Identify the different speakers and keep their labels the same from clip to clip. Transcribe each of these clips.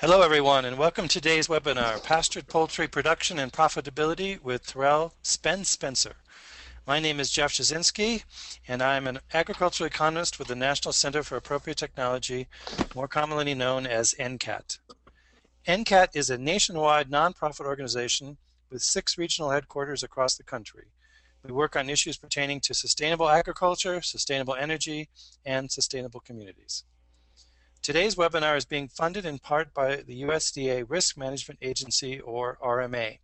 Speaker 1: Hello everyone and welcome to today's webinar, Pastured Poultry Production and Profitability with Terrell, Spencer. My name is Jeff Jasinski and I'm an agricultural economist with the National Center for Appropriate Technology, more commonly known as NCAT. NCAT is a nationwide nonprofit organization with 6 regional headquarters across the country. We work on issues pertaining to sustainable agriculture, sustainable energy, and sustainable communities. Today's webinar is being funded in part by the USDA Risk Management Agency, or RMA.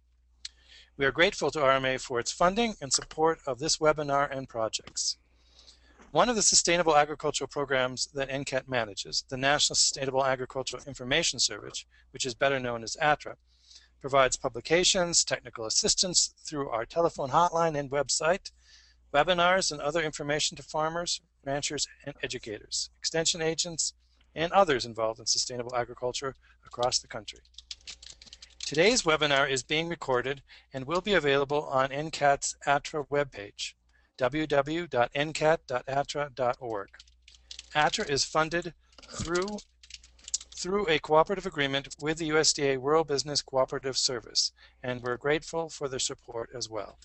Speaker 1: We are grateful to RMA for its funding and support of this webinar and projects. One of the sustainable agricultural programs that NCAT manages, the National Sustainable Agricultural Information Service, which is better known as ATRA, provides publications, technical assistance through our telephone hotline and website, webinars and other information to farmers, ranchers, and educators, extension agents, and others involved in sustainable agriculture across the country. Today's webinar is being recorded and will be available on NCAT's ATRA webpage, www.ncat.atra.org. ATRA is funded through a cooperative agreement with the USDA Rural Business Cooperative Service, and we're grateful for their support as well.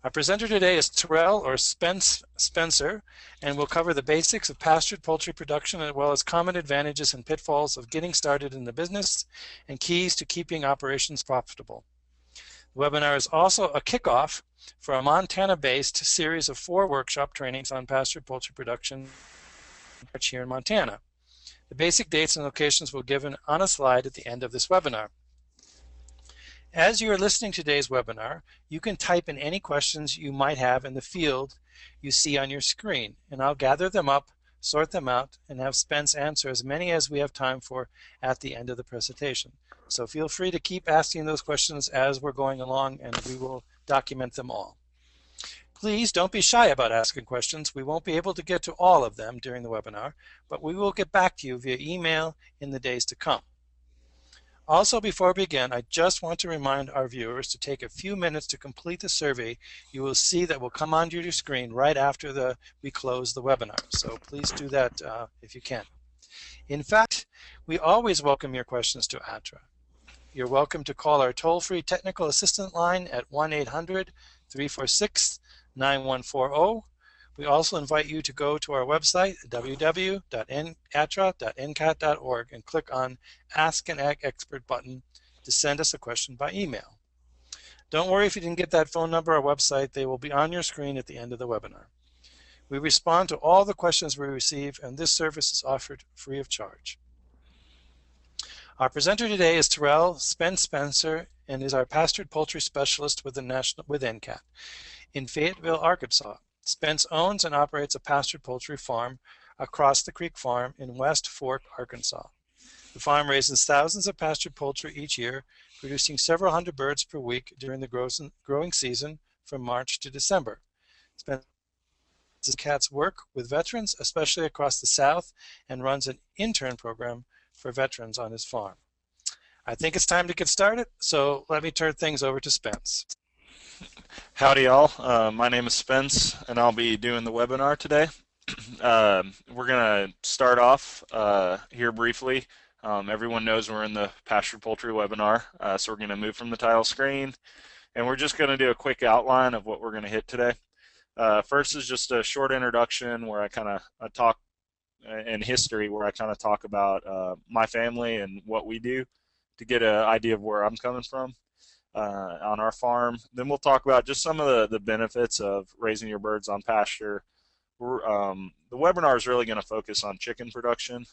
Speaker 1: Our presenter today is Terrell, or Spencer, and we'll cover the basics of pastured poultry production as well as common advantages and pitfalls of getting started in the business and keys to keeping operations profitable. The webinar is also a kickoff for a Montana-based series of 4 workshop trainings on pastured poultry production here in Montana. The basic dates and locations will be given on a slide at the end of this webinar. As you are listening to today's webinar, you can type in any questions you might have in the field you see on your screen, and I'll gather them up, sort them out, and have Spence answer as many as we have time for at the end of the presentation. So feel free to keep asking those questions as we're going along, and we will document them all. Please don't be shy about asking questions. We won't be able to get to all of them during the webinar, but we will get back to you via email in the days to come. Also, before we begin, I just want to remind our viewers to take a few minutes to complete the survey you will see that will come onto your screen right after we close the webinar. So please do that if you can. In fact, we always welcome your questions to ATRA. You're welcome to call our toll-free technical assistant line at 1-800-346-9140. We also invite you to go to our website, www.atra.ncat.org, and click on Ask an Ag Expert button to send us a question by email. Don't worry if you didn't get that phone number or website. They will be on your screen at the end of the webinar. We respond to all the questions we receive, and this service is offered free of charge. Our presenter today is Terrell Spencer, and is our pastured poultry specialist with NCAT in Fayetteville, Arkansas. Spence owns and operates a pastured poultry farm across the Creek Farm in West Fork, Arkansas. The farm raises thousands of pastured poultry each year, producing several hundred birds per week during the growing season from March to December. Spence's work with veterans, especially across the South, and runs an intern program for veterans on his farm. I think it's time to get started, so let me turn things over to Spence.
Speaker 2: Howdy y'all, my name is Spence and I'll be doing the webinar today. We're going to start off here briefly. Everyone knows we're in the pastured poultry webinar, so we're going to move from the title screen and we're just going to do a quick outline of what we're going to hit today. First is just a short introduction where I kind of talk in history, where I kind of talk about my family and what we do to get an idea of where I'm coming from on our farm. Then we'll talk about just some of the benefits of raising your birds on pasture. The webinar is really going to focus on chicken production.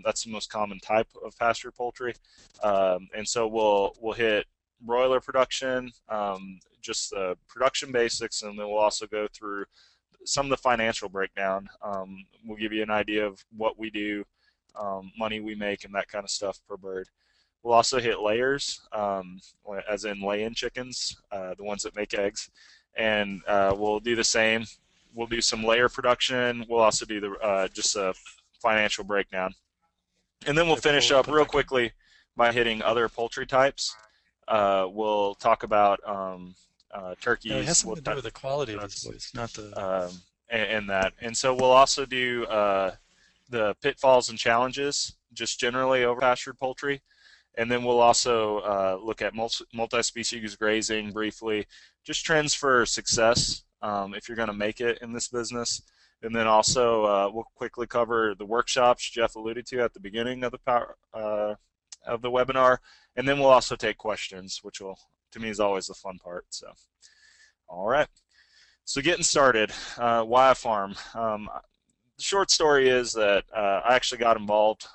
Speaker 2: That's the most common type of pastured poultry, and so we'll hit broiler production, just the production basics, and then we'll also go through some of the financial breakdown. We'll give you an idea of what we do, money we make, and that kind of stuff per bird. We'll also hit layers, as in lay-in chickens, the ones that make eggs, and we'll do the same. We'll do some layer production. We'll also do just a financial breakdown, and then we'll finish up real quickly by hitting other poultry types. We'll talk about turkeys.
Speaker 1: It has something to do with the quality of his voice, not the.
Speaker 2: And that, and so we'll also do the pitfalls and challenges just generally over pastured poultry. And then we'll also look at multi-species grazing briefly, just trends for success if you're going to make it in this business. And then also we'll quickly cover the workshops Jeff alluded to at the beginning of the webinar. And then we'll also take questions, which will, to me, is always the fun part. So, all right. So getting started, why a farm? The short story is that I actually got involved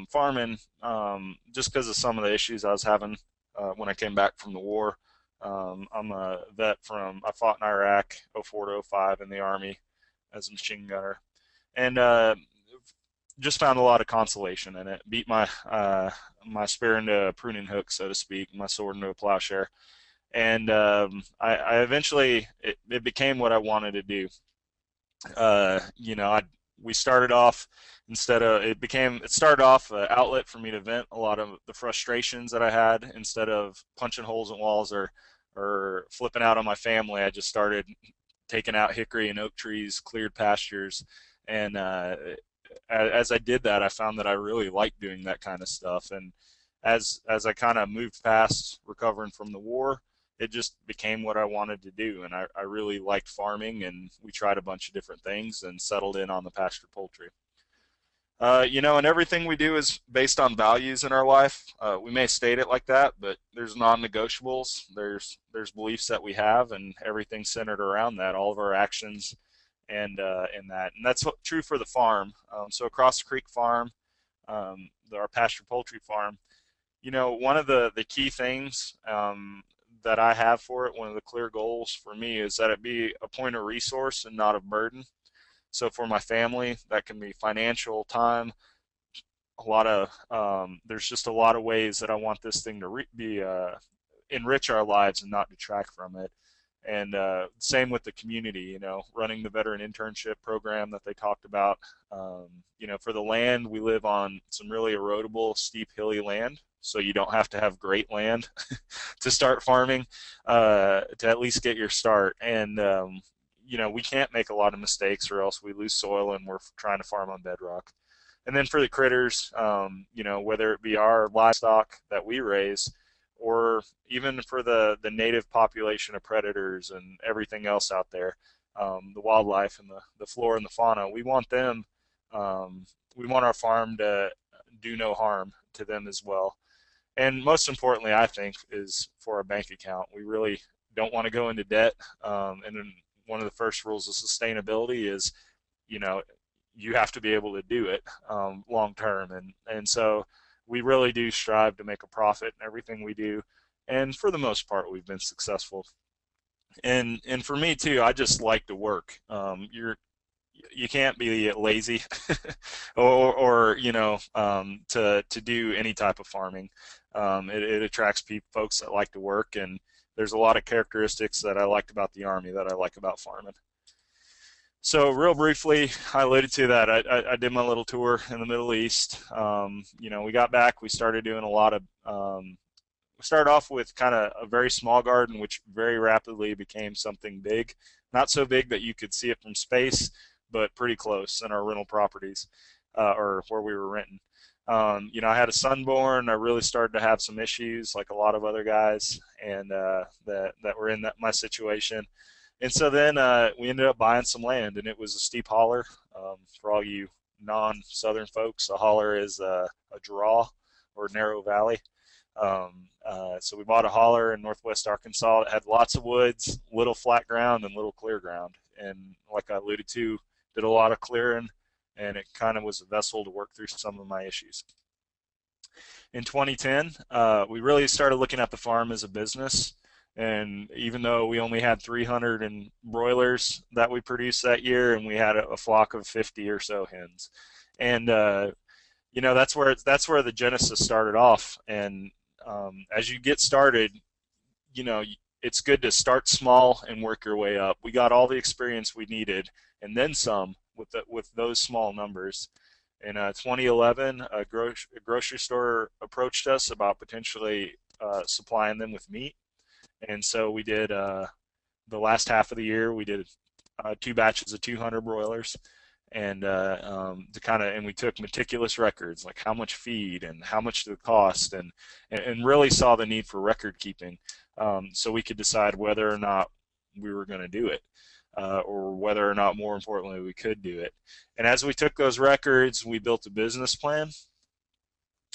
Speaker 2: farming just because of some of the issues I was having when I came back from the war. I'm a vet I fought in Iraq 04 to 05 in the Army as a machine gunner, and just found a lot of consolation in it. Beat my my spear into a pruning hook, so to speak, my sword into a plowshare, and I eventually it became what I wanted to do. We started off it started off an outlet for me to vent a lot of the frustrations that I had. Instead of punching holes in walls or flipping out on my family, I just started taking out hickory and oak trees, cleared pastures, and as I did that, I found that I really liked doing that kind of stuff. And as I kind of moved past recovering from the war, it just became what I wanted to do, and I really liked farming, and we tried a bunch of different things and settled in on the pastured poultry. And everything we do is based on values in our life. We may state it like that, but there's non-negotiables. There's beliefs that we have, and everything's centered around that. All of our actions and that's true for the farm. So across the creek farm, our pastured poultry farm, one of the key things that I have for it, one of the clear goals for me, is that it be a point of resource and not of burden. So for my family, that can be financial, time, there's just a lot of ways that I want this thing to enrich our lives and not detract from it. And same with the community, running the veteran internship program that they talked about. For the land, we live on some really erodible, steep, hilly land, so you don't have to have great land to start farming to at least get your start. And we can't make a lot of mistakes, or else we lose soil and we're trying to farm on bedrock. And then for the critters, whether it be our livestock that we raise, or even for the native population of predators and everything else out there, the wildlife and the flora and the fauna, we want our farm to do no harm to them as well. And most importantly, I think, is for our bank account. We really don't want to go into debt. And then one of the first rules of sustainability is, you have to be able to do it long term. And so we really do strive to make a profit in everything we do. And for the most part, we've been successful. And for me too, I just like to work. You can't be lazy or to do any type of farming. It attracts folks that like to work, and there's a lot of characteristics that I liked about the Army that I like about farming. So real briefly, I alluded to that. I did my little tour in the Middle East. We got back, we started doing a lot of, we started off with kind of a very small garden, which very rapidly became something big. Not so big that you could see it from space, but pretty close in our rental properties, or where we were renting. I had a son born. I really started to have some issues, like a lot of other guys, and that were in my situation. And so then we ended up buying some land, and it was a steep holler. For all you non-southern folks, a holler is a draw or narrow valley. So we bought a holler in northwest Arkansas that had lots of woods, little flat ground, and little clear ground. And like I alluded to, did a lot of clearing, and it kind of was a vessel to work through some of my issues. In 2010, we really started looking at the farm as a business. And even though we only had 300 broilers that we produced that year, and we had a flock of 50 or so hens, and that's where the genesis started off. And as you get started, it's good to start small and work your way up. We got all the experience we needed, and then some with those small numbers. In 2011, a grocery store approached us about potentially supplying them with meat. And so we did the last half of the year, we did 2 batches of 200 broilers. and and we took meticulous records, like how much feed and how much did it cost, and really saw the need for record keeping, so we could decide whether or not we were going to do it, or whether or not, more importantly, we could do it. And as we took those records, we built a business plan.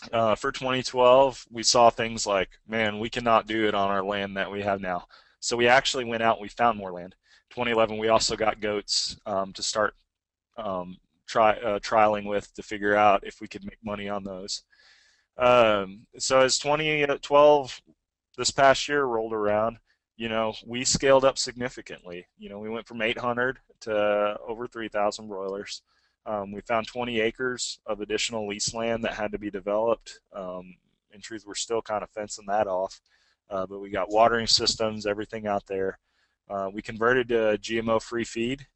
Speaker 2: For 2012, we saw things like, man, we cannot do it on our land that we have now. So we actually went out and we found more land. 2011, we also got goats to start trialing with, to figure out if we could make money on those. So as 2012, this past year, rolled around, we scaled up significantly. We went from 800 to over 3,000 broilers. We found 20 acres of additional lease land that had to be developed. In truth, we're still kind of fencing that off, but we got watering systems, everything out there. We converted to GMO-free feed.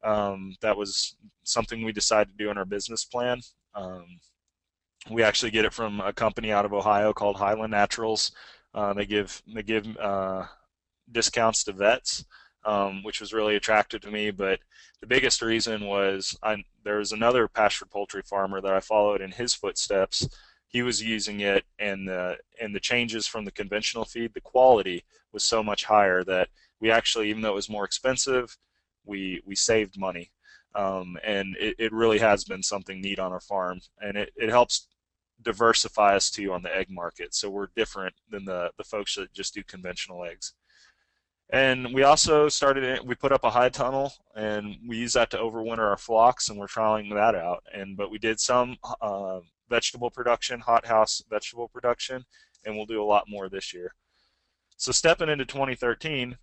Speaker 2: That was something we decided to do in our business plan. We actually get it from a company out of Ohio called Highland Naturals. They give discounts to vets, which was really attractive to me. But the biggest reason was there was another pastured poultry farmer that I followed in his footsteps. He was using it, and the changes from the conventional feed, the quality was so much higher that we actually, even though it was more expensive, we saved money. And it really has been something neat on our farm, and it helps diversify us too on the egg market. So we're different than the folks that just do conventional eggs. And we also we put up a high tunnel, and we use that to overwinter our flocks, and we're trialing that out. But we did some vegetable production, hothouse vegetable production, and we'll do a lot more this year. So stepping into 2013,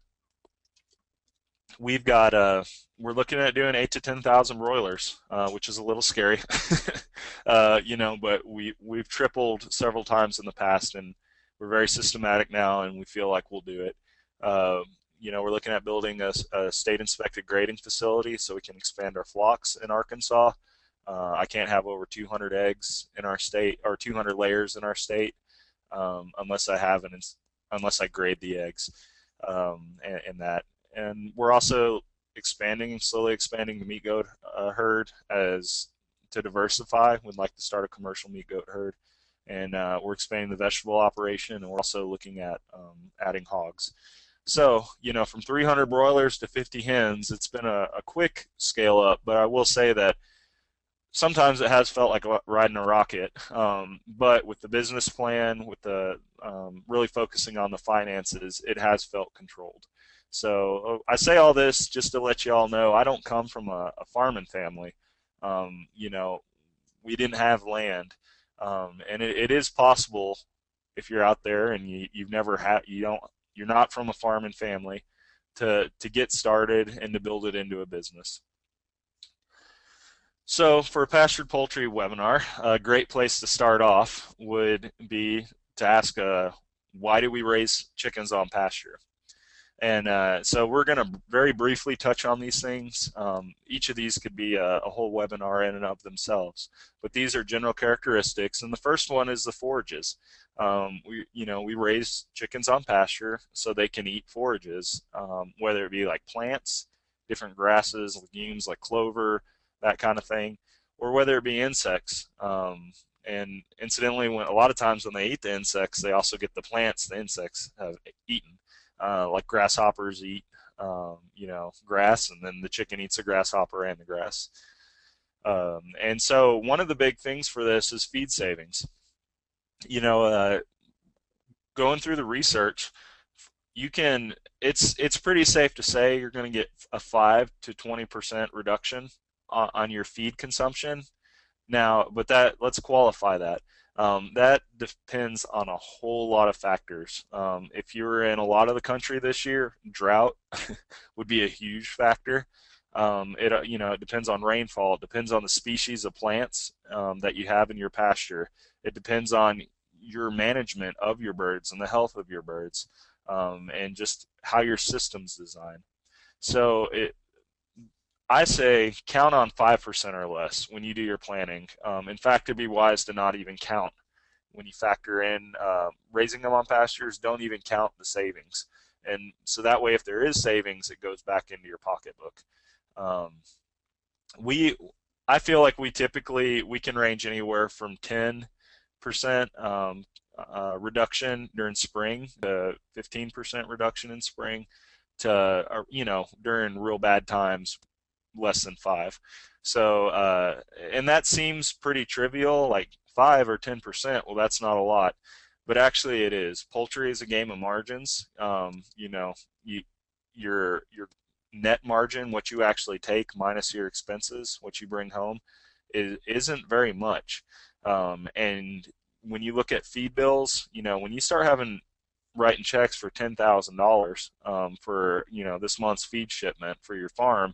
Speaker 2: we're looking at doing 8 to 10,000 broilers, which is a little scary, but we've tripled several times in the past, and we're very systematic now, and we feel like we'll do it. We're looking at building a state-inspected grading facility so we can expand our flocks in Arkansas. I can't have over 200 eggs in our state, or 200 layers in our state, unless I grade the eggs, and that. And we're also slowly expanding the meat goat herd to diversify. We'd like to start a commercial meat goat herd, and we're expanding the vegetable operation, and we're also looking at adding hogs. So, from 300 broilers to 50 hens, it's been a quick scale up, but I will say that sometimes it has felt like riding a rocket. But with the business plan, with the really focusing on the finances, it has felt controlled. So I say all this just to let you all know I don't come from a farming family. We didn't have land, and it is possible, if you're out there and you're not from a farming family, to get started and to build it into a business. So for a pastured poultry webinar, a great place to start off would be to ask, why do we raise chickens on pasture? And so we're going to very briefly touch on these things. Each of these could be a whole webinar in and of themselves, but these are general characteristics. And the first one is the forages. We raise chickens on pasture so they can eat forages, whether it be like plants, different grasses, legumes like clover, that kind of thing, or whether it be insects. And incidentally, a lot of times when they eat the insects, they also get the plants the insects have eaten. Like grasshoppers eat, grass, and then the chicken eats the grasshopper and the grass. And so one of the big things for this is feed savings. Going through the research, it's pretty safe to say you're going to get a 5 to 20% reduction on your feed consumption. Now, but let's qualify that. That depends on a whole lot of factors. If you're in a lot of the country this year, drought would be a huge factor. It depends on rainfall. It depends on the species of plants that you have in your pasture. It depends on your management of your birds and the health of your birds, and just how your system's designed. So I say count on 5% or less when you do your planning. In fact, it'd be wise to not even count when you factor in raising them on pastures. Don't even count the savings. And so that way, if there is savings, it goes back into your pocketbook. we I feel like we can range anywhere from 10% reduction during spring to 15% reduction in spring to during real bad times less than 5. So and that seems pretty trivial, like 5 or 10%. Well, that's not a lot, but actually it is. Poultry is a game of margins. You your net margin, what you actually take minus your expenses, what you bring home, isn't very much. And when you look at feed bills, when you start having writing checks for $10,000 for this month's feed shipment for your farm,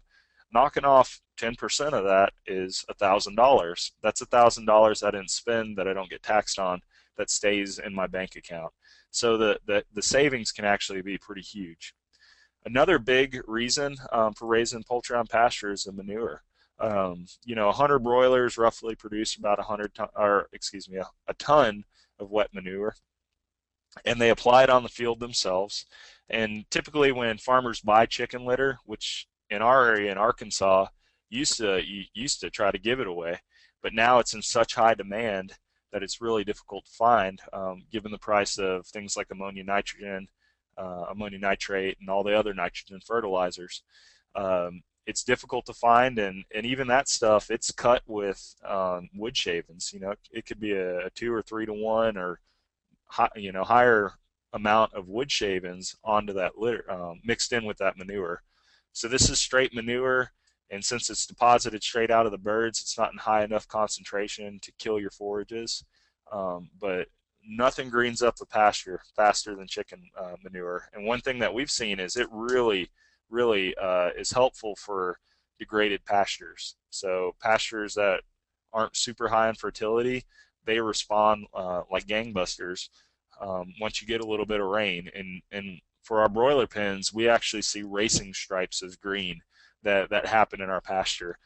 Speaker 2: knocking off 10% of that is $1,000. That's $1,000 I didn't spend that I don't get taxed on, that stays in my bank account. So the savings can actually be pretty huge. Another big reason for raising poultry on pasture is the manure. 100 broilers roughly produce about 100 ton, or excuse me, a ton of wet manure, and they apply it on the field themselves. And typically, when farmers buy chicken litter, which in our area in Arkansas used to try to give it away, but now it's in such high demand that it's really difficult to find, given the price of things like ammonia nitrogen, ammonium nitrate, and all the other nitrogen fertilizers. It's difficult to find, and even that stuff, it's cut with wood shavings. It could be a 2 or 3 to 1 or higher amount of wood shavings onto that litter, mixed in with that manure. So this is straight manure, and since it's deposited straight out of the birds, it's not in high enough concentration to kill your forages. But nothing greens up the pasture faster than chicken manure. And one thing that we've seen is it really, really is helpful for degraded pastures. So pastures that aren't super high in fertility, they respond like gangbusters once you get a little bit of rain. And for our broiler pens, we actually see racing stripes of green that happen in our pasture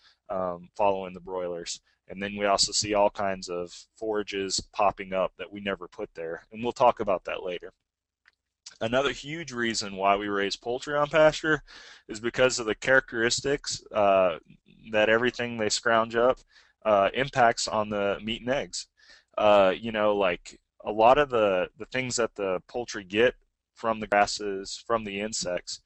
Speaker 2: following the broilers. And then we also see all kinds of forages popping up that we never put there. And we'll talk about that later. Another huge reason why we raise poultry on pasture is because of the characteristics that everything they scrounge up impacts on the meat and eggs. Like a lot of the things that the poultry get from the grasses, from the insects,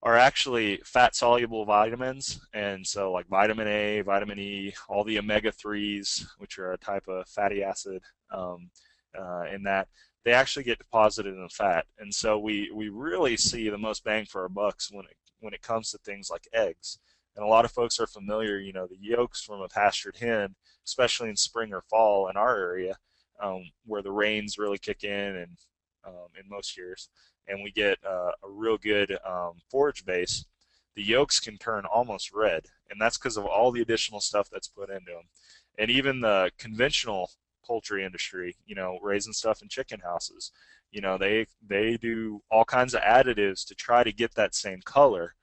Speaker 2: are actually fat soluble vitamins. And so like vitamin A, vitamin E, all the omega-3s, which are a type of fatty acid, in that they actually get deposited in the fat. And so we really see the most bang for our bucks when it comes to things like eggs. And a lot of folks are familiar, the yolks from a pastured hen, especially in spring or fall in our area, where the rains really kick in most years, and we get a real good forage base. The yolks can turn almost red, and that's because of all the additional stuff that's put into them. And even the conventional poultry industry, raising stuff in chicken houses, they do all kinds of additives to try to get that same color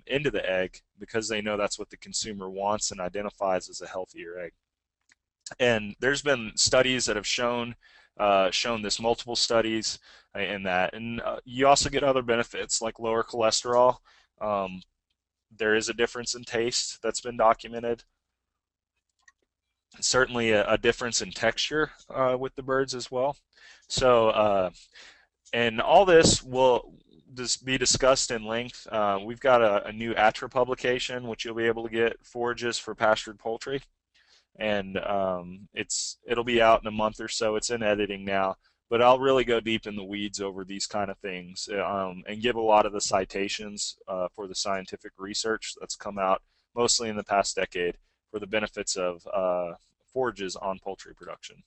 Speaker 2: into the egg, because they know that's what the consumer wants and identifies as a healthier egg. And there's been studies that have shown this, multiple studies in that. And you also get other benefits like lower cholesterol. There is a difference in taste that's been documented. Certainly a difference in texture with the birds as well. So, and all this will be discussed in length. We've got a new ATRA publication, which you'll be able to get, Forages for Pastured Poultry. And it'll be out in a month or so. It's in editing now, but I'll really go deep in the weeds over these kind of things, and give a lot of the citations for the scientific research that's come out mostly in the past decade for the benefits of forages on poultry production.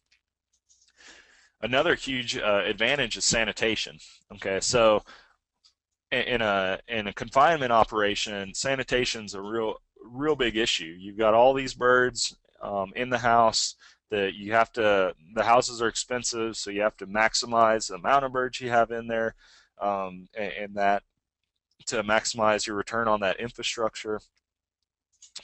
Speaker 2: Another huge advantage is sanitation. Okay, so in a confinement operation, sanitation's a real big issue. You've got all these birds in the house. The houses are expensive, so you have to maximize the amount of birds you have in there, and that to maximize your return on that infrastructure.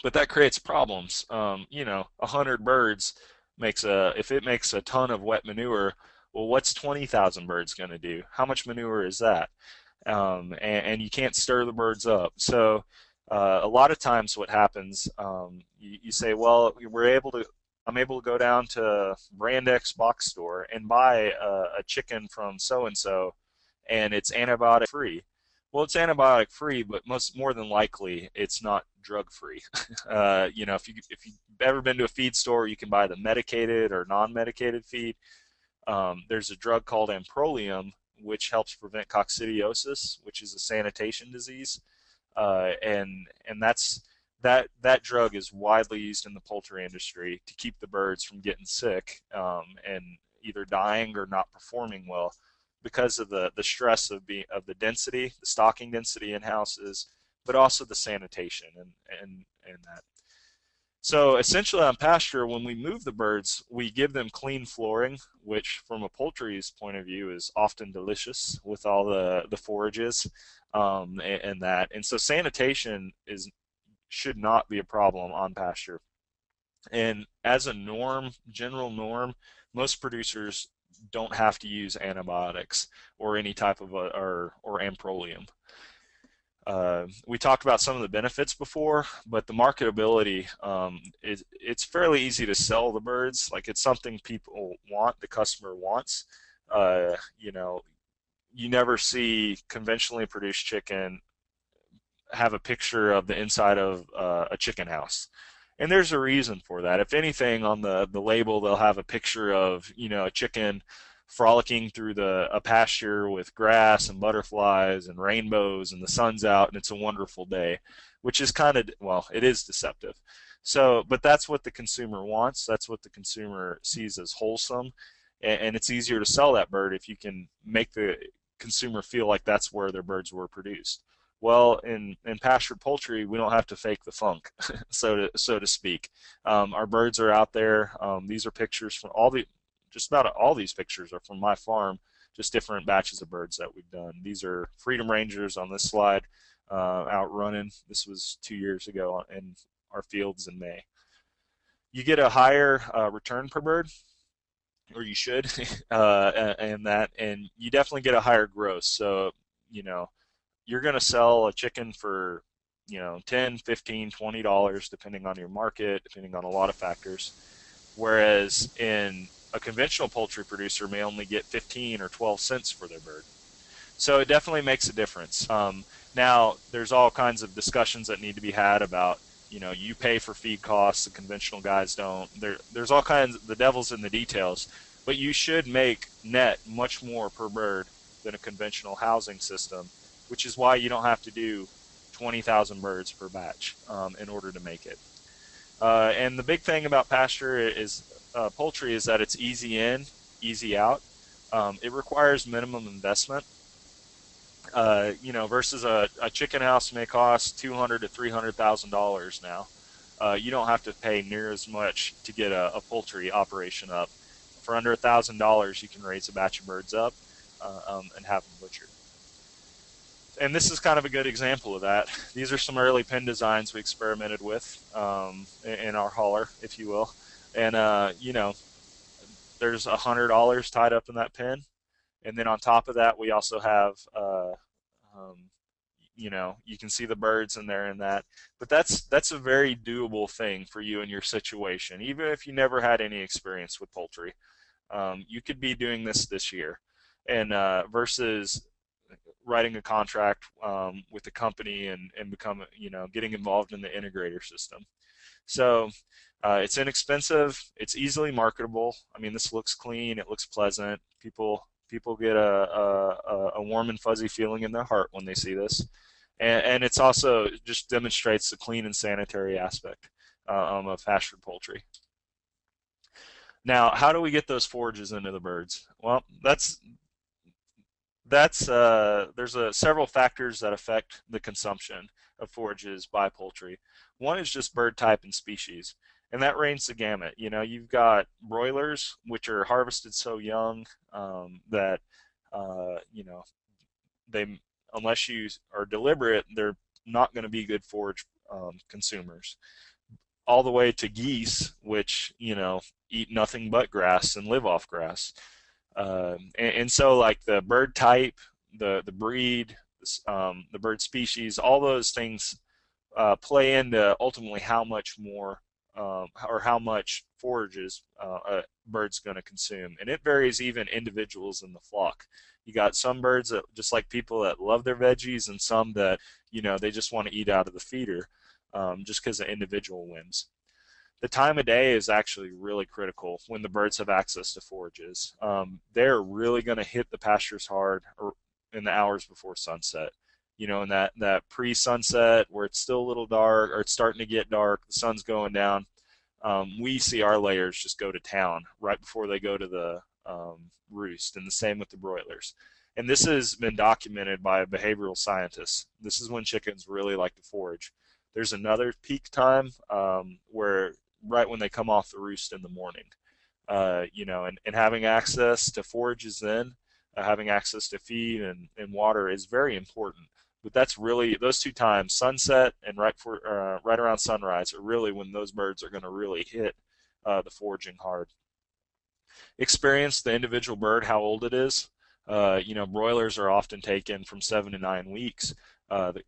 Speaker 2: But that creates problems. 100 birds if it makes a ton of wet manure, well, what's 20,000 birds going to do? How much manure is that? And you can't stir the birds up. So A lot of times what happens, you say, well, I'm able to go down to brand X box store and buy a chicken from so and so, and it's antibiotic free. Well, it's antibiotic free, but more than likely it's not drug free. If you've ever been to a feed store, you can buy the medicated or non-medicated feed. There's a drug called amprolium, which helps prevent coccidiosis, which is a sanitation disease, and that drug is widely used in the poultry industry to keep the birds from getting sick, and either dying or not performing well because of the stress of the density, the stocking density in houses, but also the sanitation and that. So essentially on pasture, when we move the birds, we give them clean flooring, which from a poultry's point of view is often delicious with all the forages, and that. And so sanitation should not be a problem on pasture. And as a general norm, most producers don't have to use antibiotics or any type of or amprolium. We talked about some of the benefits before, but the marketability, it's fairly easy to sell the birds. Like, it's something people want, the customer wants. You never see conventionally produced chicken have a picture of the inside of a chicken house. And there's a reason for that. If anything, on the label, they'll have a picture of, a chicken frolicking through a pasture with grass and butterflies and rainbows and the sun's out and it's a wonderful day, which is well, it is deceptive. So, but that's what the consumer wants. That's what the consumer sees as wholesome. And it's easier to sell that bird if you can make the consumer feel like that's where their birds were produced. Well, in pastured poultry, we don't have to fake the funk, so to speak. Our birds are out there. These are pictures from just about all these pictures are from my farm, just different batches of birds that we've done. These are Freedom Rangers on this slide, out running. This was 2 years ago in our fields in May. You get a higher return per bird, or you should, and you definitely get a higher gross. So, you're going to sell a chicken for, $10, $15, $20, depending on your market, depending on a lot of factors. Whereas in a conventional poultry producer may only get 15 or 12 cents for their bird. So it definitely makes a difference. Now, there's all kinds of discussions that need to be had about, you pay for feed costs, the conventional guys don't. There's all kinds, the devil's in the details, but you should make net much more per bird than a conventional housing system, which is why you don't have to do 20,000 birds per batch in order to make it. And the big thing about pasture is poultry is that it's easy in, easy out. It requires minimum investment. Versus a chicken house may cost $200,000 to $300,000 now. You don't have to pay near as much to get a poultry operation up. For under $1,000, you can raise a batch of birds up and have them butchered. And this is kind of a good example of that. These are some early pen designs we experimented with in our hauler, if you will. And, there's $100 tied up in that pen. And then on top of that, we also have, you can see the birds in there and that. But that's a very doable thing for you in your situation. Even if you never had any experience with poultry, you could be doing this year. And versus writing a contract with the company and become, getting involved in the integrator system. So it's inexpensive. It's easily marketable. I mean, this looks clean. It looks pleasant. People get a warm and fuzzy feeling in their heart when they see this. And it's also just demonstrates the clean and sanitary aspect of pastured poultry. Now, how do we get those forages into the birds? Well, there's several factors that affect the consumption of forages by poultry. One is just bird type and species, and that ranges the gamut. You've got broilers, which are harvested so young that they, unless you are deliberate, they're not going to be good forage consumers. All the way to geese, which eat nothing but grass and live off grass. And so, like, the bird type, the breed, the bird species, all those things play into ultimately how much more or how much forages a bird's going to consume. And it varies even individuals in the flock. You got some birds that, just like people, that love their veggies, and some that, they just want to eat out of the feeder just because of individual whims. The time of day is actually really critical when the birds have access to forages. They're really going to hit the pastures hard in the hours before sunset. In that pre-sunset where it's still a little dark, or it's starting to get dark, the sun's going down. We see our layers just go to town right before they go to the roost, and the same with the broilers. And this has been documented by behavioral scientists. This is when chickens really like to forage. There's another peak time where right when they come off the roost in the morning, and having access to forages then, having access to feed and water is very important. But that's really, those two times, sunset and right around sunrise, are really when those birds are going to really hit the foraging hard. Experience the individual bird, how old it is. Broilers are often taken from 7 to 9 weeks,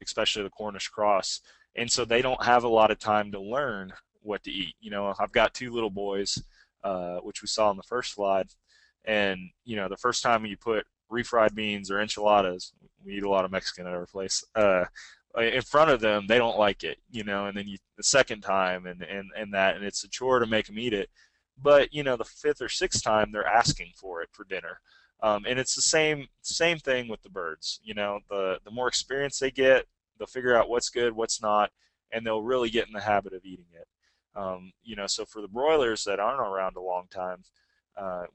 Speaker 2: especially the Cornish cross. And so they don't have a lot of time to learn what to eat. I've got 2 little boys, which we saw in the first slide. And, the first time you put refried beans or enchiladas, we eat a lot of Mexican at our place, in front of them, they don't like it, and then the second time and it's a chore to make them eat it. But, the 5th or 6th time, they're asking for it for dinner. And it's the same thing with the birds. The more experience they get, they'll figure out what's good, what's not, and they'll really get in the habit of eating it. So for the broilers that aren't around a long time,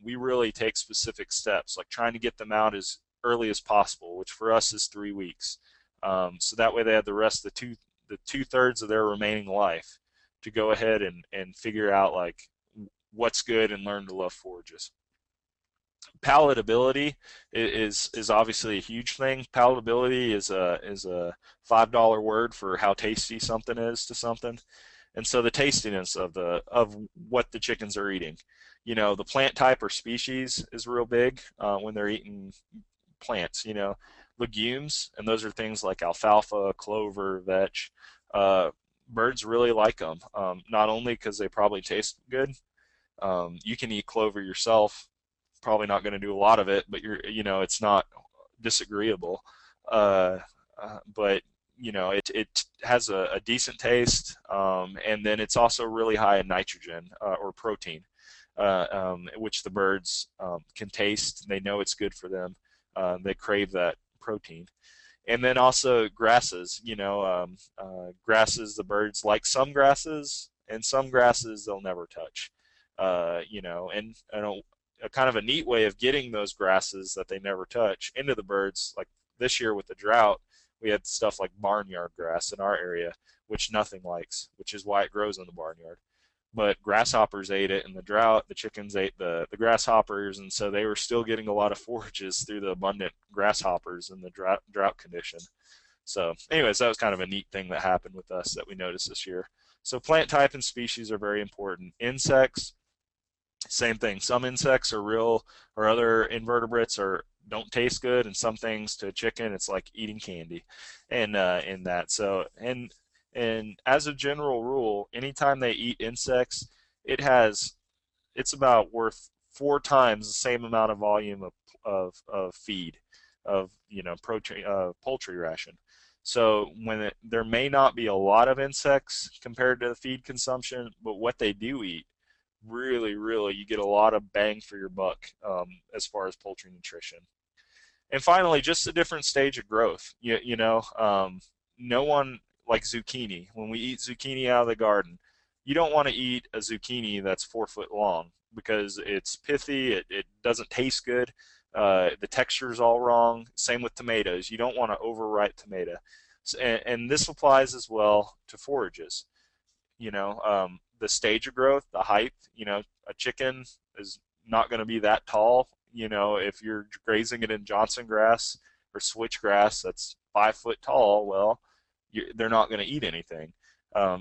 Speaker 2: we really take specific steps, like trying to get them out as early as possible, which for us is 3 weeks. So that way they have the rest of the 2/3 of their remaining life to go ahead and figure out like what's good and learn to love forages. Palatability is obviously a huge thing. Palatability is a $5 word for how tasty something is to something. And so the tastiness of what the chickens are eating. The plant type or species is real big when they're eating plants. Legumes, and those are things like alfalfa, clover, vetch. Birds really like them, not only because they probably taste good. You can eat clover yourself. Probably not going to do a lot of it, but it's not disagreeable. But it has a decent taste, and then it's also really high in nitrogen or protein, which the birds can taste. They know it's good for them. They crave that protein. And then also grasses. Grasses, the birds like some grasses, and some grasses they'll never touch. And a kind of a neat way of getting those grasses that they never touch into the birds, like this year with the drought, we had stuff like barnyard grass in our area, which nothing likes, which is why it grows in the barnyard. But grasshoppers ate it in the drought. The chickens ate the grasshoppers, and so they were still getting a lot of forages through the abundant grasshoppers in the drought condition. So anyways, that was kind of a neat thing that happened with us that we noticed this year. So plant type and species are very important. Insects, same thing. Some insects are real, or other invertebrates don't taste good, and some things to a chicken it's like eating candy, and in that. So and as a general rule, anytime they eat insects, it's about worth 4 times the same amount of volume of feed, of protein, poultry ration. So there may not be a lot of insects compared to the feed consumption, but what they do eat, really, you get a lot of bang for your buck as far as poultry nutrition. And finally, just a different stage of growth. No one, like zucchini. When we eat zucchini out of the garden, you don't want to eat a zucchini that's 4 foot long because it's pithy. It doesn't taste good. The texture is all wrong. Same with tomatoes. You don't want to overripe tomato. And this applies as well to forages. The stage of growth, the height. A chicken is not going to be that tall. If you're grazing it in Johnson grass or switchgrass that's 5 foot tall, well, they're not going to eat anything.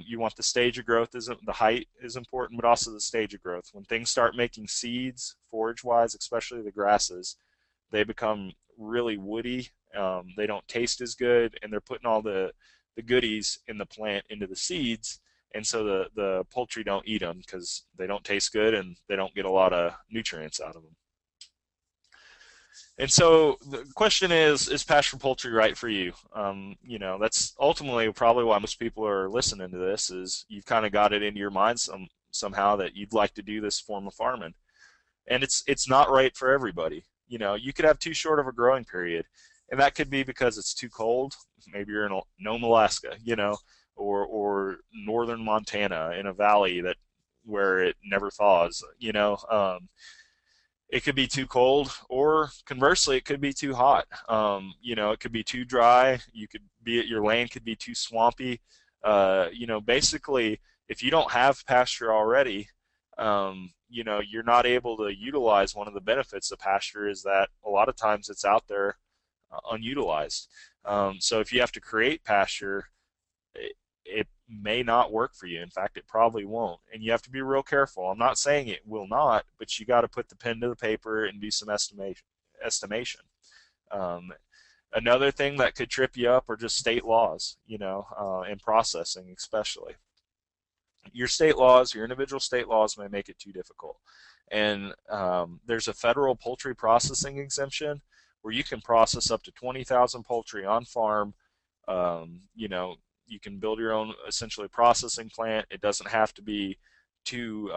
Speaker 2: You want the stage of growth, the height is important, but also the stage of growth. When things start making seeds, forage-wise, especially the grasses, they become really woody. They don't taste as good, and they're putting all the the goodies in the plant into the seeds, and so the poultry don't eat them because they don't taste good and they don't get a lot of nutrients out of them. And so the question is pasture poultry right for you? That's ultimately probably why most people are listening to this, is you've kind of got it into your mind somehow that you'd like to do this form of farming. And it's not right for everybody. You could have too short of a growing period, and that could be because it's too cold. Maybe you're in Nome, Alaska, or northern Montana in a valley where it never thaws. It could be too cold, or conversely, it could be too hot. It could be too dry. Your land could be too swampy. Basically, if you don't have pasture already, you're not able to utilize one of the benefits of pasture, is that a lot of times it's out there unutilized. So if you have to create pasture, it may not work for you. In fact, it probably won't. And you have to be real careful. I'm not saying it will not, but you got to put the pen to the paper and do some estimation. Another thing that could trip you up are just state laws, and processing especially. Your state laws, your individual state laws may make it too difficult. And there's a federal poultry processing exemption where you can process up to 20,000 poultry on farm. You can build your own essentially processing plant. It doesn't have to be too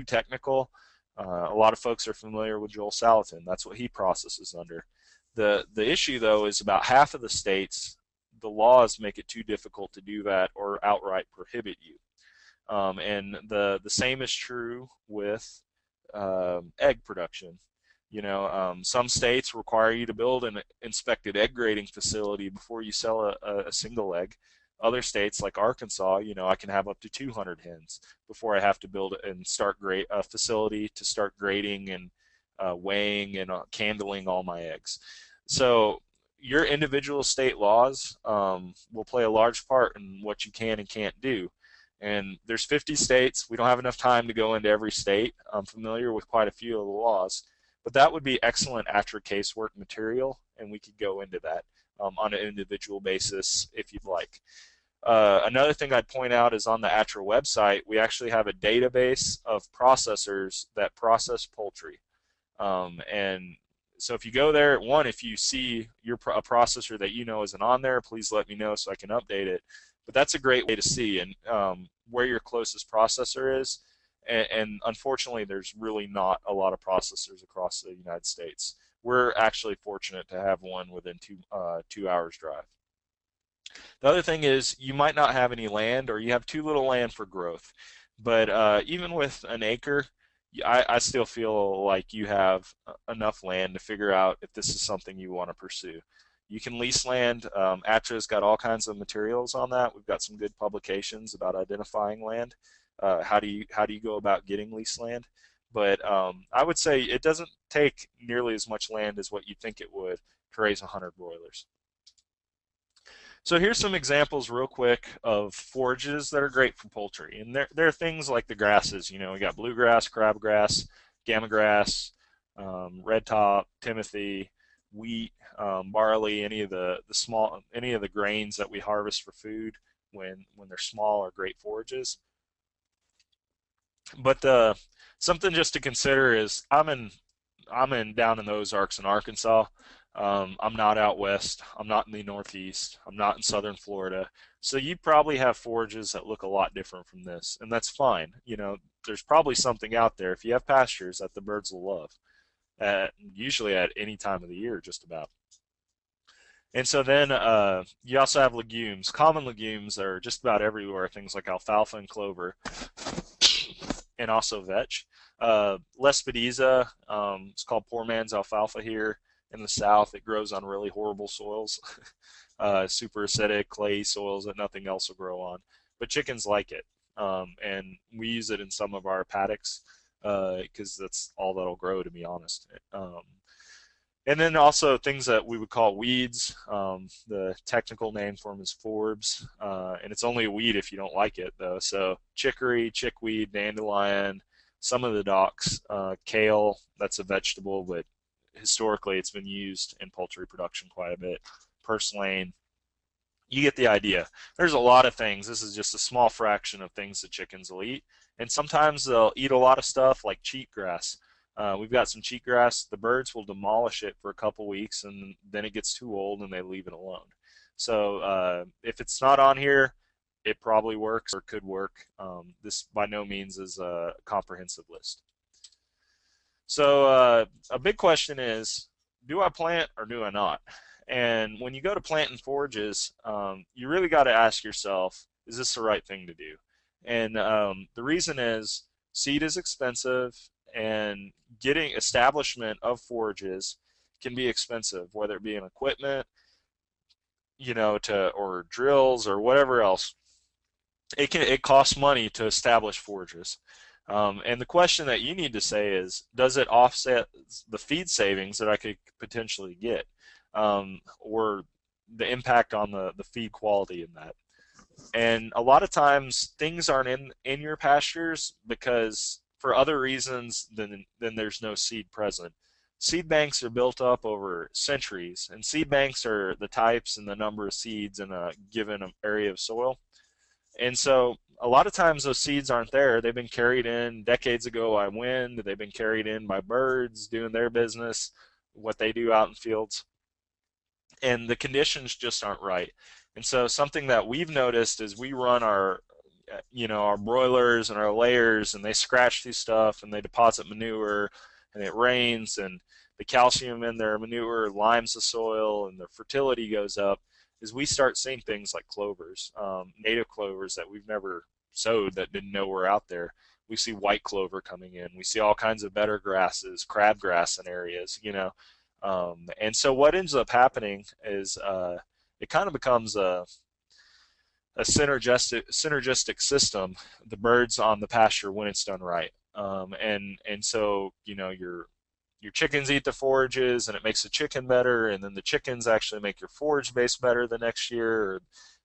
Speaker 2: technical. A lot of folks are familiar with Joel Salatin. That's what he processes under. The issue, though, is about half of the states, the laws make it too difficult to do that or outright prohibit you. And the same is true with egg production. Some states require you to build an inspected egg grading facility before you sell a single egg. Other states like Arkansas, I can have up to 200 hens before I have to build and start a facility to start grading and weighing and candling all my eggs. So your individual state laws will play a large part in what you can and can't do. And there's 50 states. We don't have enough time to go into every state. I'm familiar with quite a few of the laws, but that would be excellent after casework material, and we could go into that on an individual basis if you'd like. Another thing I'd point out is on the ATRA website, we actually have a database of processors that process poultry. And so if you go there, if you see a processor that isn't on there, please let me know so I can update it. But that's a great way to see where your closest processor is. And unfortunately, there's really not a lot of processors across the United States. We're actually fortunate to have one within 2 hours drive. The other thing is you might not have any land, or you have too little land for growth. But even with an acre, I still feel like you have enough land to figure out if this is something you want to pursue. You can lease land. ATRA's got all kinds of materials on that. We've got some good publications about identifying land. How do you go about getting lease land? But I would say it doesn't take nearly as much land as what you think it would to raise 100 broilers. So here's some examples real quick of forages that are great for poultry. And there are things like the grasses. We got bluegrass, crabgrass, gamma grass, red top, timothy, wheat, barley, any of the grains that we harvest for food when they're small are great forages. But something just to consider is I'm down in the Ozarks in Arkansas. I'm not out west. I'm not in the Northeast. I'm not in southern Florida. So you probably have forages that look a lot different from this, and that's fine. There's probably something out there if you have pastures that the birds will love, usually at any time of the year, just about. And so then you also have legumes. Common legumes are just about everywhere, things like alfalfa and clover, and also vetch. Lespedeza, it's called poor man's alfalfa here in the South. It grows on really horrible soils, super acidic, clay soils that nothing else will grow on. But chickens like it, and we use it in some of our paddocks because that's all that'll grow, to be honest. And then also things that we would call weeds. The technical name for them is forbs, and it's only a weed if you don't like it, though. So chicory, chickweed, dandelion, some of the docks, kale, that's a vegetable, but historically it's been used in poultry production quite a bit. Purslane, You get the idea. There's a lot of things. This is just a small fraction of things that chickens will eat. And sometimes they'll eat a lot of stuff like cheatgrass. We've got some cheatgrass. The birds will demolish it for a couple weeks, and then it gets too old, and they leave it alone. So if it's not on here, it probably works or could work. This by no means is a comprehensive list. So a big question is, do I plant or do I not? And when you go to planting forages, you really got to ask yourself, is this the right thing to do? And the reason is seed is expensive, and getting establishment of forages can be expensive, whether it be in equipment, or drills or whatever else. It costs money to establish forages. And the question that you need to say is, does it offset the feed savings that I could potentially get, or the impact on the feed quality in that? And a lot of times things aren't in your pastures because for other reasons than there's no seed present. Seed banks are built up over centuries, and seed banks are the types and the number of seeds in a given area of soil. And so a lot of times those seeds aren't there. They've been carried in decades ago by wind. They've been carried in by birds doing their business, what they do out in fields. And the conditions just aren't right. And so something that we've noticed is we run our broilers and our layers, and they scratch through stuff and they deposit manure, and it rains, and the calcium in their manure limes the soil, and the fertility goes up. Is we start seeing things like clovers, native clovers that we've never sowed, that didn't know were out there. We see white clover coming in. We see all kinds of better grasses, crabgrass in areas, and so what ends up happening is it kind of becomes a synergistic system, the birds on the pasture, when it's done right. And so your chickens eat the forages, and it makes the chicken better, and then the chickens actually make your forage base better the next year or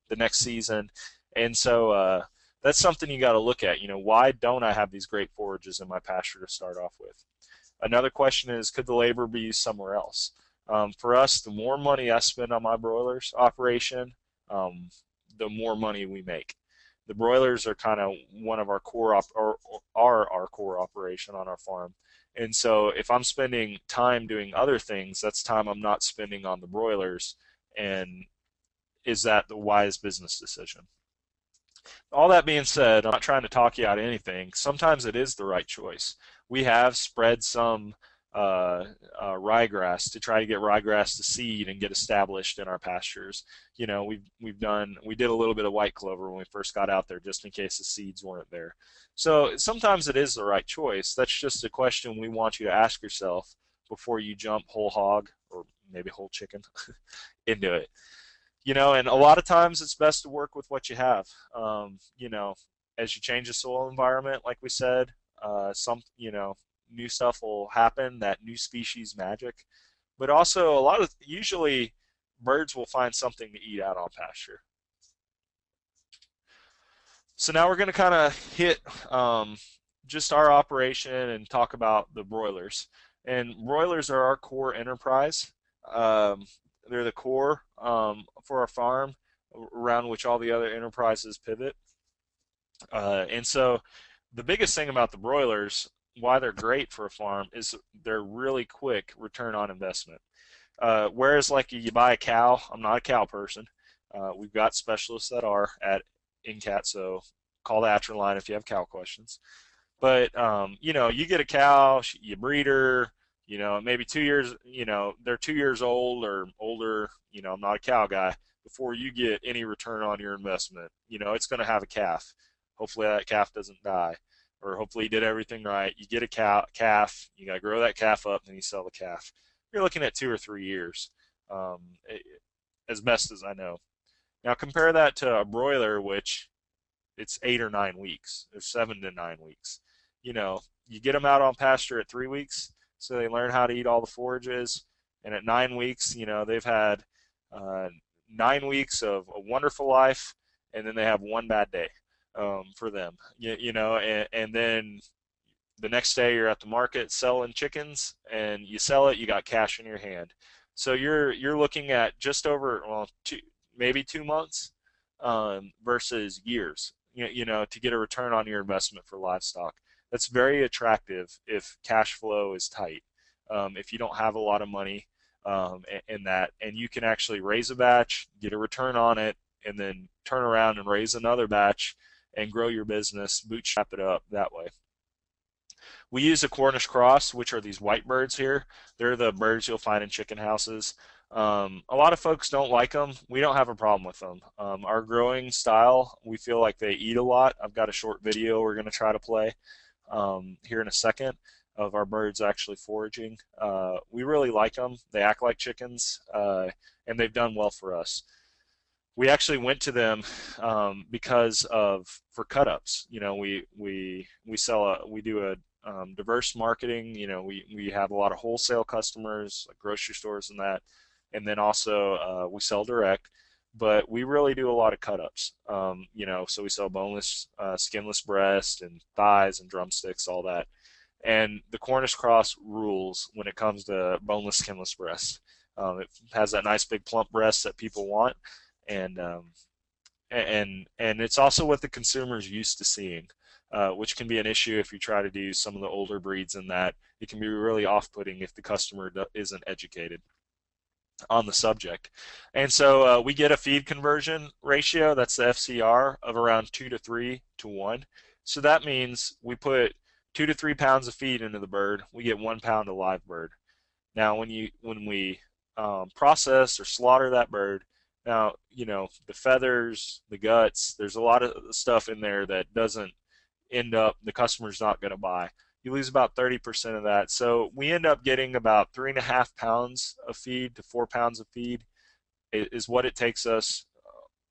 Speaker 2: the next season. And so that's something you got to look at. Why don't I have these great forages in my pasture to start off with? Another question is, could the labor be used somewhere else? For us, the more money I spend on my broilers operation, the more money we make. The broilers are kind of one of our core our core operation on our farm. And so if I'm spending time doing other things, that's time I'm not spending on the broilers. And is that the wise business decision? All that being said, I'm not trying to talk you out of anything. Sometimes it is the right choice. We have spread some ryegrass to try to get ryegrass to seed and get established in our pastures. We did a little bit of white clover when we first got out there, just in case the seeds weren't there. So sometimes it is the right choice. That's just a question we want you to ask yourself before you jump whole hog, or maybe whole chicken, into it. And a lot of times it's best to work with what you have. As you change the soil environment, like we said, new stuff will happen, that new species magic. But also usually birds will find something to eat out on pasture. So now we're going to kind of hit just our operation and talk about the broilers. And broilers are our core enterprise. They're the core for our farm, around which all the other enterprises pivot. And so the biggest thing about the broilers, why they're great for a farm, is they're really quick return on investment. Whereas like you buy a cow, I'm not a cow person. We've got specialists that are at NCAT, so call the Atron line if you have cow questions. But you get a cow, you breed her, maybe 2 years, they're 2 years old or older. I'm not a cow guy. Before you get any return on your investment, it's going to have a calf. Hopefully that calf doesn't die, or hopefully you did everything right. You get a calf, you got to grow that calf up, and you sell the calf. You're looking at 2 or 3 years, as best as I know. Now compare that to a broiler, which it's 8 or 9 weeks, or 7 to 9 weeks. You get them out on pasture at 3 weeks, so they learn how to eat all the forages, and at 9 weeks, they've had 9 weeks of a wonderful life, and then they have one bad day for them. And then the next day you're at the market selling chickens, and you sell it, you got cash in your hand. So you're looking at just over maybe 2 months, versus years, to get a return on your investment for livestock. That's very attractive if cash flow is tight. If you don't have a lot of money in that, and you can actually raise a batch, get a return on it, and then turn around and raise another batch and grow your business, bootstrap it up that way. We use a Cornish cross, which are these white birds here. They're the birds you'll find in chicken houses. A lot of folks don't like them. We don't have a problem with them. Our growing style, we feel like they eat a lot. I've got a short video we're going to try to play here in a second of our birds actually foraging. We really like them. They act like chickens, and they've done well for us. We actually went to them because of for cut-ups. We do a diverse marketing. We have a lot of wholesale customers, like grocery stores and that, and then also we sell direct. But we really do a lot of cut-ups. So we sell boneless, skinless breast and thighs and drumsticks, all that. And the Cornish cross rules when it comes to boneless, skinless breast. It has that nice big plump breast that people want, and it's also what the consumer's used to seeing, which can be an issue if you try to do some of the older breeds. In that it can be really off-putting if the customer isn't educated on the subject. And so we get a feed conversion ratio, that's the FCR, of around 2 to 3 to 1. So that means we put 2 to 3 pounds of feed into the bird, we get 1 pound of live bird. Now when we process or slaughter that bird, now the feathers, the guts, there's a lot of stuff in there that doesn't end up, the customer's not going to buy. You lose about 30% of that. So we end up getting about 3.5 pounds of feed to 4 pounds of feed is what it takes us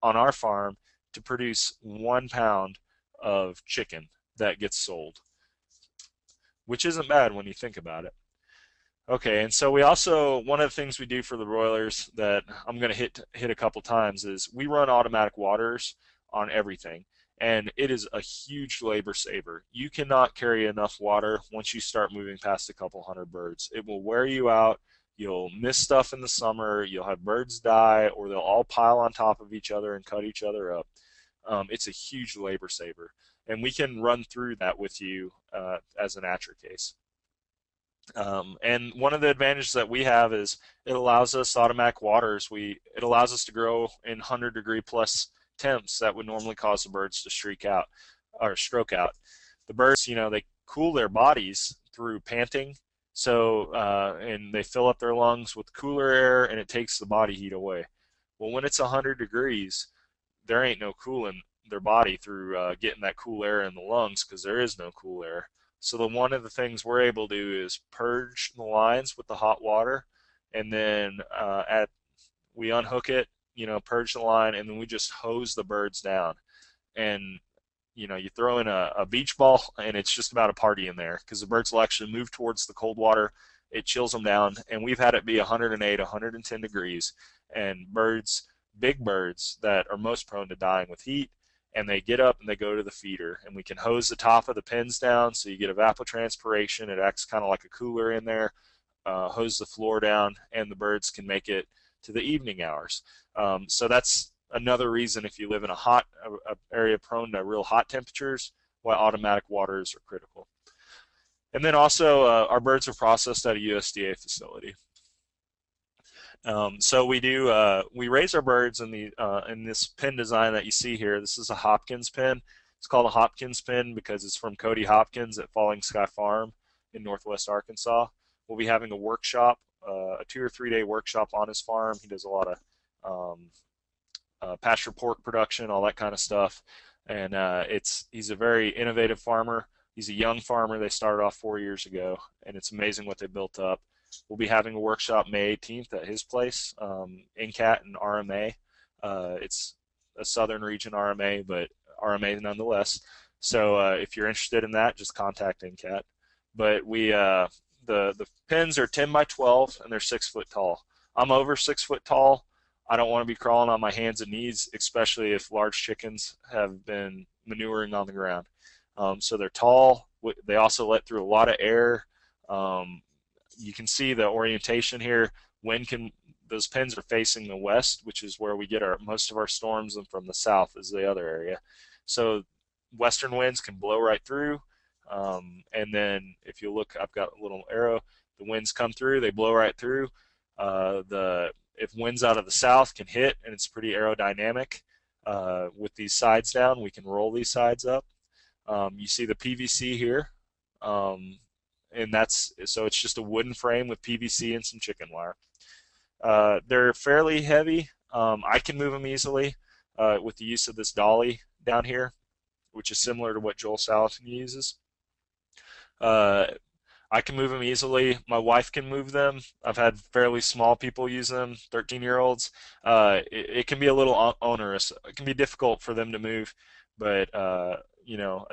Speaker 2: on our farm to produce 1 pound of chicken that gets sold, which isn't bad when you think about it. Okay, and so we also, one of the things we do for the broilers that I'm going to hit a couple times is we run automatic waters on everything. And it is a huge labor saver. You cannot carry enough water once you start moving past a couple hundred birds. It will wear you out. You'll miss stuff in the summer. You'll have birds die, or they'll all pile on top of each other and cut each other up. It's a huge labor saver. And we can run through that with you as an ATRA case. And one of the advantages that we have is it allows us automatic waters. It allows us to grow in 100-degree plus temps that would normally cause the birds to stroke out. The birds, they cool their bodies through panting, so and they fill up their lungs with cooler air, and it takes the body heat away. Well, when it's 100 degrees, there ain't no cooling their body through getting that cool air in the lungs, because there is no cool air. So one of the things we're able to do is purge the lines with the hot water, and then we unhook it, purge the line, and then we just hose the birds down. And you throw in a beach ball, and it's just about a party in there, because the birds will actually move towards the cold water. It chills them down, and we've had it be 108, 110 degrees, and big birds that are most prone to dying with heat, and they get up and they go to the feeder, and we can hose the top of the pens down so you get evapotranspiration. It acts kind of like a cooler in there. Hose the floor down, and the birds can make it to the evening hours. So that's another reason, if you live in a area prone to real hot temperatures, why automatic waters are critical. And then also our birds are processed at a USDA facility. So we raise our birds in this pen design that you see here. This is a Hopkins pen. It's called a Hopkins pen because it's from Cody Hopkins at Falling Sky Farm in Northwest Arkansas. We'll be having a workshop, a 2 or 3 day workshop on his farm. He does a lot of pasture pork production, all that kind of stuff. And he's a very innovative farmer. He's a young farmer. They started off 4 years ago, and it's amazing what they built up. We'll be having a workshop May 18th at his place, NCAT and RMA. It's a southern region RMA, but RMA nonetheless. So if you're interested in that, just contact NCAT. But the pens are 10 by 12, and they're 6 foot tall. I'm over 6 foot tall. I don't want to be crawling on my hands and knees, especially if large chickens have been manuring on the ground. So they're tall. They also let through a lot of air. You can see the orientation here. Wind can those pens are facing the west, which is where we get most of our storms, and from the south is the other area. So western winds can blow right through. And then if you look, I've got a little arrow, the winds come through, they blow right through. If winds out of the south can hit, and it's pretty aerodynamic, with these sides down, we can roll these sides up. You see the PVC here, and so it's just a wooden frame with PVC and some chicken wire. They're fairly heavy. I can move them easily with the use of this dolly down here, which is similar to what Joel Salatin uses. I can move them easily. My wife can move them. I've had fairly small people use them, 13-year-olds. It can be a little onerous. It can be difficult for them to move, but a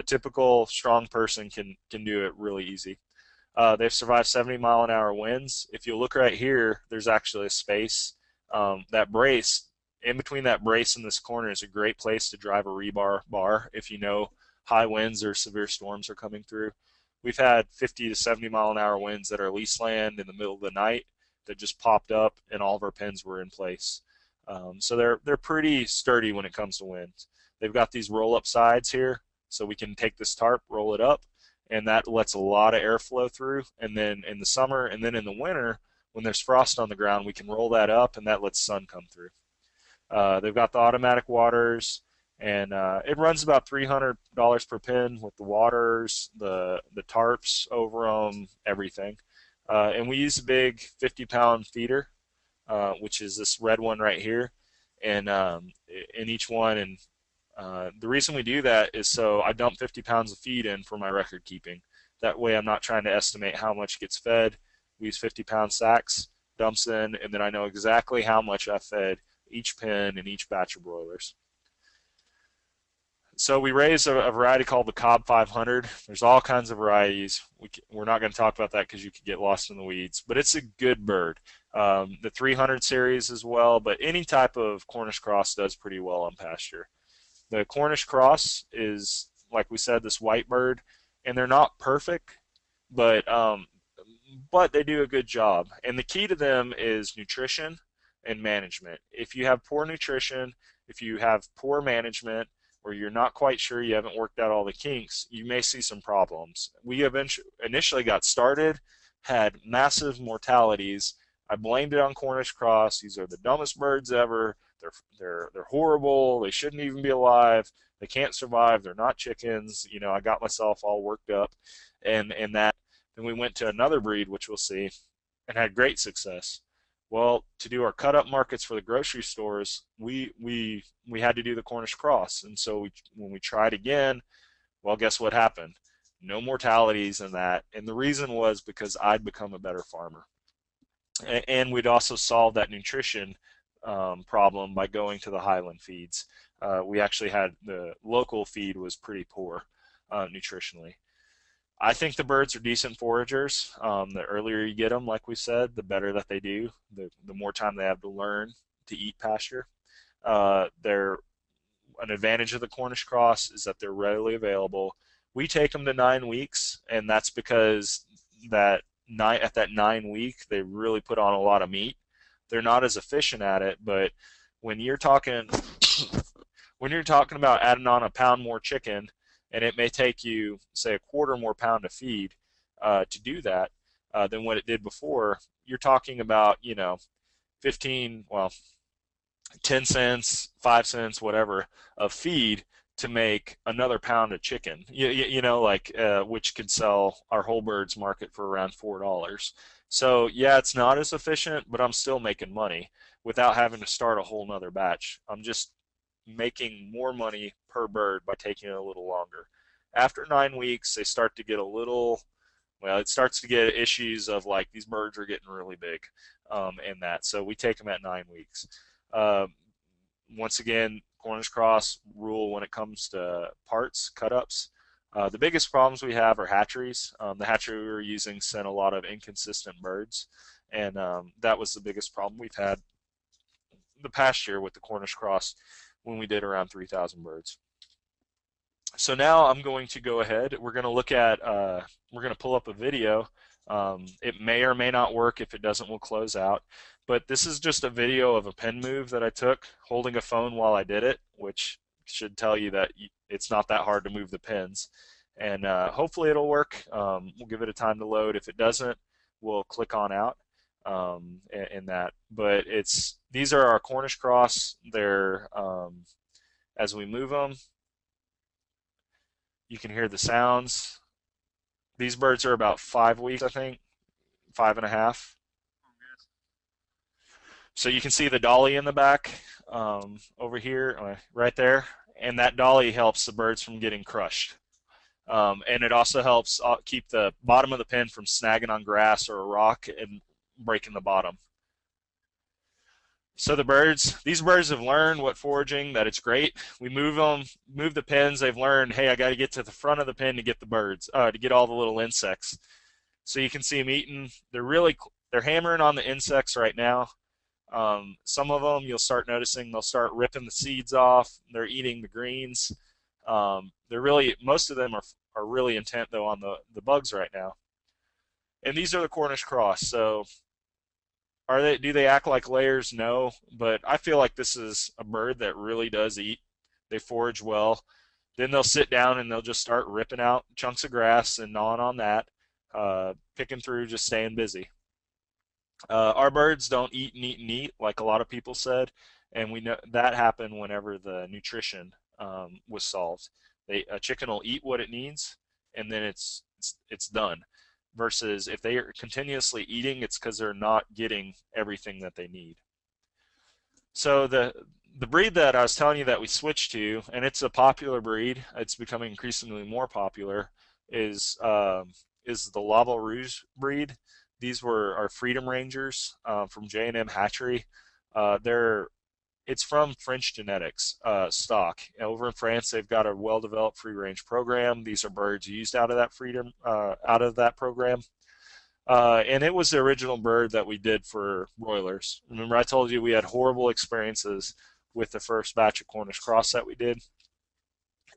Speaker 2: typical strong person can do it really easy. They've survived 70-mile-an-hour winds. If you look right here, there's actually a space. That brace, in between that brace and this corner, is a great place to drive a rebar bar if you know high winds or severe storms are coming through. We've had 50 to 70-mile-an-hour winds that are lease land in the middle of the night that just popped up, and all of our pens were in place. So they're pretty sturdy when it comes to winds. They've got these roll-up sides here, so we can take this tarp, roll it up, and that lets a lot of air flow through. And then in the summer and then in the winter, when there's frost on the ground, we can roll that up, and that lets sun come through. They've got the automatic waters, and it runs about $300 per pin with the waters, the tarps over them, everything. And we use a big 50-pound feeder, which is this red one right here, and in each one. And the reason we do that is so I dump 50 pounds of feed in for my record keeping. That way I'm not trying to estimate how much gets fed. We use 50-pound sacks, dumps in, and then I know exactly how much I fed each pen and each batch of broilers. So we raise a variety called the Cobb 500. There's all kinds of varieties. We're not going to talk about that because you could get lost in the weeds, but it's a good bird. The 300 series as well, but any type of Cornish cross does pretty well on pasture. The Cornish cross is, like we said, this white bird, and they're not perfect, but they do a good job. And the key to them is nutrition and management. If you have poor nutrition, if you have poor management, or you're not quite sure, you haven't worked out all the kinks, you may see some problems. We initially got started, had massive mortalities. I blamed it on Cornish cross. These are the dumbest birds ever. They're horrible. They shouldn't even be alive. They can't survive. They're not chickens. I got myself all worked up, and that. Then we went to another breed, which we'll see, and had great success. Well, to do our cut-up markets for the grocery stores, we had to do the Cornish cross. And so when we tried again, well, guess what happened? No mortalities in that. And the reason was because I'd become a better farmer. And we'd also solved that nutrition problem by going to the Highland feeds. We actually had the local feed was pretty poor nutritionally. I think the birds are decent foragers. The earlier you get them, like we said, the better that they do, the more time they have to learn to eat pasture. They're an advantage of the Cornish cross is that they're readily available. We take them to 9 weeks, and that's because at that 9 week, they really put on a lot of meat. They're not as efficient at it, but when you're talking about adding on a pound more chicken, and it may take you, say, a quarter more pound to feed to do that than what it did before, you're talking about, 10 cents, 5 cents, whatever, of feed to make another pound of chicken, which could sell our whole birds market for around $4. So, yeah, it's not as efficient, but I'm still making money without having to start a whole nother batch. I'm just making more money per bird by taking it a little longer. After 9 weeks, they start to get it starts to get issues of like these birds are getting really big and that. So we take them at 9 weeks. Once again, Cornish cross rule when it comes to parts, cut-ups. The biggest problems we have are hatcheries. The hatchery we were using sent a lot of inconsistent birds, and that was the biggest problem we've had the past year with the Cornish cross when we did around 3,000 birds. So now I'm going to go ahead. We're going to look at, we're going to pull up a video It may or may not work. If it doesn't, we'll close out. But this is just a video of a pen move that I took holding a phone while I did it, which should tell you that it's not that hard to move the pins. And hopefully it'll work. We'll give it a time to load. If it doesn't, we'll click on out in that. But these are our Cornish cross. They're as we move them, you can hear the sounds. These birds are about 5 weeks, I think, 5.5. So you can see the dolly in the back over here, right there, and that dolly helps the birds from getting crushed. And it also helps keep the bottom of the pen from snagging on grass or a rock and breaking the bottom. So these birds have learned what foraging, that it's great. We move them, move the pens. They've learned, hey, I got to get to the front of the pen to get the birds, to get all the little insects. So you can see them eating. They're hammering on the insects right now. Some of them you'll start noticing they'll start ripping the seeds off. They're eating the greens. Most of them are really intent though on the bugs right now. And these are the Cornish cross. So do they act like layers? No, but I feel like this is a bird that really does eat. They forage well. Then they'll sit down and they'll just start ripping out chunks of grass and gnawing on that, picking through, just staying busy. Our birds don't eat and eat and eat like a lot of people said, and we know that happened whenever the nutrition was solved. A chicken will eat what it needs, and then it's done. Versus if they are continuously eating, it's because they're not getting everything that they need. So the breed that I was telling you that we switched to, and it's a popular breed, it's becoming increasingly more popular, is the Lava Rouge breed. These were our Freedom Rangers from J&M Hatchery. It's from French genetics stock. Over in France, they've got a well-developed free-range program. These are birds used out of that program. And it was the original bird that we did for broilers. Remember I told you we had horrible experiences with the first batch of Cornish cross that we did.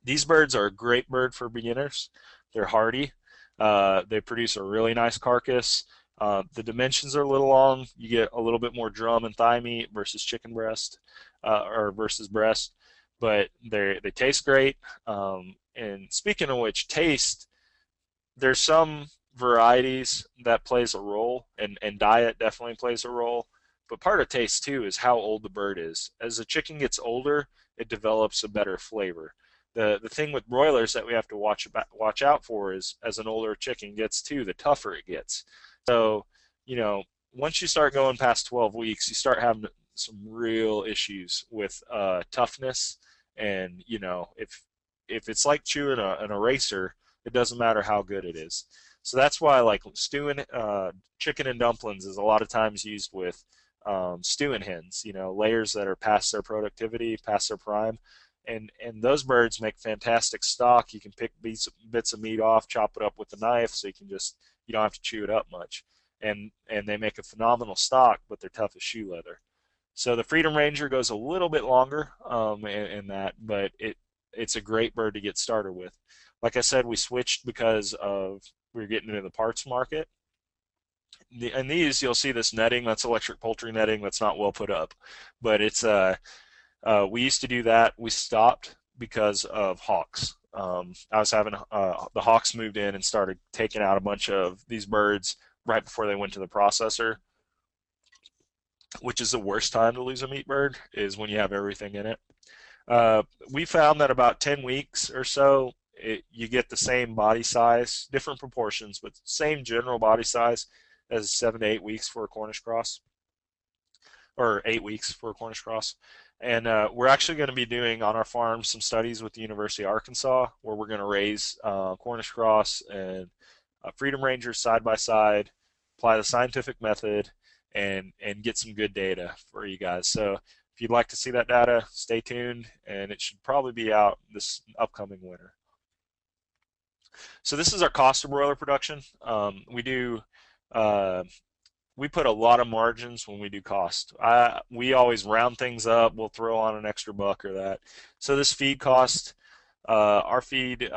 Speaker 2: These birds are a great bird for beginners. They're hardy. They produce a really nice carcass. The dimensions are a little long. You get a little bit more drum and thigh meat versus chicken breast or versus breast, but they taste great. And speaking of which, taste, there's some varieties that plays a role, and diet definitely plays a role. But part of taste too is how old the bird is. As the chicken gets older, it develops a better flavor. The thing with broilers that we have to watch out for is as an older chicken gets too, the tougher it gets. So, once you start going past 12 weeks, you start having some real issues with toughness. And, if it's like chewing an eraser, it doesn't matter how good it is. So that's why, like, stewing chicken and dumplings is a lot of times used with stewing hens, layers that are past their productivity, past their prime. And those birds make fantastic stock. You can pick bits of meat off, chop it up with a knife, so you don't have to chew it up much. And they make a phenomenal stock, but they're tough as shoe leather. So the Freedom Ranger goes a little bit longer in that, but it's a great bird to get started with. Like I said, we switched because we were getting into the parts market. And these, you'll see this netting, that's electric poultry netting, that's not well put up. But we used to do that. We stopped because of hawks. I was having the hawks moved in and started taking out a bunch of these birds right before they went to the processor, which is the worst time to lose a meat bird, is when you have everything in it. We found that about 10 weeks or so, you get the same body size, different proportions, but same general body size as 7 to 8 weeks for a Cornish cross, or 8 weeks for a Cornish cross. And we're actually going to be doing on our farm some studies with the University of Arkansas, where we're going to raise Cornish cross and Freedom Rangers side by side, apply the scientific method, and get some good data for you guys. So if you'd like to see that data, stay tuned, and it should probably be out this upcoming winter. So this is our cost of broiler production. We put a lot of margins when we do cost. We always round things up. We'll throw on an extra buck or that. So this feed cost, our feed,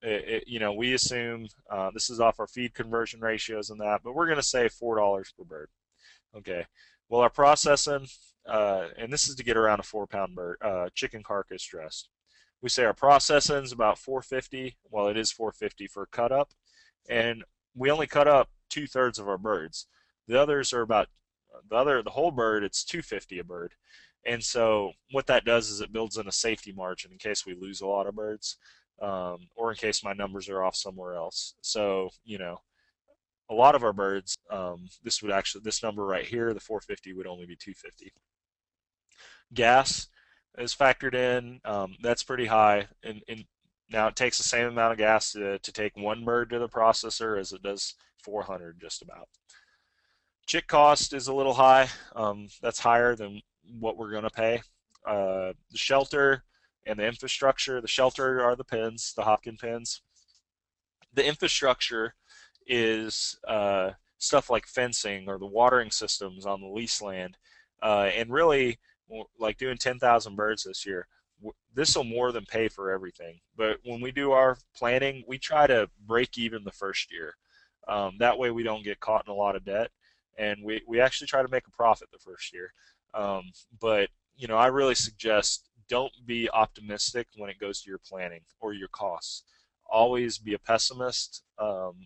Speaker 2: we assume this is off our feed conversion ratios and that, but we're going to say $4 per bird. Okay. Well, our processing, and this is to get around a 4-pound bird, chicken carcass dressed. We say our processing is about 450. Well, it is 450 for cut up, and we only cut up 2/3 of our birds. The others are about the whole bird. It's 250 a bird, and so what that does is it builds in a safety margin in case we lose a lot of birds, or in case my numbers are off somewhere else. So a lot of our birds, this number right here, the 450 would only be 250. Gas is factored in. That's pretty high. And now it takes the same amount of gas to take one bird to the processor as it does 400 just about. Chick cost is a little high. That's higher than what we're going to pay. The shelter and the infrastructure. The shelter are the pens, the Hopkin pens. The infrastructure is stuff like fencing or the watering systems on the lease land. And really, like doing 10,000 birds this year, this will more than pay for everything. But when we do our planning, we try to break even the first year. That way we don't get caught in a lot of debt. And we actually try to make a profit the first year. But I really suggest don't be optimistic when it goes to your planning or your costs. Always be a pessimist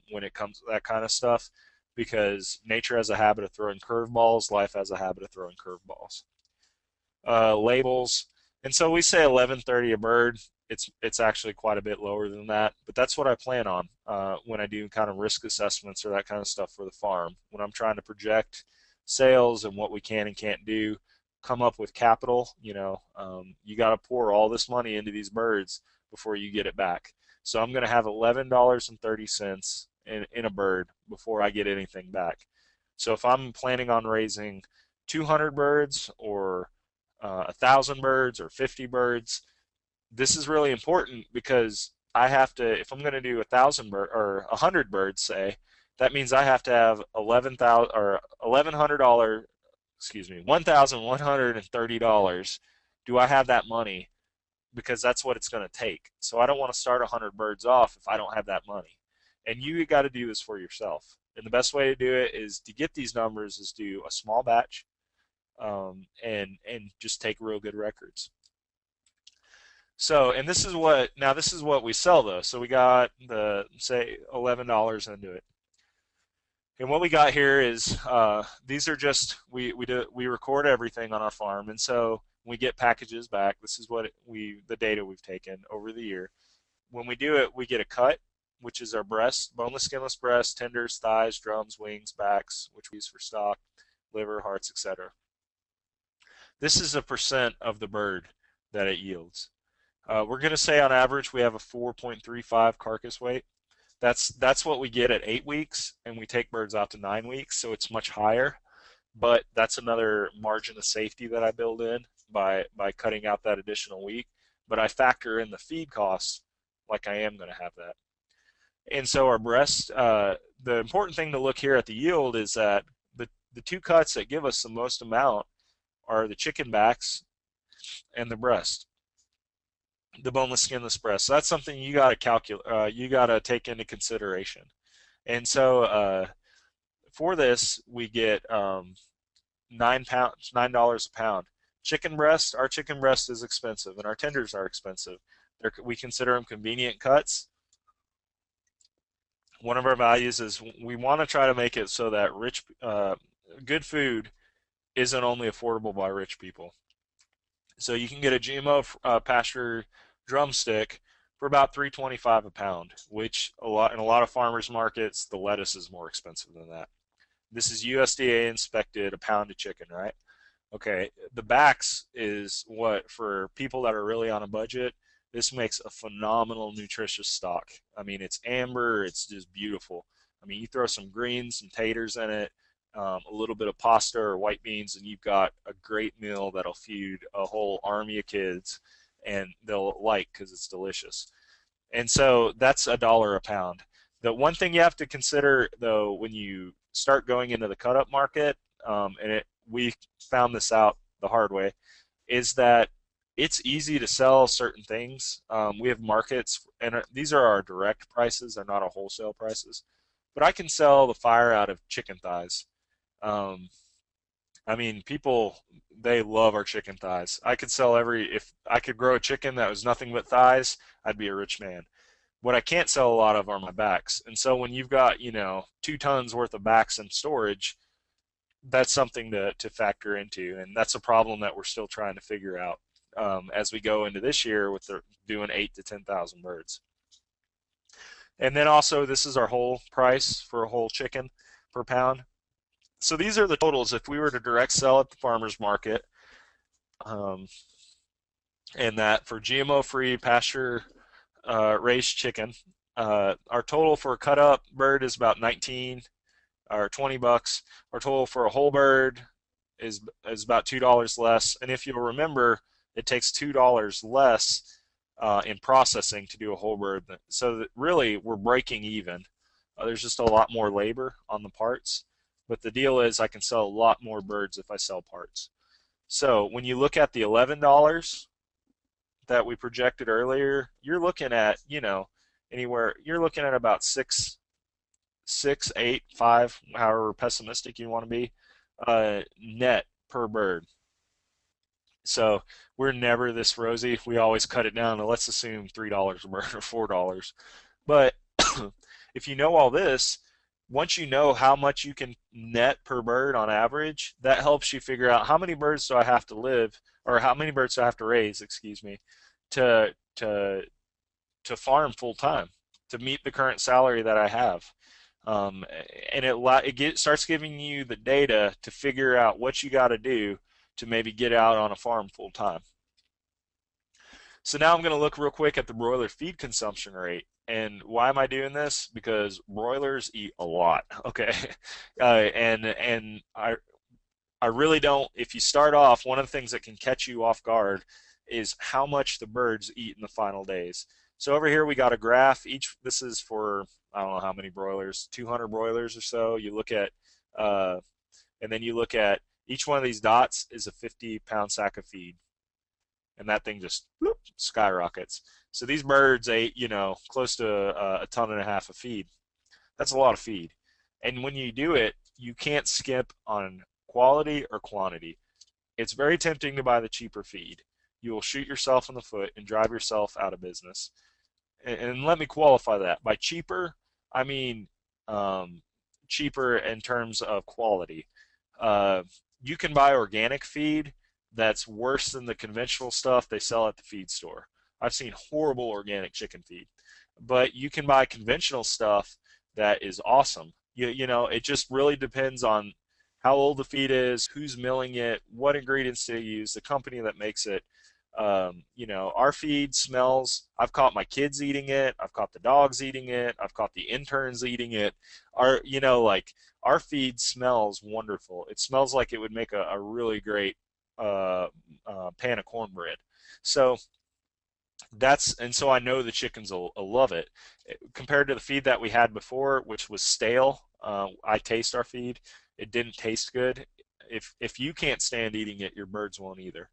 Speaker 2: when it comes to that kind of stuff, because nature has a habit of throwing curveballs, life has a habit of throwing curveballs. Labels, and so we say 1130 a bird. It's actually quite a bit lower than that, but that's what I plan on when I do kind of risk assessments or that kind of stuff for the farm. When I'm trying to project sales and what we can and can't do, come up with capital. You got to pour all this money into these birds before you get it back. So I'm going to have $11.30 in a bird before I get anything back. So if I'm planning on raising 200 birds or 1,000 birds or 50 birds, this is really important, because I have to, if I'm going to do 1,000 bird or 100 birds, say, that means I have to have $1,100, $1,130. Do I have that money? Because that's what it's going to take. So I don't want to start 100 birds off if I don't have that money. And you got to do this for yourself. And the best way to do it is to get these numbers is do a small batch, and just take real good records. So, and this is what we sell though. So we got say $11 into it. And what we got here is these are just we record everything on our farm, and so we get packages back. This is the data we've taken over the year. When we do it, we get a cut, which is our breast, boneless, skinless breast, tenders, thighs, drums, wings, backs, which we use for stock, liver, hearts, etc. This is a percent of the bird that it yields. We're going to say on average we have a 4.35 carcass weight. That's what we get at 8 weeks, and we take birds out to 9 weeks, so it's much higher. But that's another margin of safety that I build in by cutting out that additional week. But I factor in the feed costs like I am going to have that. And so our breast, the important thing to look here at the yield is that the two cuts that give us the most amount are the chicken backs and the breast, the boneless, skinless breast. So that's something you got to calculate. You got to take into consideration. And so for this, we get $9 a pound. Chicken breast, our chicken breast is expensive, and our tenders are expensive. We consider them convenient cuts. One of our values is we want to try to make it so that good food isn't only affordable by rich people. So you can get a GMO pasture drumstick for about $3.25 a pound, which in a lot of farmers markets, the lettuce is more expensive than that. This is USDA inspected, a pound of chicken, right? Okay, the backs is what, for people that are really on a budget, this makes a phenomenal nutritious stock. I mean, it's amber, it's just beautiful. I mean, you throw some greens and taters in it, a little bit of pasta or white beans, and you've got a great meal that'll feed a whole army of kids, and they'll like because it's delicious. And so that's $1 a pound. The one thing you have to consider, though, when you start going into the cut-up market, we found this out the hard way, is that it's easy to sell certain things. We have markets, and these are our direct prices. They're not our wholesale prices. But I can sell the fire out of chicken thighs. Um, I mean, people, they love our chicken thighs. I could sell if I could grow a chicken that was nothing but thighs, I'd be a rich man. What I can't sell a lot of are my backs. And so when you've got, 2 tons worth of backs in storage, that's something to factor into. And that's a problem that we're still trying to figure out as we go into this year with doing 8 to 10,000 birds. And then also, this is our whole price for a whole chicken per pound. So these are the totals if we were to direct sell at the farmer's market. Um, and that for GMO-free pasture raised chicken, our total for a cut up bird is about 19 or $20. Our total for a whole bird is about $2 less. And if you'll remember, it takes $2 less in processing to do a whole bird. So that really, we're breaking even. There's just a lot more labor on the parts. But the deal is I can sell a lot more birds if I sell parts. So when you look at the $11 that we projected earlier, you're looking at, you're looking at about 6, 8, 5, however pessimistic you want to be, net per bird. So we're never this rosy. We always cut it down to, let's assume $3 a bird or $4. But if you know all this, once you know how much you can net per bird on average, that helps you figure out how many birds do I have to live, or how many birds do I have to raise, excuse me, to to to farm full time, to meet the current salary that I have. Um, and starts giving you the data to figure out what you got to do to maybe get out on a farm full time. So now I'm going to look real quick at the broiler feed consumption rate. And why am I doing this? Because broilers eat a lot. Okay, and I really don't. If you start off, one of the things that can catch you off guard is how much the birds eat in the final days. So over here we got a graph. This is for, I don't know how many broilers, 200 broilers or so. You look at, and then you look at each one of these dots is a 50-pound sack of feed, and that thing just whoop, skyrockets. So these birds ate, close to a ton and a half of feed. That's a lot of feed. And when you do it, you can't skip on quality or quantity. It's very tempting to buy the cheaper feed. You will shoot yourself in the foot and drive yourself out of business. And let me qualify that. By cheaper, I mean cheaper in terms of quality. You can buy organic feed that's worse than the conventional stuff they sell at the feed store. I've seen horrible organic chicken feed. But you can buy conventional stuff that is awesome. It just really depends on how old the feed is, who's milling it, what ingredients they use, the company that makes it. Our feed smells. I've caught my kids eating it. I've caught the dogs eating it. I've caught the interns eating it. Our feed smells wonderful. It smells like it would make a really great pan of cornbread. So so I know the chickens will love it. Compared to the feed that we had before, which was stale, I taste our feed. It didn't taste good. If you can't stand eating it, your birds won't either.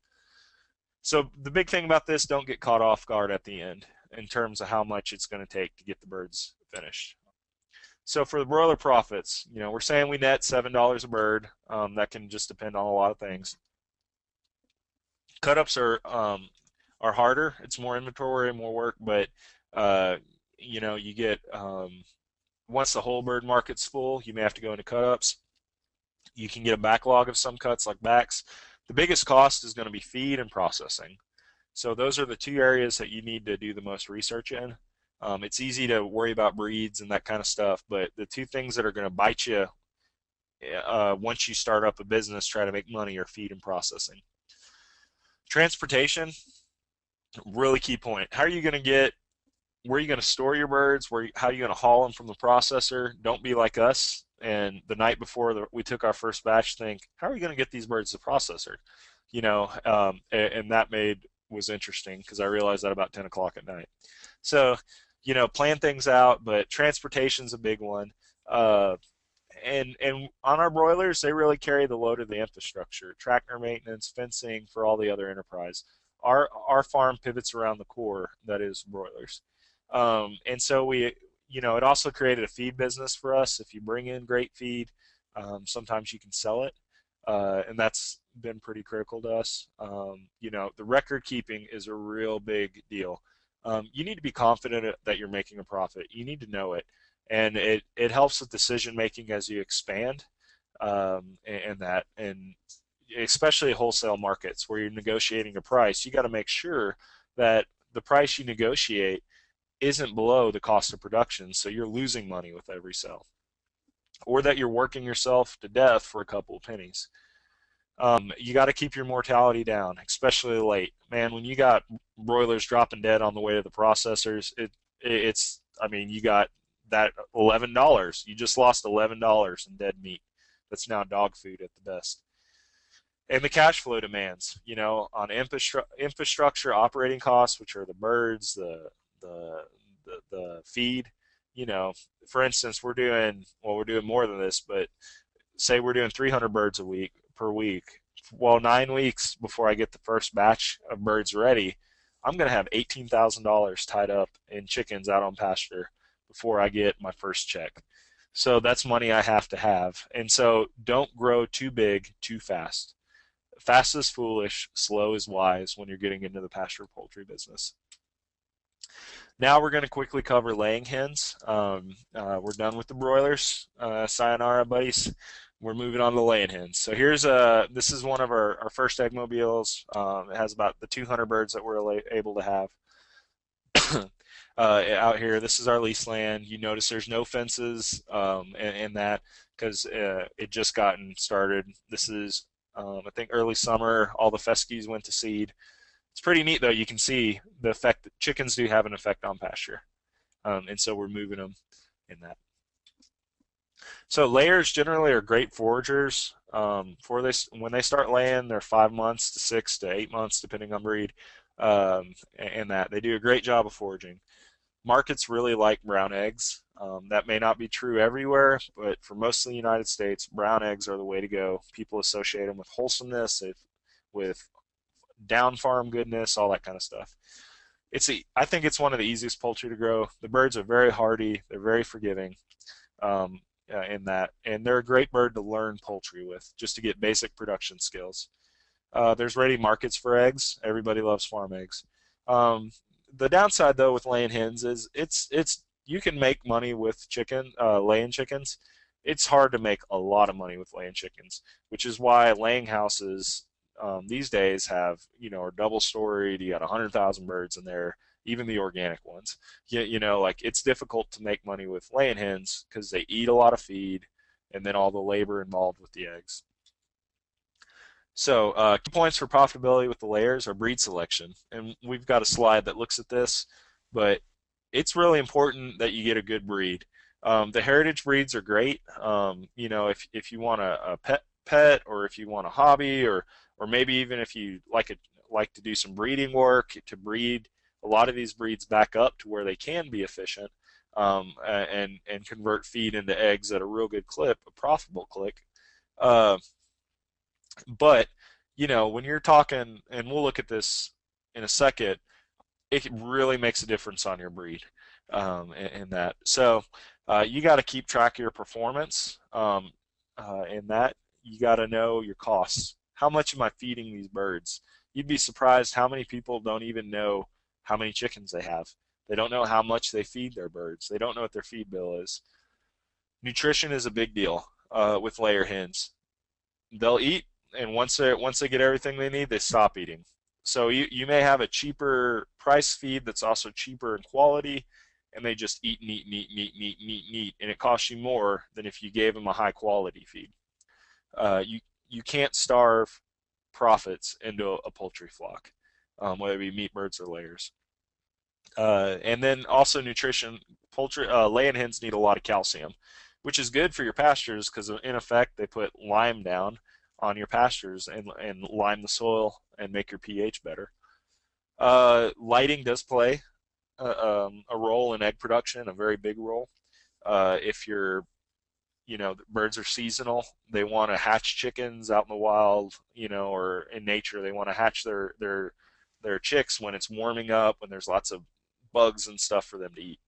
Speaker 2: So the big thing about this, don't get caught off guard at the end in terms of how much it's going to take to get the birds finished. So for the broiler profits, we're saying we net $7 a bird. That can just depend on a lot of things. Cut-ups are harder. It's more inventory, more work, but you get once the whole bird market's full, you may have to go into cut-ups. You can get a backlog of some cuts like backs. The biggest cost is going to be feed and processing. So those are the two areas that you need to do the most research in. It's easy to worry about breeds and that kind of stuff, but the two things that are going to bite you once you start up a business, try to make money, are feed and processing. Transportation, really key point. Where are you going to store your birds? How are you going to haul them from the processor? Don't be like us. And the night before we took our first batch, think, how are we going to get these birds to the processor? And that was interesting because I realized that about 10 o'clock at night. So, plan things out, but transportation's a big one. And on our broilers, they really carry the load of the infrastructure, tractor maintenance, fencing for all the other enterprise. our farm pivots around the core that is broilers. And so it also created a feed business for us. If you bring in great feed, sometimes you can sell it, and that's been pretty critical to us. The record keeping is a real big deal. You need to be confident that you're making a profit. You need to know it, and it helps with decision making as you expand, and especially wholesale markets where you're negotiating a price. You got to make sure that the price you negotiate isn't below the cost of production, so you're losing money with every sale, or that you're working yourself to death for a couple of pennies. You got to keep your mortality down, especially late. Man, when you got broilers dropping dead on the way to the processors, you got that $11. You just lost $11 in dead meat. That's now dog food at the best. And the cash flow demands, on infrastructure, operating costs, which are the birds, the feed. For instance, we're doing more than this, but say we're doing 300 birds per week. Well, 9 weeks before I get the first batch of birds ready, I'm going to have $18,000 tied up in chickens out on pasture before I get my first check. So that's money I have to have. And so don't grow too big too fast. Fast is foolish, slow is wise when you're getting into the pastured poultry business. Now we're going to quickly cover laying hens. We're done with the broilers. Sayonara, buddies. We're moving on to the laying hens. So this is one of our first egg mobiles. It has about the 200 birds that we're able to have out here. This is our lease land. You notice there's no fences in that because it just gotten started. This is I think early summer. All the fescues went to seed. It's pretty neat though. You can see the effect that chickens do have an effect on pasture, and so we're moving them in that. So layers generally are great foragers. For this, when they start laying, they're 5 months to 6 to 8 months, depending on breed, and that they do a great job of foraging. Markets really like brown eggs. That may not be true everywhere, but for most of the United States, brown eggs are the way to go. People associate them with wholesomeness, with down farm goodness, all that kind of stuff. I think it's one of the easiest poultry to grow. The birds are very hardy. They're very forgiving in that, and they're a great bird to learn poultry with, just to get basic production skills. There's ready markets for eggs. Everybody loves farm eggs. The downside though with laying hens is you can make money with laying chickens. It's hard to make a lot of money with laying chickens, which is why laying houses these days are double storied. You got 100,000 birds in there, even the organic ones. It's difficult to make money with laying hens because they eat a lot of feed and then all the labor involved with the eggs. So key points for profitability with the layers are breed selection. And we've got a slide that looks at this, but it's really important that you get a good breed. The heritage breeds are great. If you want a pet, or if you want a hobby, or maybe even if you like to do some breeding work to breed a lot of these breeds back up to where they can be efficient, and convert feed into eggs at a real good clip, a profitable click. But when you're talking, and we'll look at this in a second, it really makes a difference on your breed in that. So you got to keep track of your performance in that. You got to know your costs. How much am I feeding these birds? You'd be surprised how many people don't even know how many chickens they have. They don't know how much they feed their birds. They don't know what their feed bill is. Nutrition is a big deal with layer hens. They'll eat, and once they get everything they need, they stop eating. So you may have a cheaper price feed that's also cheaper in quality, and they just eat, and it costs you more than if you gave them a high quality feed. You can't starve profits into a poultry flock, whether it be meat birds or layers. And then also nutrition. Poultry laying hens need a lot of calcium, which is good for your pastures because in effect they put lime down on your pastures and lime the soil and make your pH better. Lighting does play a role in egg production, a very big role. If the birds are seasonal, they want to hatch chickens out in the wild, or in nature, they want to hatch their their chicks when it's warming up, when there's lots of bugs and stuff for them to eat.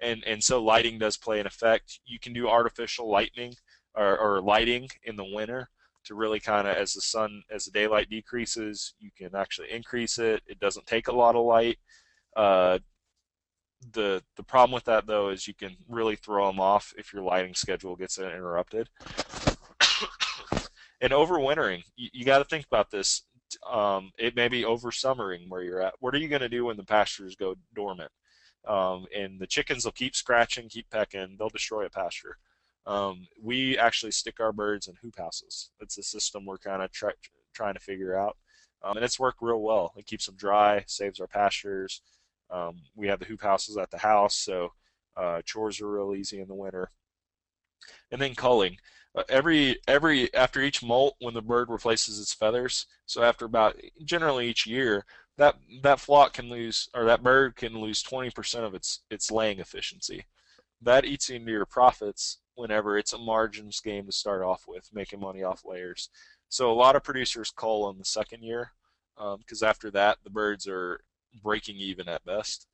Speaker 2: And so lighting does play an effect. You can do artificial lightning or lighting in the winter to really kind of, as the daylight decreases, you can actually increase it. It doesn't take a lot of light. Uh, the problem with that though is you can really throw them off if your lighting schedule gets interrupted. And overwintering, you got to think about this. It may be over summering where you're at. What are you going to do when the pastures go dormant? And the chickens will keep scratching, keep pecking. They'll destroy a pasture. We actually stick our birds in hoop houses. It's a system we're kind of trying to figure out. And it's worked real well. It keeps them dry, saves our pastures. We have the hoop houses at the house, so chores are real easy in the winter. And then culling. Every after each molt, when the bird replaces its feathers, so after about generally each year, that flock can lose, or that bird can lose 20% of its laying efficiency. That eats into your profits whenever it's a margins game to start off with, making money off layers. So a lot of producers cull in the second year because after that the birds are breaking even at best.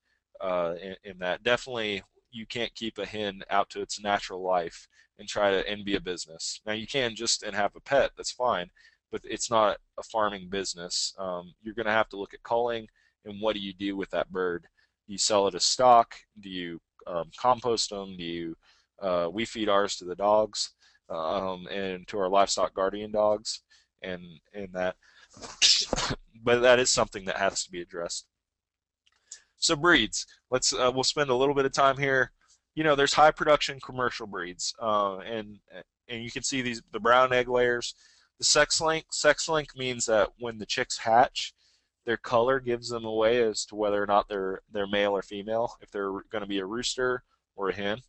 Speaker 2: In that, definitely you can't keep a hen out to its natural life and try to be a business. Now you can just and have a pet, that's fine, but it's not a farming business. You're going to have to look at culling and what do you do with that bird? Do you sell it as stock? Do you compost them? Do you we feed ours to the dogs and to our livestock guardian dogs and that. But that is something that has to be addressed. So breeds. We'll spend a little bit of time here. There's high production commercial breeds, and you can see the brown egg layers. The sex link. Sex link means that when the chicks hatch, their color gives them away as to whether or not they're male or female, if they're going to be a rooster or a hen.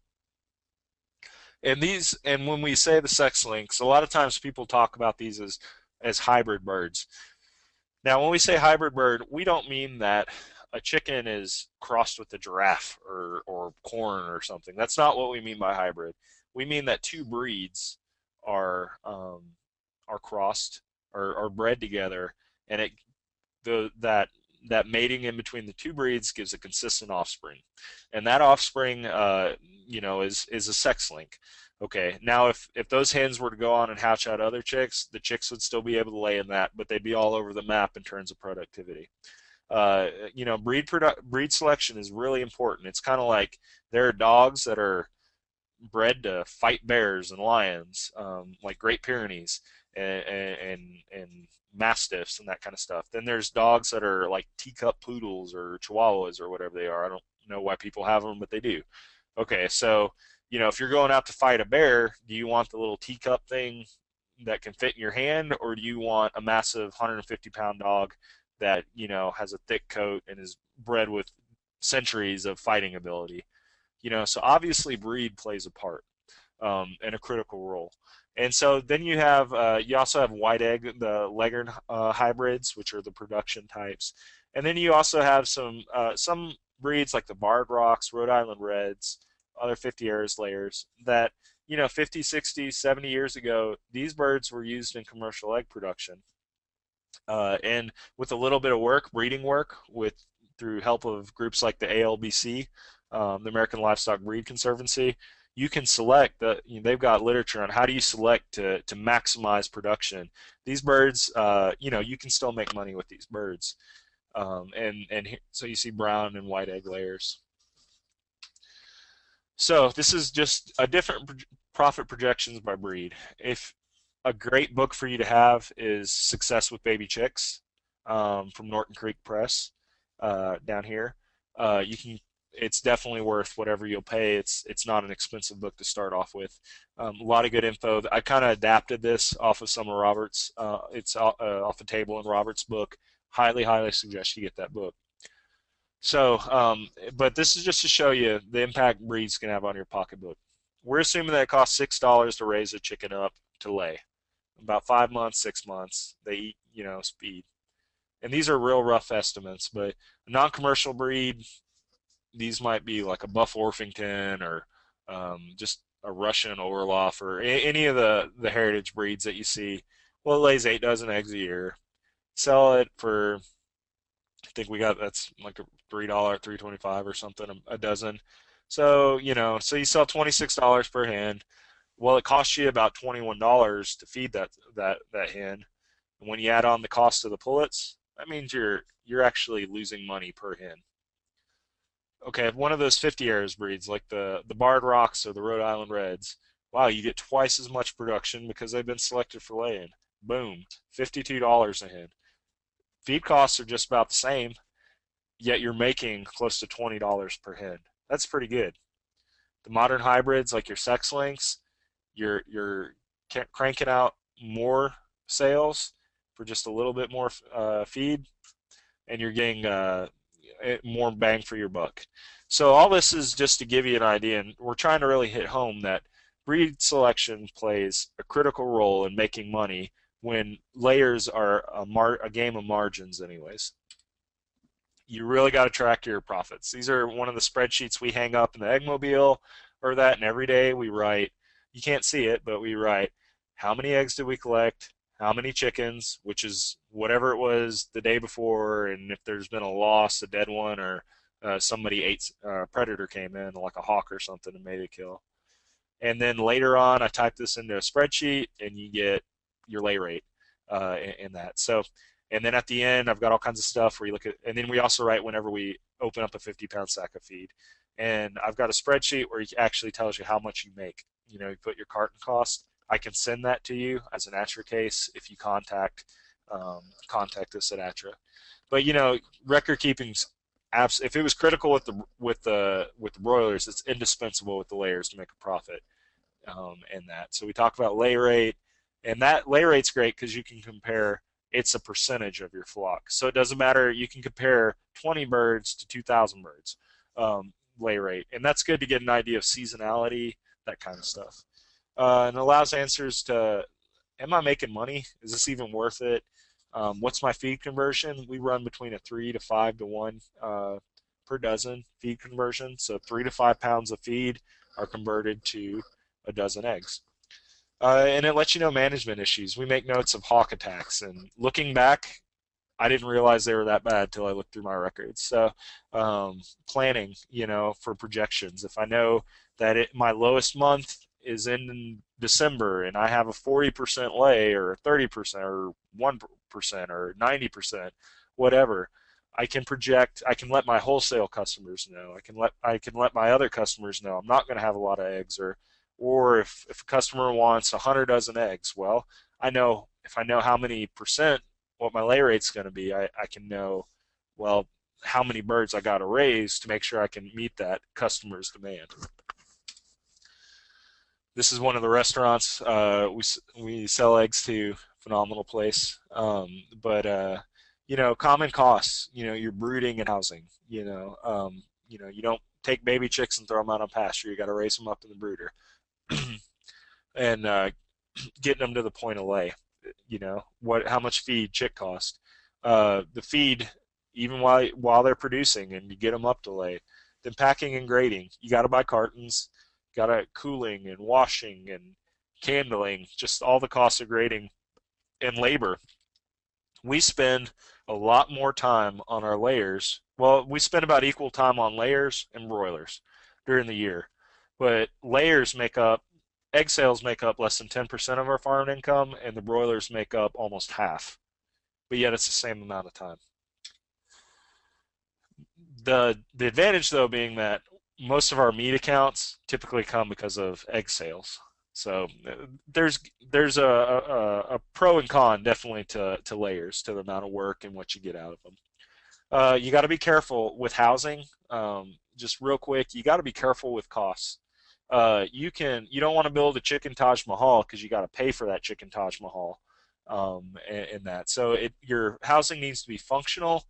Speaker 2: And when we say the sex links, a lot of times people talk about these as hybrid birds. Now, when we say hybrid bird, we don't mean that a chicken is crossed with a giraffe or corn or something. That's not what we mean by hybrid. We mean that two breeds are crossed or bred together, and that mating in between the two breeds gives a consistent offspring, and that offspring, is a sex link. Okay, now if those hens were to go on and hatch out other chicks, the chicks would still be able to lay in that, but they'd be all over the map in terms of productivity. Breed selection is really important. It's kind of like there are dogs that are bred to fight bears and lions, like Great Pyrenees and mastiffs and that kind of stuff. Then there's dogs that are like teacup poodles or chihuahuas or whatever they are. I don't know why people have them, but they do. Okay, so if you're going out to fight a bear, do you want the little teacup thing that can fit in your hand, or do you want a massive 150-pound dog that has a thick coat and is bred with centuries of fighting ability? So obviously breed plays a part and a critical role. And so then you also have white egg, the Leghorn hybrids, which are the production types. And then you also have some breeds like the Barred Rocks, Rhode Island Reds, other 50 Airs layers that 50, 60, 70 years ago, these birds were used in commercial egg production. And with a little bit of breeding work, through help of groups like the ALBC, the American Livestock Breed Conservancy, you can select they've got literature on how do you select to maximize production. These birds, you can still make money with these birds. So you see brown and white egg layers. So this is just a different profit projections by breed. If a great book for you to have is Success with Baby Chicks from Norton Creek Press down here. It's definitely worth whatever you'll pay. It's not an expensive book to start off with. A lot of good info. I kind of adapted this off of some of Robert's. It's off a table in Robert's book. Highly, highly suggest you get that book. So, but this is just to show you the impact breeds can have on your pocketbook. We're assuming that it costs $6 to raise a chicken up to lay. About 5 months, 6 months. They eat, speed. And these are real rough estimates, but a non-commercial breed, these might be like a Buff Orpington or just a Russian Orloff or any of the heritage breeds that you see. Well, it lays 8 dozen eggs a year. Sell it for I think that's like a $3, 3.25 or something a dozen. So, so you sell $26 per hen. Well, it costs you about $21 to feed that hen. And when you add on the cost of the pullets, that means you're actually losing money per hen. Okay, if one of those 50 airs breeds, like the Barred Rocks or the Rhode Island Reds, wow, you get twice as much production because they've been selected for laying. Boom, $52 a hen. Feed costs are just about the same, yet you're making close to $20 per head. That's pretty good. The modern hybrids like your sex links, you're cranking out more sales for just a little bit more feed, and you're getting more bang for your buck. So all this is just to give you an idea, and we're trying to really hit home that breed selection plays a critical role in making money when layers are a game of margins anyways. You really got to track your profits. These are one of the spreadsheets we hang up in the eggmobile or that, and every day we write, you can't see it, but we write how many eggs did we collect, how many chickens, which is whatever it was the day before, and if there's been a loss, a dead one, or somebody ate, a predator came in, like a hawk or something, and made a kill. And then later on, I type this into a spreadsheet, and you get your lay rate in that. So, and then at the end, I've got all kinds of stuff where you look at, and then we also write whenever we open up a 50-pound sack of feed. And I've got a spreadsheet where it actually tells you how much you make. You put your carton cost. I can send that to you as an ATRA case if you contact us at ATRA. But record keeping's if it was critical with the broilers, it's indispensable with the layers to make a profit in that. So we talk about lay rate, and that lay rate's great because you can compare. It's a percentage of your flock, so it doesn't matter. You can compare 20 birds to 2,000 birds lay rate, and that's good to get an idea of seasonality, that kind of stuff. And allows answers to, am I making money? Is this even worth it? What's my feed conversion? We run between a 3 to 5 to 1 per dozen feed conversion. So 3 to 5 pounds of feed are converted to a dozen eggs. And it lets you know management issues. We make notes of hawk attacks. And looking back, I didn't realize they were that bad till I looked through my records. So planning, for projections. If I know that my lowest month is in December and I have a 40% lay or 30% or 1% or 90%, whatever, I can project. I can let my wholesale customers know. I can let my other customers know I'm not going to have a lot of eggs, or if a customer wants 100 dozen eggs, well, if I know how many percent what my lay rate's going to be, I can know, well, how many birds I got to raise to make sure I can meet that customer's demand. This is one of the restaurants we sell eggs to. Phenomenal place. But common costs. Your brooding and housing. You don't take baby chicks and throw them out on pasture. You got to raise them up in the brooder, and getting them to the point of lay. How much feed chick cost. The feed, even while they're producing, and you get them up to lay. Then packing and grading. You got to buy cartons. Got to cooling and washing and candling. Just all the costs of grading and labor. We spend a lot more time on our layers. Well, we spend about equal time on layers and broilers during the year, but egg sales make up less than 10% of our farm income, and the broilers make up almost half. But yet it's the same amount of time. The advantage, though, being that most of our meat accounts typically come because of egg sales. So there's a pro and con definitely to layers, to the amount of work and what you get out of them. You got to be careful with housing. Just real quick, you got to be careful with costs. You don't want to build a chicken Taj Mahal because you got to pay for that chicken Taj Mahal, and that. So your housing needs to be functional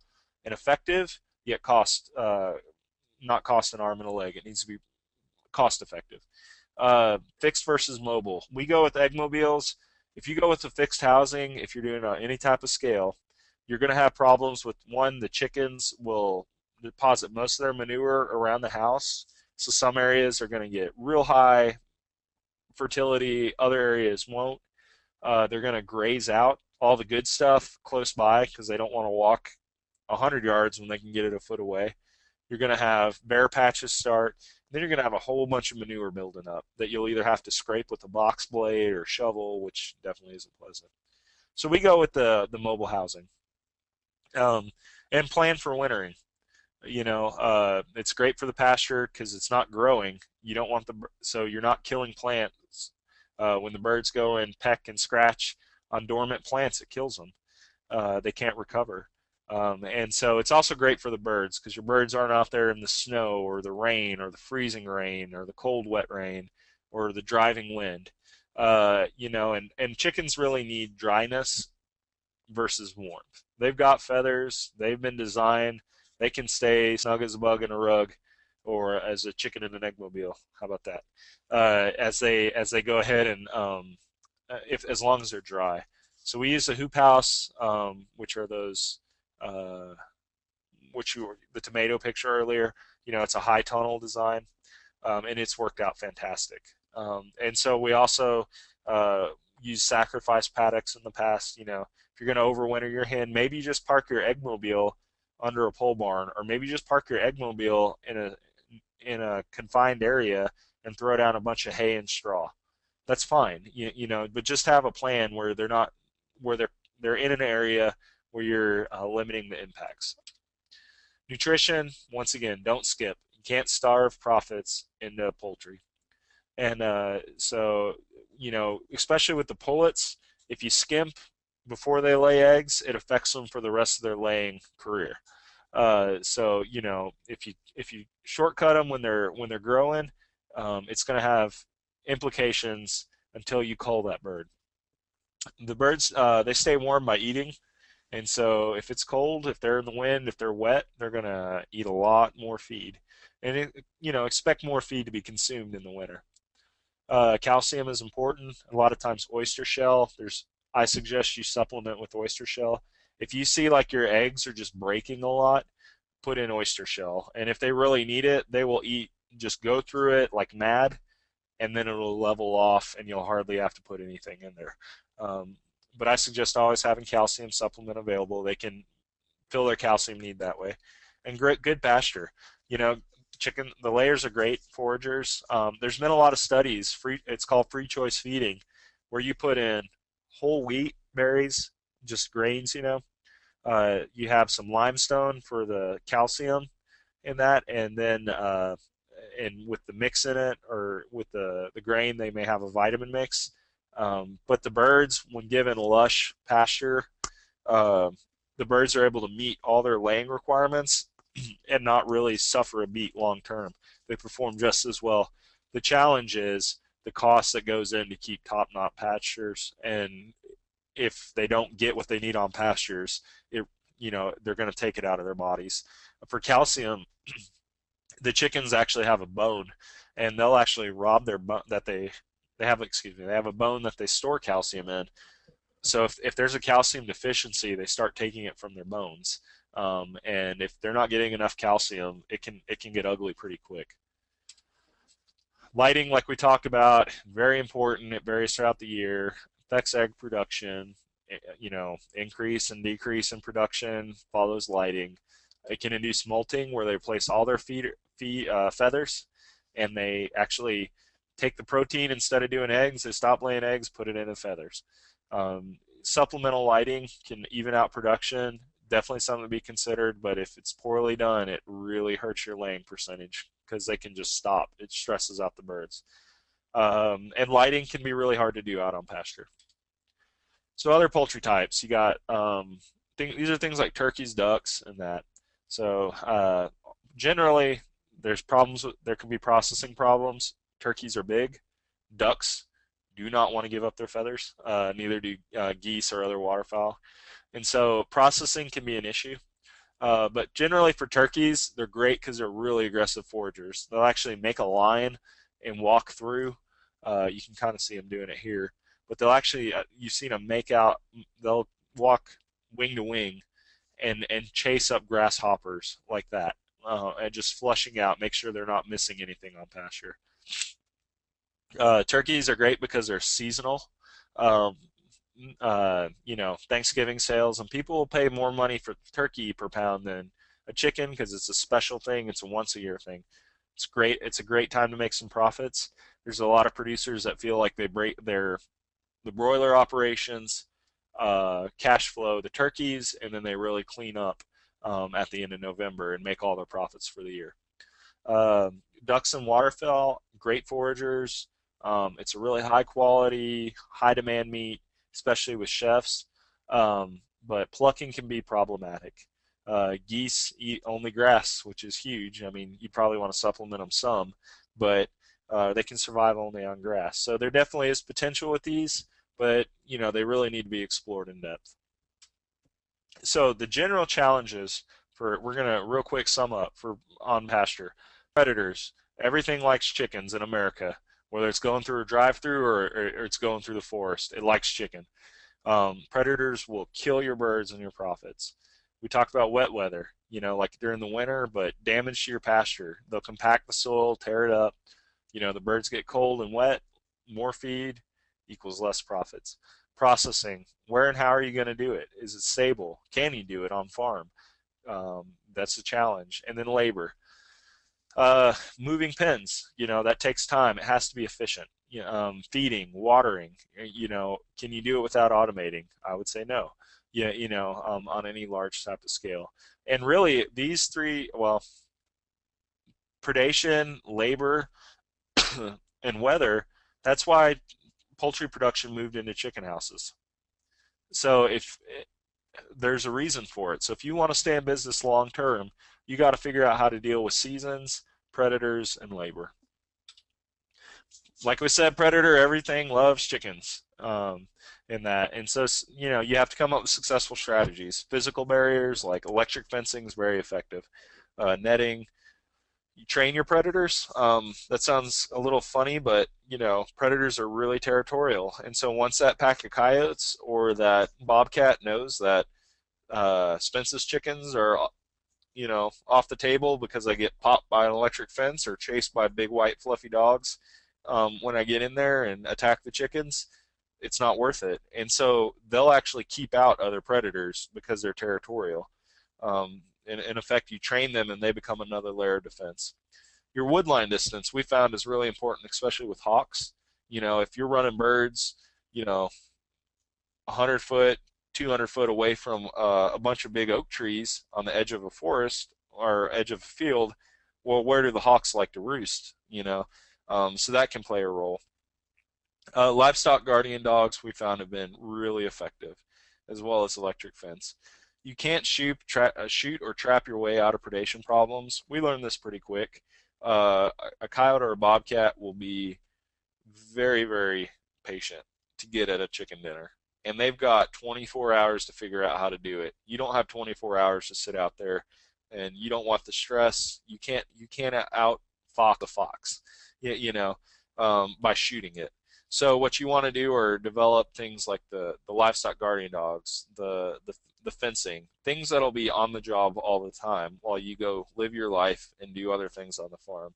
Speaker 2: and effective, yet not cost an arm and a leg. It needs to be cost effective. Fixed versus mobile. We go with eggmobiles. If you go with the fixed housing, if you're doing any type of scale, you're going to have problems with, one, the chickens will deposit most of their manure around the house. So some areas are going to get real high fertility, other areas won't. They're going to graze out all the good stuff close by because they don't want to walk 100 yards when they can get it a foot away. You're going to have bare patches start. Then you're going to have a whole bunch of manure building up that you'll either have to scrape with a box blade or shovel, which definitely isn't pleasant. So we go with the mobile housing, um, and plan for wintering. It's great for the pasture because it's not growing. You don't want so you're not killing plants. When the birds go and peck and scratch on dormant plants, it kills them. They can't recover. And so it's also great for the birds because your birds aren't out there in the snow or the rain or the freezing rain or the cold, wet rain or the driving wind. And chickens really need dryness versus warmth. They've got feathers. They've been designed. They can stay snug as a bug in a rug, or as a chicken in an eggmobile. How about that? As they go ahead and if as long as they're dry. So we use a hoop house, which are those, the tomato picture earlier. It's a high tunnel design, and it's worked out fantastic. And so we also use sacrifice paddocks in the past. If you're going to overwinter your hen, maybe you just park your eggmobile under a pole barn, or maybe just park your eggmobile in a confined area and throw down a bunch of hay and straw. That's fine, but just have a plan where they're in an area where you're limiting the impacts. Nutrition, once again, don't skip. You can't starve profits into poultry. And especially with the pullets, if you skimp before they lay eggs, it affects them for the rest of their laying career. If you shortcut them when they're growing, it's going to have implications until you cull that bird. The birds, they stay warm by eating, and so if it's cold, if they're in the wind, if they're wet, they're going to eat a lot more feed, and expect more feed to be consumed in the winter. Calcium is important. A lot of times oyster shell. I suggest you supplement with oyster shell. If you see like your eggs are just breaking a lot, put in oyster shell. And if they really need it, they will just go through it like mad, and then it'll level off and you'll hardly have to put anything in there. But I suggest always having calcium supplement available. They can fill their calcium need that way. And good pasture. The layers are great foragers. There's been a lot of studies. It's called free choice feeding, where you put in whole wheat berries, just grains. You have some limestone for the calcium in that, and then and with the mix in it, or with the grain, they may have a vitamin mix. But the birds, when given lush pasture, the birds are able to meet all their laying requirements and not really suffer a beat long term. They perform just as well. The challenge is the cost that goes in to keep top-notch pastures, and if they don't get what they need on pastures, they're going to take it out of their bodies. For calcium, the chickens actually have a bone, and they'll actually rob their bone that they have. Excuse me, they have a bone that they store calcium in. So if there's a calcium deficiency, they start taking it from their bones. And if they're not getting enough calcium, it can get ugly pretty quick. Lighting, like we talked about, very important. It varies throughout the year. Affects egg production. Increase and decrease in production follows lighting. It can induce molting, where they replace all their feathers, and they actually take the protein instead of doing eggs. They stop laying eggs, put it in the feathers. Supplemental lighting can even out production. Definitely something to be considered, but if it's poorly done, it really hurts your laying percentage because they can just stop. It stresses out the birds. And lighting can be really hard to do out on pasture. So other poultry types, you got these are things like turkeys, ducks, and that. So generally, there can be processing problems. Turkeys are big. Ducks do not want to give up their feathers. Neither do geese or other waterfowl. And so processing can be an issue. But generally for turkeys, they're great because they're really aggressive foragers. They'll actually make a line and walk through. You can kind of see them doing it here. But they'll actually, you've seen them they'll walk wing to wing and chase up grasshoppers like that. And just flushing out, make sure they're not missing anything on pasture. Turkeys are great because they're seasonal. Thanksgiving sales, and people will pay more money for turkey per pound than a chicken because it's a special thing. It's a once a year thing. It's great. It's a great time to make some profits. There's a lot of producers that feel like they break the broiler operations, cash flow the turkeys, and then they really clean up at the end of November and make all their profits for the year. Ducks and waterfowl, great foragers. It's a really high quality, high demand meat, especially with chefs. But plucking can be problematic. Geese eat only grass, which is huge. I mean, you probably want to supplement them some, but they can survive only on grass. So there definitely is potential with these, but they really need to be explored in depth. So the general challenges we're gonna real quick sum up for on pasture. Predators. Everything likes chickens in America, whether it's going through a drive-through or it's going through the forest. It likes chicken. Predators will kill your birds and your profits. We talked about wet weather, like during the winter, but damage to your pasture. They'll compact the soil, tear it up. The birds get cold and wet, more feed equals less profits. Processing, where and how are you going to do it? Is it stable? Can you do it on farm? That's the challenge. And then labor. Moving pens, that takes time. It has to be efficient. Feeding, watering, can you do it without automating? I would say no. Yeah, on any large type of scale. And really, these three, well, predation, labor, and weather, that's why poultry production moved into chicken houses. So if there's a reason for it. So if you want to stay in business long term, you got to figure out how to deal with seasons, predators, and labor. Like we said, predator, everything loves chickens. In that, and so you have to come up with successful strategies. Physical barriers like electric fencing is very effective. Netting. You train your predators. That sounds a little funny, but predators are really territorial, and so once that pack of coyotes or that bobcat knows that Spence's chickens are off the table because I get popped by an electric fence or chased by big white fluffy dogs, when I get in there and attack the chickens, it's not worth it. And so they'll actually keep out other predators because they're territorial. In effect, you train them and they become another layer of defense. Your woodline distance we found is really important, especially with hawks. If you're running birds, 100 foot, 200 foot away from a bunch of big oak trees on the edge of a forest or edge of a field, well, where do the hawks like to roost? So that can play a role. Livestock guardian dogs we found have been really effective, as well as electric fence. You can't shoot or trap your way out of predation problems. We learned this pretty quick. A coyote or a bobcat will be very, very patient to get at a chicken dinner, and they've got 24 hours to figure out how to do it. You don't have 24 hours to sit out there, and you don't want the stress. You can't out fox a fox, by shooting it. So what you want to do are develop things like the livestock guardian dogs, the fencing, things that'll be on the job all the time while you go live your life and do other things on the farm.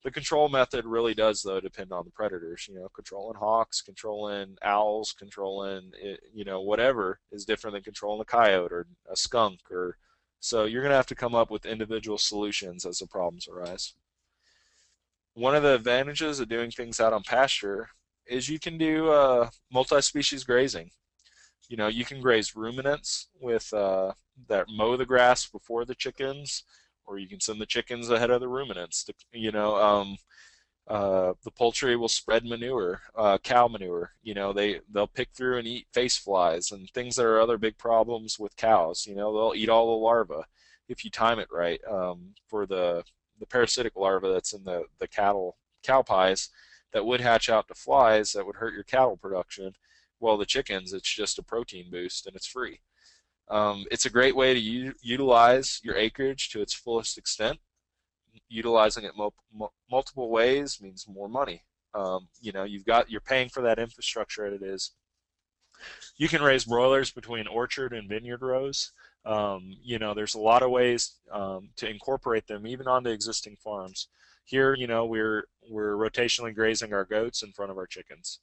Speaker 2: The control method really does, though, depend on the predators. Controlling hawks, controlling owls, controlling whatever is different than controlling a coyote or a skunk. So you're going to have to come up with individual solutions as the problems arise. One of the advantages of doing things out on pasture is you can do multi-species grazing. You can graze ruminants with that mow the grass before the chickens, or you can send the chickens ahead of the ruminants. The poultry will spread manure, cow manure. They'll pick through and eat face flies and things that are other big problems with cows. They'll eat all the larvae if you time it right, for the parasitic larvae that's in the cow pies that would hatch out to flies that would hurt your cattle production. Well, the chickens, it's just a protein boost and it's free. It's a great way to utilize your acreage to its fullest extent. Utilizing it multiple ways means more money. You're paying for that infrastructure as it is. You can raise broilers between orchard and vineyard rows. There's a lot of ways to incorporate them even onto existing farms. Here, we're rotationally grazing our goats in front of our chickens.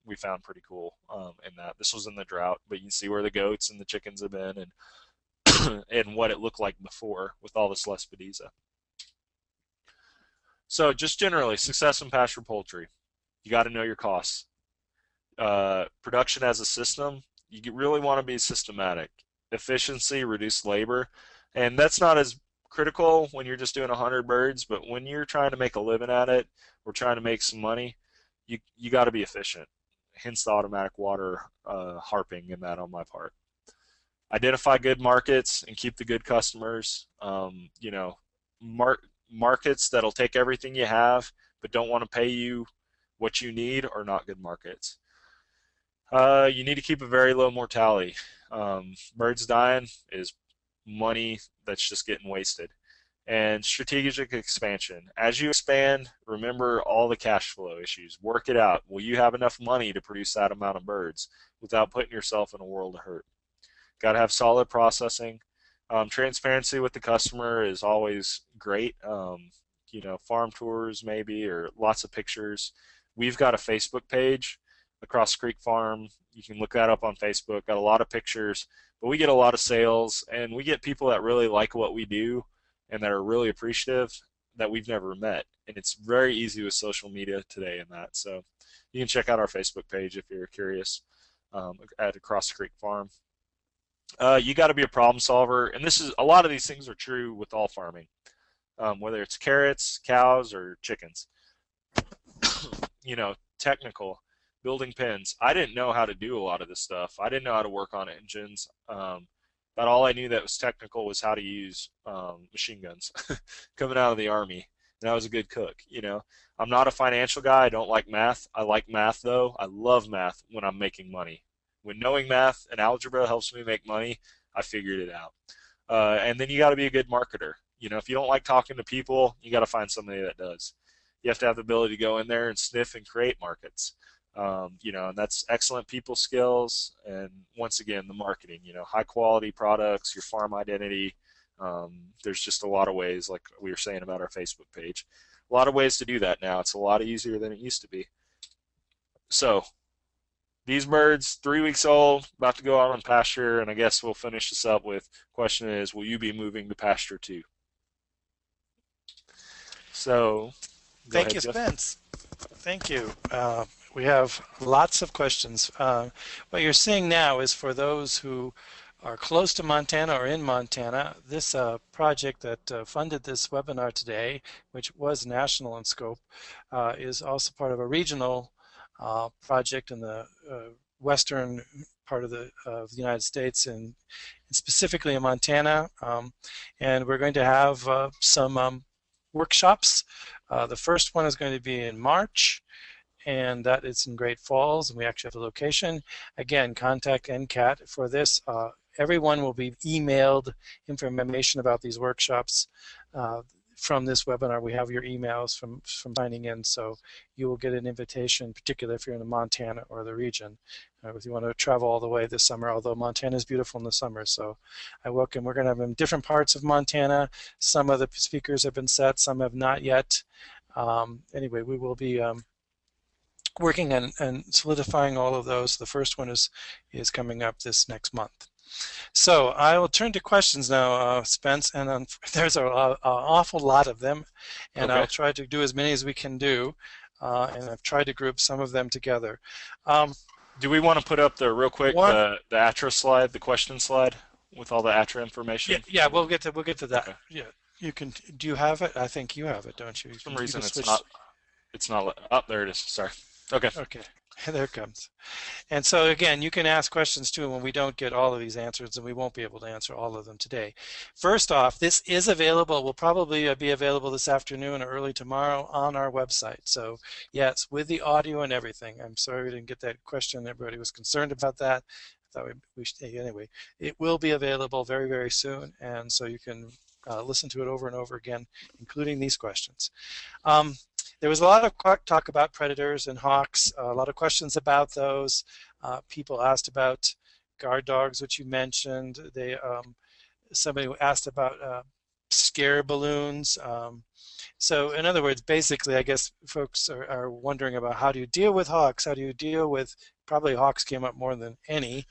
Speaker 2: we found pretty cool. In that this was in the drought, but you can see where the goats and the chickens have been, and and what it looked like before with all this Lespedeza. So just generally, success in pasture poultry, you got to know your costs. Production as a system, you really want to be systematic. Efficiency, reduce labor, and that's not as critical when you're just doing 100 birds, but when you're trying to make a living at it or trying to make some money, you got to be efficient. Hence the automatic water harping in that on my part. Identify good markets and keep the good customers. You know, markets that'll take everything you have but don't want to pay you what you need are not good markets. You need to keep a very low mortality. Birds dying is money that's just getting wasted. And strategic expansion. As you expand, remember all the cash flow issues. Work it out. Will you have enough money to produce that amount of birds without putting yourself in a world of hurt? Got to have solid processing. Transparency with the customer is always great. You know, farm tours maybe, or lots of pictures. We've got a Facebook page, Across Creek Farm. You can look that up on Facebook. Got a lot of pictures, but we get a lot of sales, and we get people that really like what we do and that are really appreciative that we've never met. And it's very easy with social media today in that. So you can check out our Facebook page if you're curious, at Across Creek Farm. You got to be a problem solver, and this is a lot of these things are true with all farming, whether it's carrots, cows, or chickens. You know, technical, building pens. I didn't know how to do a lot of this stuff. I didn't know how to work on engines. But all I knew that was technical was how to use machine guns coming out of the Army. And I was a good cook, you know. I'm not a financial guy. I don't like math. I like math, though. I love math when I'm making money. When knowing math and algebra helps me make money, I figured it out. And then you got to be a good marketer. You know, if you don't like talking to people, you got to find somebody that does. You have to have the ability to go in there and sniff and create markets. You know, and that's excellent people skills. And once again, the marketing, you know, high quality products, your farm identity. There's just a lot of ways, like we were saying about our Facebook page, a lot of ways to do that now. It's a lot easier than it used to be. So these birds, 3 weeks old, about to go out on pasture, and I guess we'll finish this up with question is, will you be moving to pasture too? So
Speaker 1: Thank you, Spence. Thank you. We have lots of questions. What you're seeing now is for those who are close to Montana or in Montana, this project that funded this webinar today, which was national in scope, is also part of a regional project in the western part of the United States, and specifically in Montana. And we're going to have some workshops. The first one is going to be in March, and that is in Great Falls, and we actually have a location. Again, contact NCAT for this. Everyone will be emailed information about these workshops from this webinar. We have your emails from signing in, so you will get an invitation, particularly if you're in the Montana or the region. If you want to travel all the way this summer, although Montana is beautiful in the summer, so I welcome. We're going to have in different parts of Montana. Some of the speakers have been set, some have not yet. Anyway, we will be working and solidifying all of those. The first one is coming up this next month. So I will turn to questions now, Spence, and there's an awful lot of them, and okay. I'll try to do as many as we can do, and I've tried to group some of them together.
Speaker 2: Do we want to put up the real quick the ATRA slide, the question slide, with all the ATRA information?
Speaker 1: Yeah, we'll get to that.
Speaker 2: Okay.
Speaker 1: Yeah, you can. Do you have it? I think you have it, don't you?
Speaker 2: For some reason it's not up. There it is. Sorry. Okay.
Speaker 1: Okay. There it comes. And so again, you can ask questions too when we don't get all of these answers, and we won't be able to answer all of them today. First off, this is available, will probably be available this afternoon or early tomorrow on our website. So yes, with the audio and everything. I'm sorry we didn't get that question. Everybody was concerned about that. I thought we should, anyway, it will be available very, very soon, and so you can listen to it over and over again, including these questions. There was a lot of talk about predators and hawks, a lot of questions about those. People asked about guard dogs, which you mentioned. Somebody asked about scare balloons. So in other words, basically, I guess folks are wondering about how do you deal with hawks? How do you deal with, probably hawks came up more than any,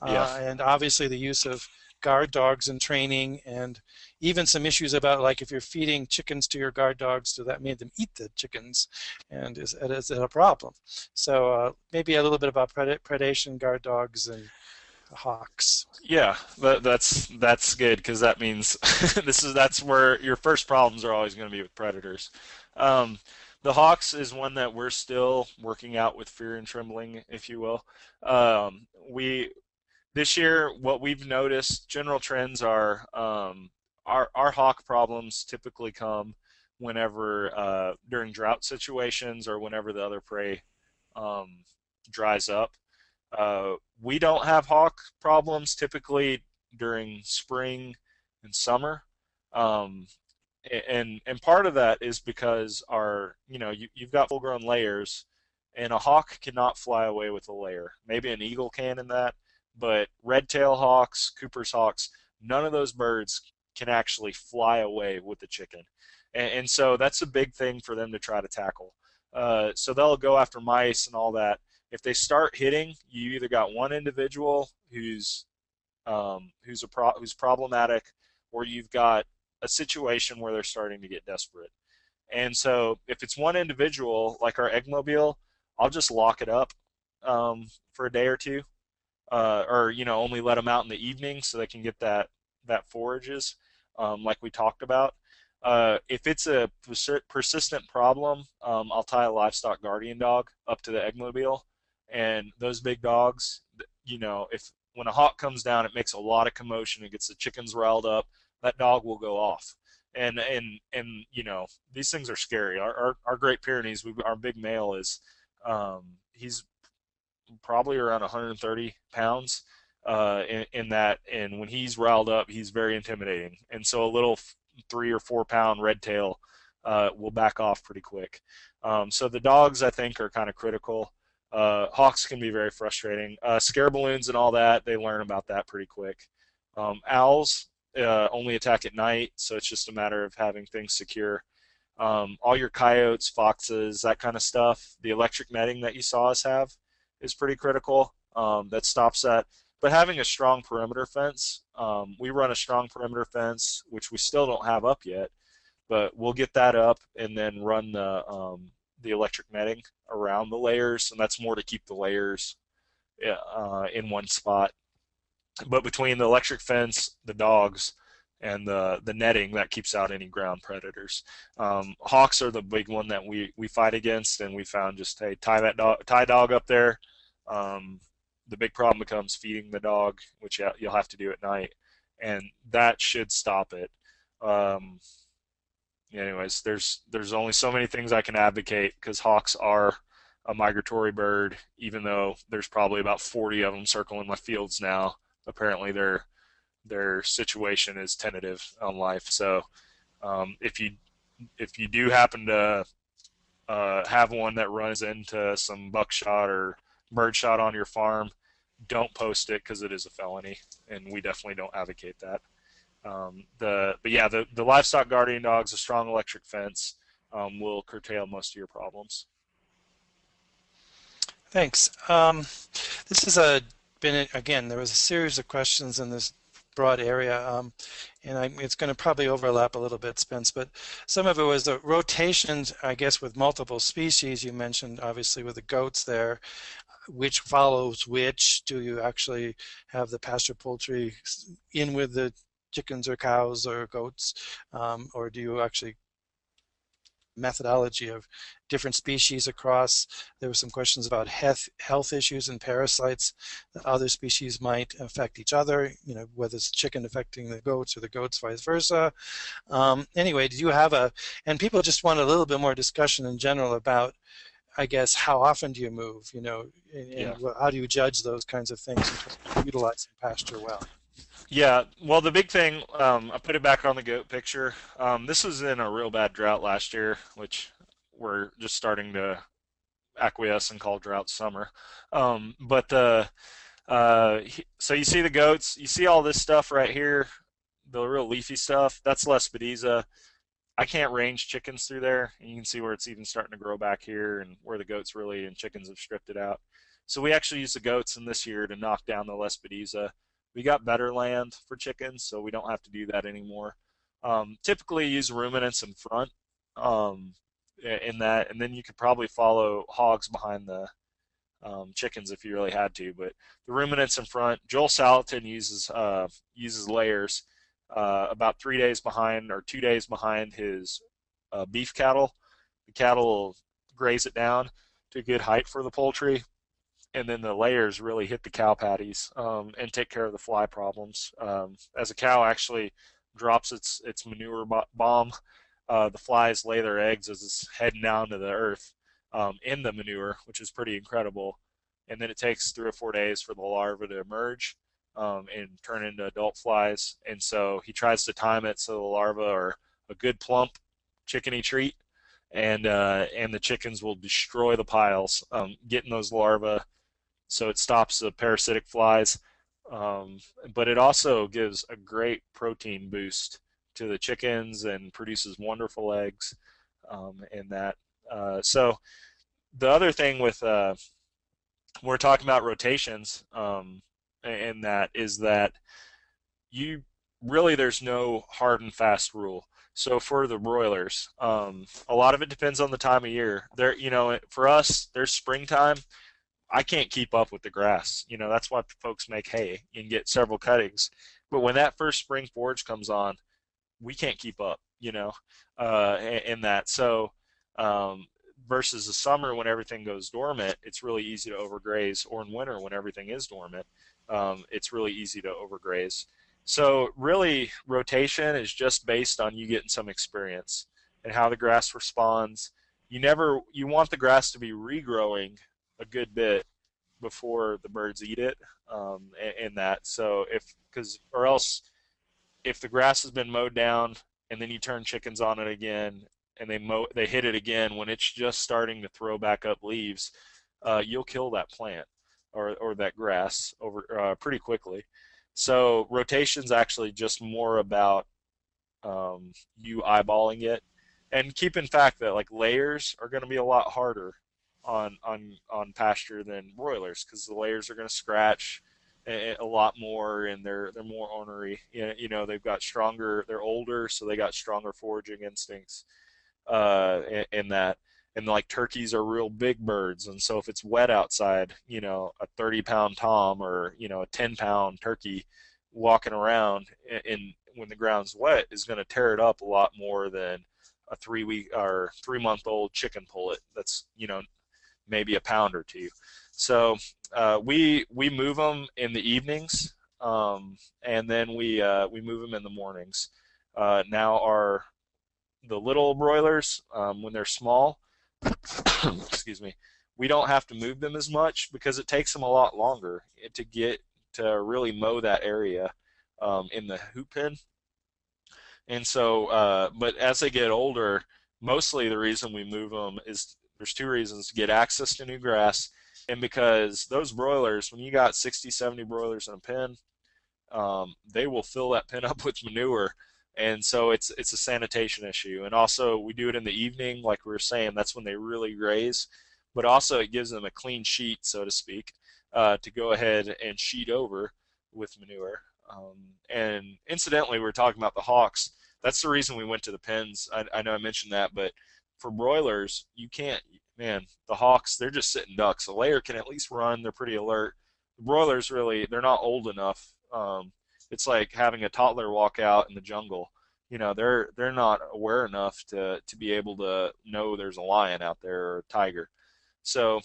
Speaker 2: Yeah.
Speaker 1: and obviously the use of guard dogs in training, and even some issues about like if you're feeding chickens to your guard dogs, so that made them eat the chickens, and is it a problem? So maybe a little bit about predation, guard dogs, and hawks.
Speaker 2: Yeah, that's good because that means that's where your first problems are always going to be with predators. Um, the hawks is one that we're still working out with fear and trembling, if you will. We This year, what we've noticed, general trends are our hawk problems typically come whenever during drought situations or whenever the other prey um, dries up. We don't have hawk problems typically during spring and summer. Um, and part of that is because you've got full grown layers, and a hawk cannot fly away with a layer. Maybe an eagle can in that, but red-tailed hawks, Cooper's hawks, none of those birds can actually fly away with the chicken. And so that's a big thing for them to try to tackle. So they'll go after mice and all that. If they start hitting, you either got one individual who's problematic, or you've got a situation where they're starting to get desperate. And so if it's one individual, like our eggmobile, I'll just lock it up for a day or two, or only let them out in the evening so they can get that forages, like we talked about. If it's a persistent problem, I'll tie a livestock guardian dog up to the eggmobile, and those big dogs, if when a hawk comes down, it makes a lot of commotion. It gets the chickens riled up. That dog will go off. And these things are scary. Our Great Pyrenees, our big male is he's probably around 130 pounds in that, and when he's riled up, he's very intimidating. And so a little 3 or 4 pound red tail will back off pretty quick. So the dogs, I think, are kind of critical. Hawks can be very frustrating. Scare balloons and all that, they learn about that pretty quick. Owls only attack at night, so it's just a matter of having things secure. All your coyotes, foxes, that kind of stuff, the electric netting that you saw us have is pretty critical. That stops that. But having a strong perimeter fence, we run a strong perimeter fence, which we still don't have up yet, but we'll get that up and then run the electric netting around the layers, and that's more to keep the layers in one spot. But between the electric fence, the dogs, and the netting, that keeps out any ground predators. Hawks are the big one that we fight against, and we found just, hey, tie dog up there. The big problem becomes feeding the dog, which you'll have to do at night, and that should stop it. Anyways, there's only so many things I can advocate because hawks are a migratory bird, even though there's probably about 40 of them circling my fields now. Apparently their situation is tentative on life. So if you do happen to have one that runs into some buckshot or birdshot on your farm, don't post it because it is a felony, and we definitely don't advocate that. The livestock guardian dogs, a strong electric fence, will curtail most of your problems.
Speaker 1: Thanks. This has been, again, there was a series of questions in this broad area, and it's going to probably overlap a little bit, Spence, but some of it was the rotations, I guess, with multiple species. You mentioned, obviously, with the goats there, which follows which. Do you actually have the pasture poultry in with the chickens or cows or goats, or do you actually methodology of different species across? There were some questions about health issues and parasites that other species might affect each other, whether it's chicken affecting the goats or the goats vice versa. Anyway, did you have and people just want a little bit more discussion in general about, I guess, how often do you move, and
Speaker 2: Yeah.
Speaker 1: how do you judge those kinds of things in terms of utilizing pasture well?
Speaker 2: Yeah, well, the big thing, I put it back on the goat picture. This was in a real bad drought last year, which we're just starting to acquiesce and call drought summer. So you see the goats, you see all this stuff right here. the real leafy stuff, that's Lespedeza. I can't range chickens through there. And you can see where it's even starting to grow back here and where the goats really and chickens have stripped it out. So we actually use the goats in this year to knock down the Lespedeza. We got better land for chickens, so we don't have to do that anymore. Typically use ruminants in front um, in that, and then you could probably follow hogs behind the chickens if you really had to. But the ruminants in front. Joel Salatin uses layers about 3 days behind or 2 days behind his beef cattle. The cattle will graze it down to a good height for the poultry, and then the layers really hit the cow patties and take care of the fly problems. As a cow actually drops its manure bomb, the flies lay their eggs as it's heading down to the earth in the manure, which is pretty incredible. And then it takes 3 or 4 days for the larvae to emerge and turn into adult flies. And so he tries to time it so the larvae are a good plump chickeny treat, and the chickens will destroy the piles, getting those larvae. So it stops the parasitic flies, um, but it also gives a great protein boost to the chickens and produces wonderful eggs, in that. So the other thing with we're talking about rotations, and that is that you really there's no hard and fast rule. So for the broilers, a lot of it depends on the time of year. There, for us, there's springtime. I can't keep up with the grass. That's why folks make hay and get several cuttings. But when that first spring forage comes on, we can't keep up, in that. So um, versus the summer when everything goes dormant, it's really easy to overgraze, or in winter when everything is dormant, it's really easy to overgraze. So really, rotation is just based on you getting some experience and how the grass responds. You want the grass to be regrowing a good bit before the birds eat it, and that. So or else if the grass has been mowed down and then you turn chickens on it again and they hit it again when it's just starting to throw back up leaves, you'll kill that plant or that grass over pretty quickly. So rotation's actually just more about you eyeballing it, and keep in fact that like layers are going to be a lot harder on pasture than broilers, because the layers are going to scratch a lot more, and they're more ornery. They've got stronger. They're older, so they got stronger foraging instincts. In that, and like turkeys are real big birds, and so if it's wet outside, a 30-pound tom or a 10-pound turkey walking around in when the ground's wet is going to tear it up a lot more than a 3-week or 3-month old chicken pullet that's maybe a pound or two. So we move them in the evenings, and then we move them in the mornings. Now the little broilers, when they're small, excuse me, we don't have to move them as much because it takes them a lot longer to get to really mow that area in the hoop pen. And so, but as they get older, mostly the reason we move them is there's two reasons: to get access to new grass, and because those broilers, when you got 60, 70 broilers in a pen, they will fill that pen up with manure, and so it's a sanitation issue. And also, we do it in the evening, like we were saying. That's when they really graze, but also it gives them a clean sheet, so to speak, to go ahead and sheet over with manure. And incidentally, we were talking about the hawks. That's the reason we went to the pens. I know I mentioned that, but for broilers, you can't. Man, the hawks, they're just sitting ducks. A layer can at least run. They're pretty alert. The broilers really, they're not old enough. It's like having a toddler walk out in the jungle. They're not aware enough to be able to know there's a lion out there or a tiger. So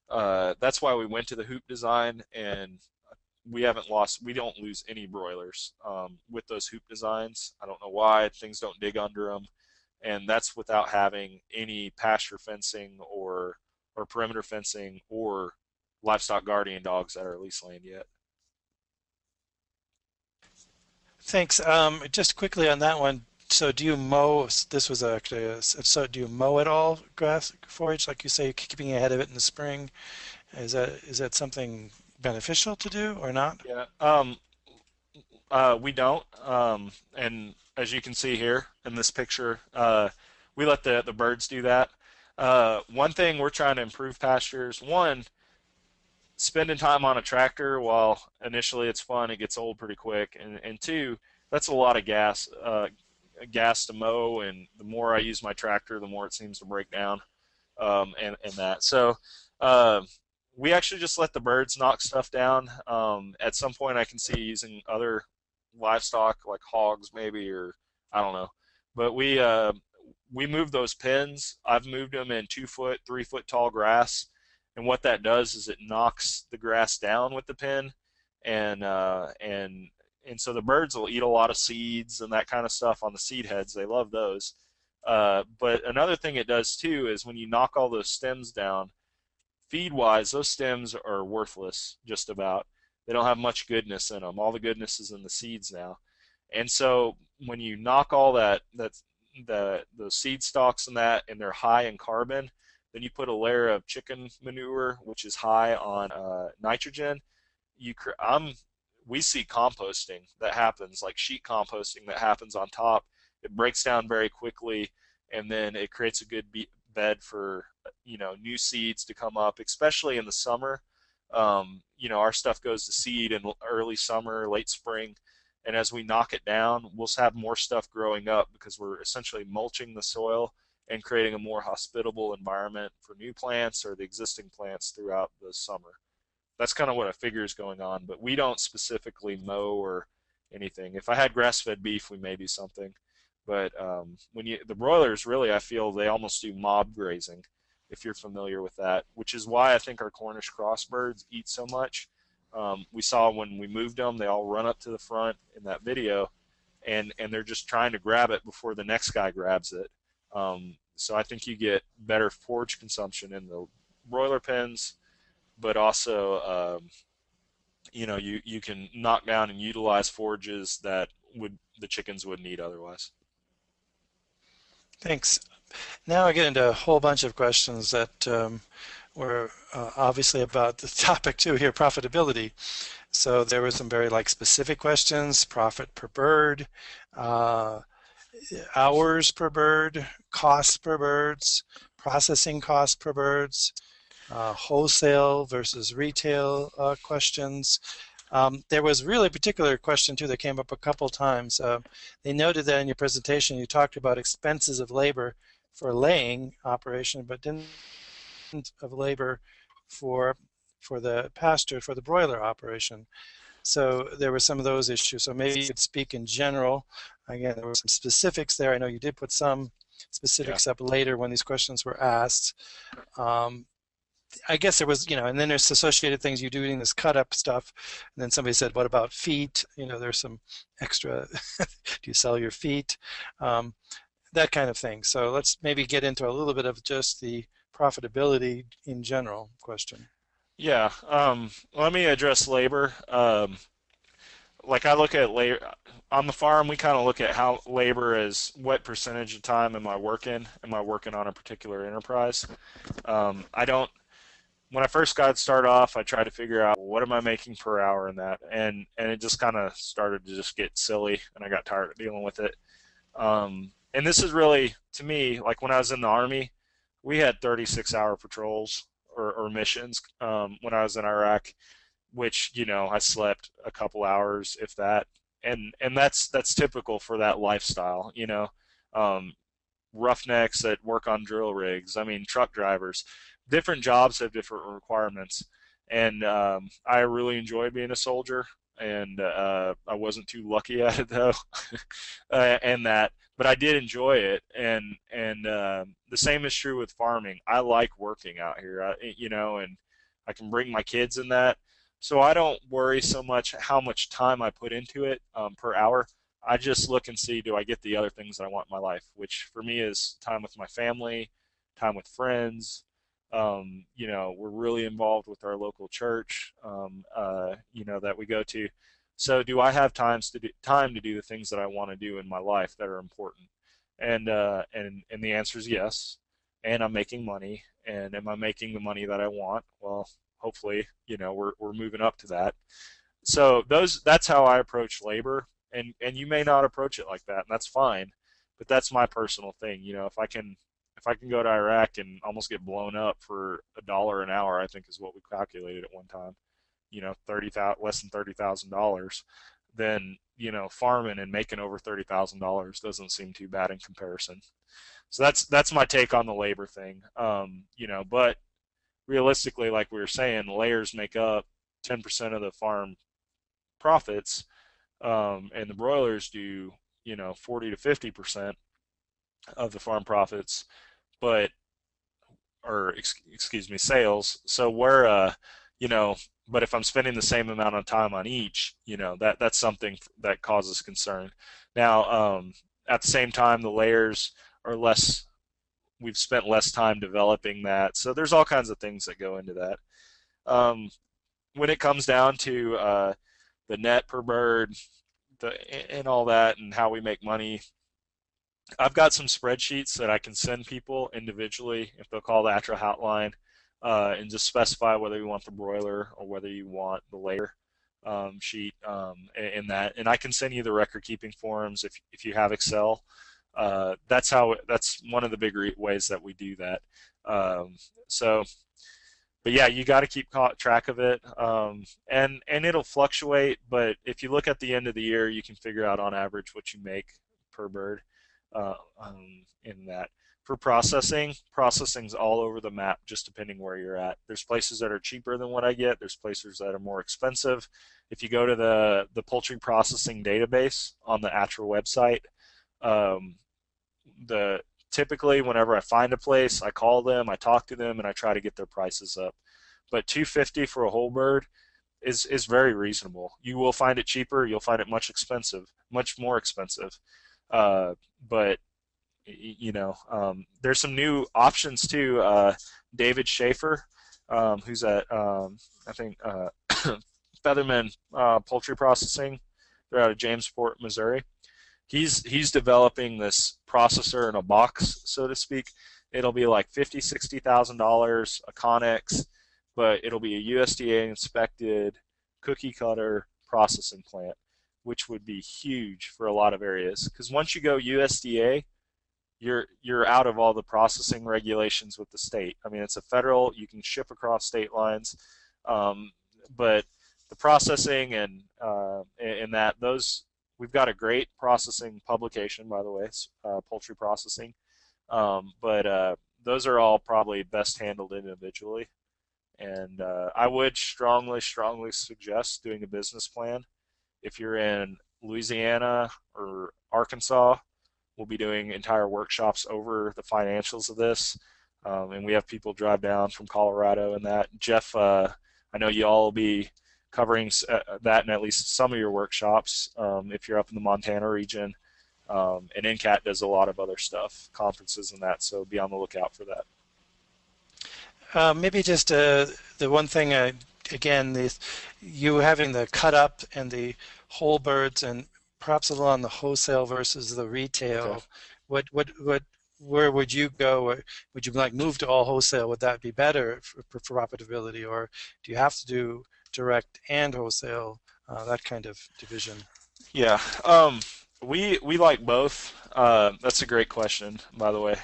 Speaker 2: that's why we went to the hoop design, and we don't lose any broilers with those hoop designs. I don't know why. Things don't dig under them, and that's without having any pasture fencing or perimeter fencing or livestock guardian dogs that are at lease land yet.
Speaker 1: Thanks. Just quickly on that one. So do you mow? This was actually so. Do you mow at all grass forage, like you say, keeping ahead of it in the spring? Is that something beneficial to do or not?
Speaker 2: Yeah. We don't. And as you can see here in this picture, we let the birds do that. One thing we're trying to improve pastures, one, spending time on a tractor, while initially it's fun, it gets old pretty quick. And two, that's a lot of gas to mow, and the more I use my tractor, the more it seems to break down, and that. So uh, we actually just let the birds knock stuff down. At some point, I can see using other livestock like hogs, maybe, or I don't know. But we move those pins. I've moved them in 2 foot, 3 foot tall grass, and what that does is it knocks the grass down with the pin, and and so the birds will eat a lot of seeds and that kind of stuff on the seed heads. They love those. But another thing it does too is when you knock all those stems down, feed wise, those stems are worthless just about. They don't have much goodness in them. All the goodness is in the seeds now. And so when you knock all those seed stalks and that, and they're high in carbon, then you put a layer of chicken manure, which is high on nitrogen. You, we see composting that happens, like sheet composting that happens on top. It breaks down very quickly, and then it creates a good bed for new seeds to come up, especially in the summer. Our stuff goes to seed in early summer, late spring, and as we knock it down, we'll have more stuff growing up because we're essentially mulching the soil and creating a more hospitable environment for new plants or the existing plants throughout the summer. That's kind of what I figure is going on, but we don't specifically mow or anything. If I had grass-fed beef, we may do something, but the broilers, really, I feel they almost do mob grazing, if you're familiar with that, which is why I think our Cornish crossbirds eat so much. We saw when we moved them, they all run up to the front in that video, and they're just trying to grab it before the next guy grabs it. So I think you get better forage consumption in the broiler pens, but also you can knock down and utilize forages that the chickens wouldn't eat otherwise.
Speaker 1: Thanks. Now I get into a whole bunch of questions that were obviously about the topic too here, profitability. So there were some very specific questions: profit per bird, uh, hours per bird, costs per birds, processing costs per birds, wholesale versus retail questions. There was really a particular question too that came up a couple times. They noted that in your presentation you talked about expenses of labor for laying operation, but didn't of labor for the broiler operation. So there were some of those issues. So maybe you could speak in general. Again, there were some specifics there. I know you did put some specifics up later when these questions were asked. I guess there was, and then there's associated things you do in this cut up stuff. And then somebody said, what about feet? There's some extra, do you sell your feet? That kind of thing. So let's maybe get into a little bit of just the profitability in general question.
Speaker 2: Yeah, let me address labor. Like I look at labor on the farm, we kind of look at how labor is what percentage of time am I working? Am I working on a particular enterprise? I don't. When I first got started off, I tried to figure out what am I making per hour in that, and it just kind of started to just get silly, and I got tired of dealing with it. And this is really, to me, like when I was in the Army, we had 36-hour patrols or missions when I was in Iraq, which I slept a couple hours if that, and that's typical for that lifestyle. Um, Roughnecks that work on drill rigs. I mean, truck drivers. Different jobs have different requirements, and I really enjoy being a soldier. And I wasn't too lucky at it though, and that. But I did enjoy it, and the same is true with farming. I like working out here, and I can bring my kids in that, so I don't worry so much how much time I put into it per hour. I just look and see, do I get the other things that I want in my life, which for me is time with my family, time with friends. We're really involved with our local church, that we go to. So do I have time to do the things that I want to do in my life that are important? And the answer is yes. And I'm making money. And am I making the money that I want? Well, hopefully, we're moving up to that. So that's how I approach labor, and you may not approach it like that, and that's fine. But that's my personal thing. If I can go to Iraq and almost get blown up for $1 an hour, I think is what we calculated at one time. 30,000, less than $30,000, then farming and making over $30,000 doesn't seem too bad in comparison. So that's my take on the labor thing. But realistically, like we were saying, layers make up 10% of the farm profits, and the broilers do 40 to 50% of the farm profits, but or excuse me, sales. So you know, but if I'm spending the same amount of time on each, that's something that causes concern. Now, at the same time, the layers are less. We've spent less time developing that, so there's all kinds of things that go into that. Um, when it comes down to the net per bird, and all that, and how we make money, I've got some spreadsheets that I can send people individually if they'll call the Atra hotline, and just specify whether you want the broiler or whether you want the layer sheet, in that. And I can send you the record keeping forms if you have Excel. That's one of the big ways that we do that. So, but yeah, you got to keep track of it, and it'll fluctuate. But if you look at the end of the year, you can figure out on average what you make per bird, in that. For processing's all over the map, just depending where you're at. There's places that are cheaper than what I get. There's places that are more expensive. If you go to the poultry processing database on the ATRA website, um, typically whenever I find a place, I call them, I talk to them, and I try to get their prices up. But 250 for a whole bird is very reasonable. You will find it cheaper. You'll find it much more expensive. But there's some new options too. David Schaefer, who's at I think Featherman Poultry Processing. They're out of Jamesport, Missouri. He's developing this processor in a box, so to speak. It'll be like $50,000-$60,000 a Connex, but it'll be a USDA inspected cookie cutter processing plant, which would be huge for a lot of areas. Because once you go USDA, you're out of all the processing regulations with the state. I mean, it's a federal, you can ship across state lines, but the processing and that those we've got a great processing publication, by the way, poultry processing, but those are all probably best handled individually. And I would strongly suggest doing a business plan. If you're in Louisiana or Arkansas, we'll be doing entire workshops over the financials of this. And we have people drive down from Colorado and that. Jeff, I know you all will be covering that in at least some of your workshops, if you're up in the Montana region. And NCAT does a lot of other stuff, conferences and that, so be on the lookout for that.
Speaker 1: Maybe just the one thing, again, you having the cut up and the whole birds, and perhaps a little on the wholesale versus the
Speaker 2: Okay.
Speaker 1: retail. Where would you go? Or would you like move to all wholesale? Would that be better for profitability, or do you have to do direct and wholesale, that kind of division?
Speaker 2: Yeah. We like both. That's a great question, by the way.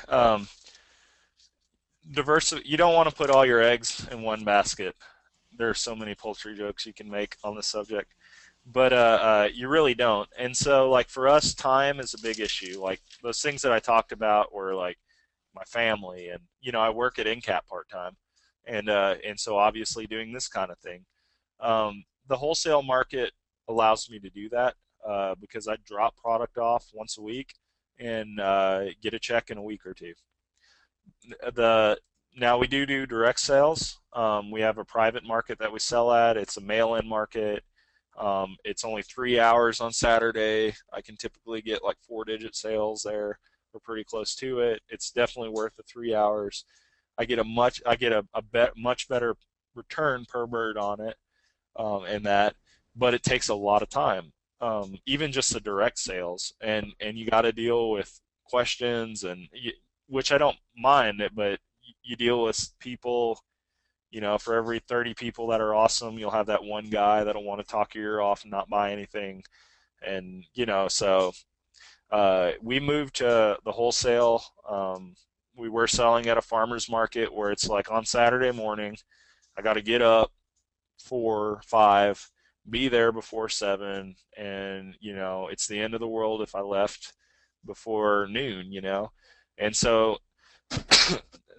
Speaker 2: Diversity. You don't want to put all your eggs in one basket. There are so many poultry jokes you can make on this subject, but you really don't. And so, like for us, time is a big issue. Like those things that I talked about were like my family, and I work at NCAT part time, and so obviously doing this kind of thing. The wholesale market allows me to do that, because I drop product off once a week and get a check in a week or two. The Now we do direct sales. We have a private market that we sell at. It's a mail-in market. It's only 3 hours on Saturday. I can typically get like 4-digit sales there. We're pretty close to it. It's definitely worth the 3 hours. I get much better return per bird on it, and that, but it takes a lot of time. Even just the direct sales, and you got to deal with questions, which I don't mind, but you deal with people For every 30 people that are awesome, you'll have that one guy that'll want to talk your ear off and not buy anything. And, so we moved to the wholesale. We were selling at a farmer's market where it's like on Saturday morning, I got to get up 4, 5, be there before 7, and it's the end of the world if I left before noon. And so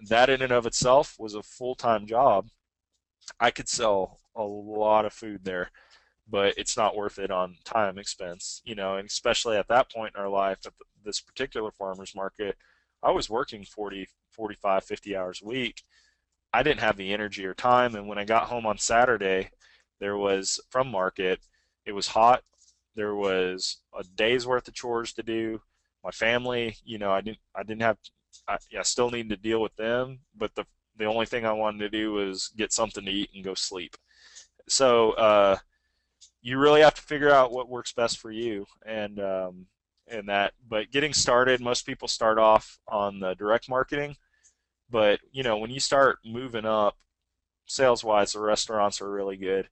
Speaker 2: that in and of itself was a full-time job. I could sell a lot of food there, but it's not worth it on time expense. And especially at that point in our life, at this particular farmer's market, I was working 40, 45, 50 hours a week. I didn't have the energy or time. And when I got home on Saturday, there was from market, it was hot. There was a day's worth of chores to do. My family, I didn't have, I still needed to deal with them, but the only thing I wanted to do was get something to eat and go sleep. So, you really have to figure out what works best for you, and that. But getting started, most people start off on the direct marketing. But when you start moving up sales wise, the restaurants are really good.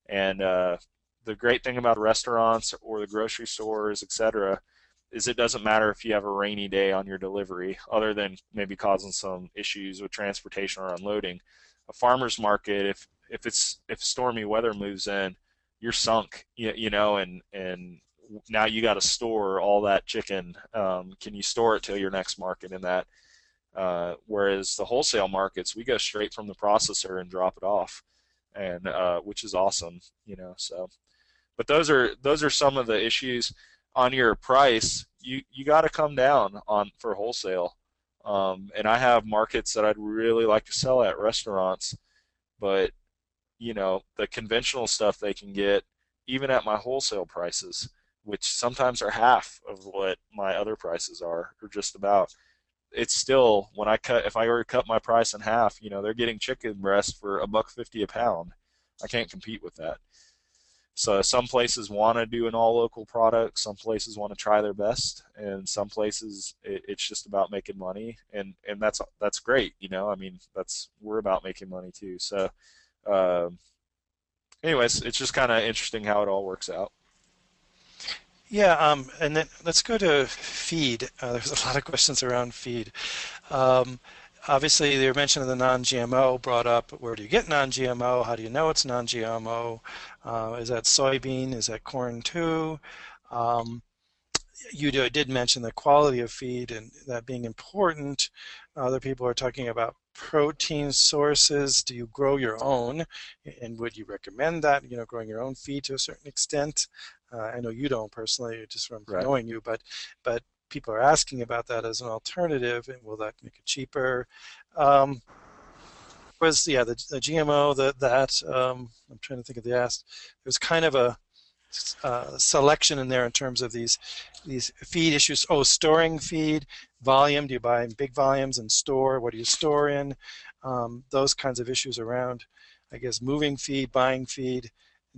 Speaker 2: And the great thing about restaurants or the grocery stores, etc., is it doesn't matter if you have a rainy day on your delivery, other than maybe causing some issues with transportation or unloading. A farmer's market, if stormy weather moves in, you're sunk, and now you got to store all that chicken. Can you store it till your next market in that? Whereas the wholesale markets, we go straight from the processor and drop it off, and which is awesome. So, but those are some of the issues on your price. You got to come down on for wholesale. And I have markets that I'd really like to sell at restaurants, but the conventional stuff they can get even at my wholesale prices, which sometimes are half of what my other prices are, or just about. It's still if I were to cut my price in half, they're getting chicken breast for $1.50 a pound. I can't compete with that. So some places want to do an all local product, some places want to try their best, and some places it's just about making money, and that's great. I mean, we're about making money too. So uh, anyways, it's just kind of interesting how it all works out.
Speaker 1: Yeah, and then let's go to feed. There's a lot of questions around feed. Um, Obviously, your mention of the non-GMO brought up, where do you get non-GMO? How do you know it's non-GMO? Is that soybean? Is that corn too? Um, you did mention the quality of feed and that being important. Other people are talking about protein sources. Do you grow your own? And would you recommend that, growing your own feed to a certain extent? I know you don't personally, just from
Speaker 2: Right.
Speaker 1: knowing you, but people are asking about that as an alternative, and will that make it cheaper? Um, was yeah the GMO I'm trying to think of the asked. There's kind of a selection in there in terms of these feed issues. Oh, storing feed, volume. Do you buy in big volumes and store? What do you store in? Those kinds of issues around, I guess, moving feed, buying feed,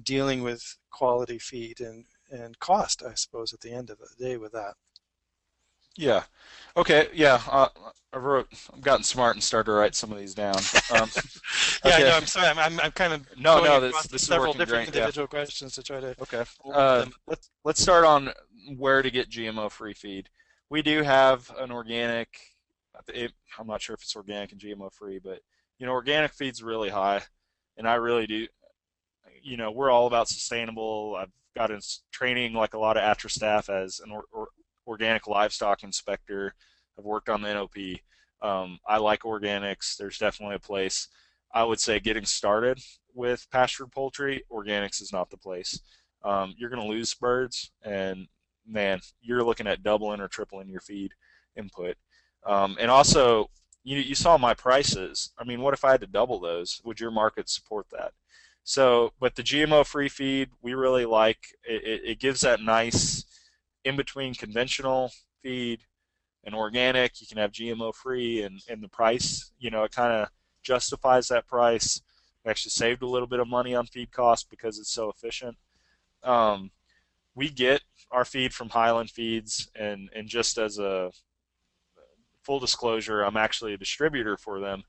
Speaker 1: dealing with quality feed and cost, I suppose, at the end of the day with that.
Speaker 2: Yeah. Okay. Yeah. I've gotten smart and started to write some of these down.
Speaker 1: Yeah, I
Speaker 2: Okay.
Speaker 1: know. I'm sorry. I'm kind of
Speaker 2: No,
Speaker 1: going
Speaker 2: no, this
Speaker 1: across
Speaker 2: this is
Speaker 1: several
Speaker 2: working
Speaker 1: different
Speaker 2: great. Yeah.
Speaker 1: individual questions to try to
Speaker 2: Okay.
Speaker 1: hold them.
Speaker 2: Let's start on where to get GMO free feed. We do have an organic. I'm not sure if it's organic and GMO free, but organic feed's really high, and I really do. We're all about sustainable. I've got in training like a lot of ATRA staff as an organic livestock inspector. I've worked on the NOP. I like organics. There's definitely a place. I would say getting started with pastured poultry, organics is not the place. You're going to lose birds, and man, you're looking at doubling or tripling your feed input. And also, you saw my prices. I mean, what if I had to double those? Would your market support that? So, but the GMO free feed, we really like it gives that nice in between conventional feed and organic. You can have GMO free, and the price, it kind of justifies that price. We actually saved a little bit of money on feed costs because it's so efficient. Um, we get our feed from Highland Feeds, and just as a full disclosure, I'm actually a distributor for them.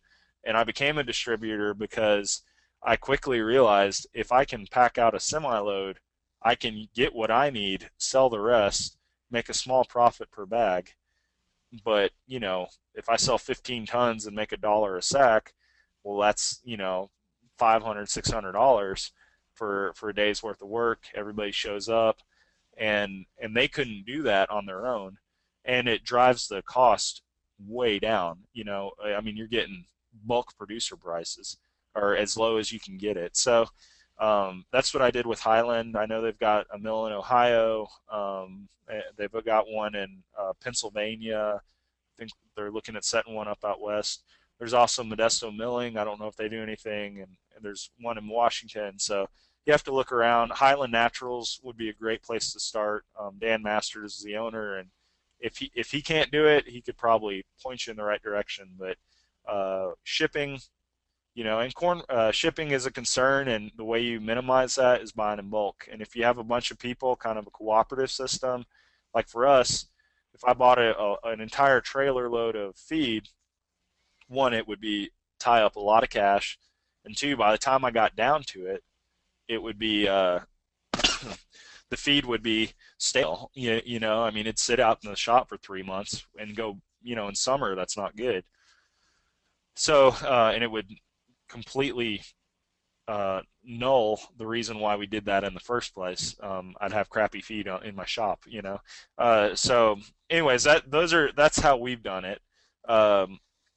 Speaker 2: And I became a distributor because I quickly realized if I can pack out a semi-load, I can get what I need, sell the rest, make a small profit per bag. But, if I sell 15 tons and make $1 a sack, well, that's, $500, $600 for a day's worth of work. Everybody shows up, and they couldn't do that on their own. And it drives the cost way down. I mean, you're getting bulk producer prices or as low as you can get it. So that's what I did with Highland. I know they've got a mill in Ohio. They've got one in Pennsylvania. I think they're looking at setting one up out west. There's also Modesto Milling. I don't know if they do anything, and there's one in Washington. So you have to look around. Highland Naturals would be a great place to start. Dan Masters is the owner, and if he can't do it, he could probably point you in the right direction. But shipping, and corn shipping is a concern, and the way you minimize that is buying in bulk. And if you have a bunch of people, kind of a cooperative system, like for us, if I bought an entire trailer load of feed, one, it would be tie up a lot of cash, and two, by the time I got down to it, it would be the feed would be stale. I mean, it'd sit out in the shop for 3 months and go. In summer, that's not good. So, and it would completely null the reason why we did that in the first place. I'd have crappy feed in my shop. So, anyways, that's how we've done it.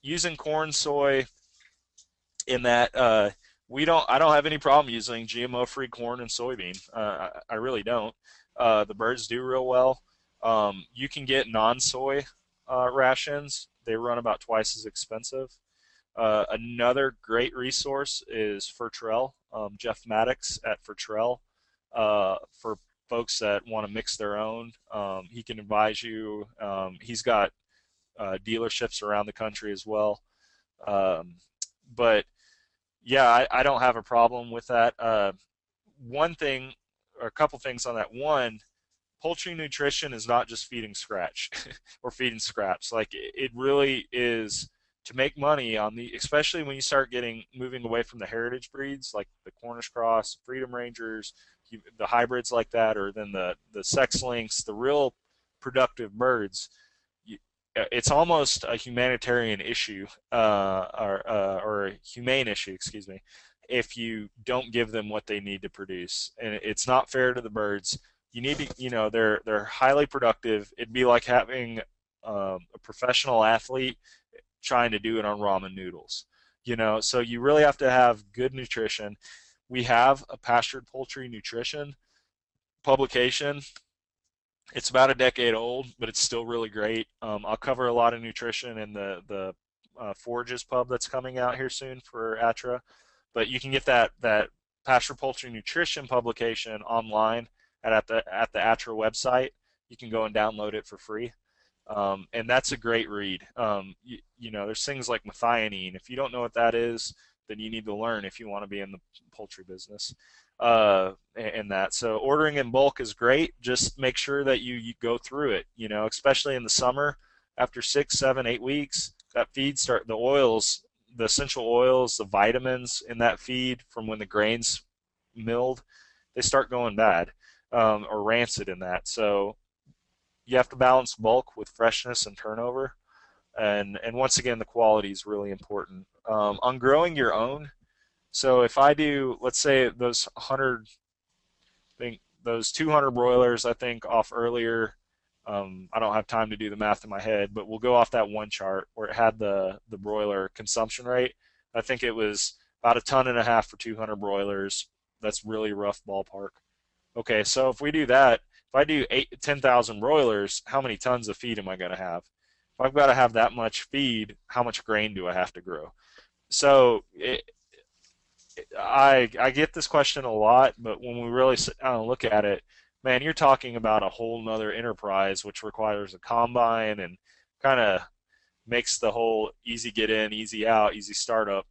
Speaker 2: Using corn, soy, in that I don't have any problem using GMO-free corn and soybean. I really don't. The birds do real well. You can get non-soy rations. They run about twice as expensive. Another great resource is for Terrell, Jeff Maddox at for Terrell. For folks that want to mix their own, he can advise you. He's got dealerships around the country as well. But yeah, I don't have a problem with that. One thing, or a couple things on that. One, poultry nutrition is not just feeding scratch or feeding scraps. Like it really is to make money on especially when you start moving away from the heritage breeds like the Cornish Cross, Freedom Rangers, the hybrids like that, or then the sex links, the real productive birds. It's almost a humanitarian issue, or a humane issue, excuse me, if you don't give them what they need to produce, and it's not fair to the birds. You need to, they're highly productive. It'd be like having a professional athlete trying to do it on ramen noodles, So you really have to have good nutrition. We have a Pastured Poultry nutrition publication. It's about a decade old, but it's still really great. I'll cover a lot of nutrition in the Forages pub that's coming out here soon for ATRA. But you can get that Pastured Poultry nutrition publication online at the ATRA website. You can go and download it for free. And that's a great read. There's things like methionine. If you don't know what that is, then you need to learn if you want to be in the poultry business. And that. So ordering in bulk is great. Just make sure that you go through it, especially in the summer. After 6, 7, 8 weeks, that feed the oils, the essential oils, the vitamins in that feed from when the grain's milled, they start going bad, or rancid in that. So you have to balance bulk with freshness and turnover. And once again, the quality is really important. On growing your own, so if I do, let's say those 200 broilers, I think off earlier, I don't have time to do the math in my head, but we'll go off that one chart where it had the broiler consumption rate. I think it was about 1.5 tons for 200 broilers. That's really rough ballpark. Okay, so if we do that, if I do 10,000 broilers, how many tons of feed am I going to have? If I've got to have that much feed, how much grain do I have to grow? So I get this question a lot, but when we really sit down and look at it, man, you're talking about a whole nother enterprise, which requires a combine and kind of makes the whole easy get in, easy out, easy startup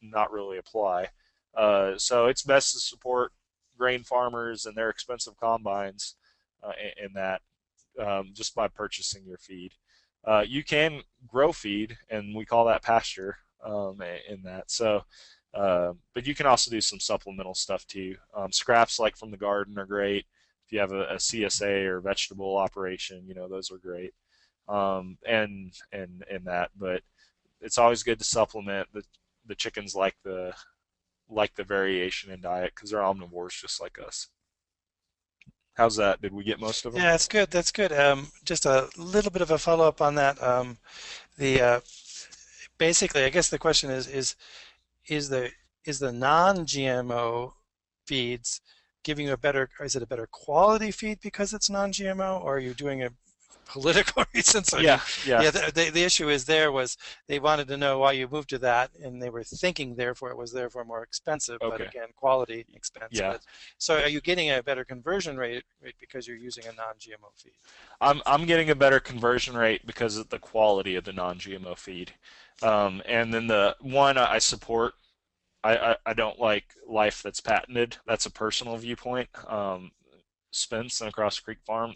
Speaker 2: not really apply. So it's best to support grain farmers and their expensive combines in that, just by purchasing your feed. You can grow feed, and we call that pasture. in that. So, but you can also do some supplemental stuff too. Scraps like from the garden are great. If you have a CSA or vegetable operation, those are great. And that, but it's always good to supplement. The chickens like the variation in diet because they're omnivores just like us. How's that? Did we get most of them?
Speaker 1: Yeah, that's good. That's good. Just a little bit of a follow-up on that. The Basically, I guess the question is the is the non-GMO feeds giving you a better, is it a better quality feed because it's non-GMO, or are you doing a political reasons? I
Speaker 2: Yeah,
Speaker 1: mean,
Speaker 2: yeah,
Speaker 1: yeah, the issue is there was they wanted to know why you moved to that, and they were thinking therefore it was therefore more expensive, but
Speaker 2: okay,
Speaker 1: again, quality expense.
Speaker 2: yeah.
Speaker 1: But so are you getting a better conversion rate because you're using a non-GMO feed?
Speaker 2: I'm getting a better conversion rate because of the quality of the non-GMO feed. And then the one I support, I don't like life that's patented. That's a personal viewpoint. Spence and Across Creek Farm,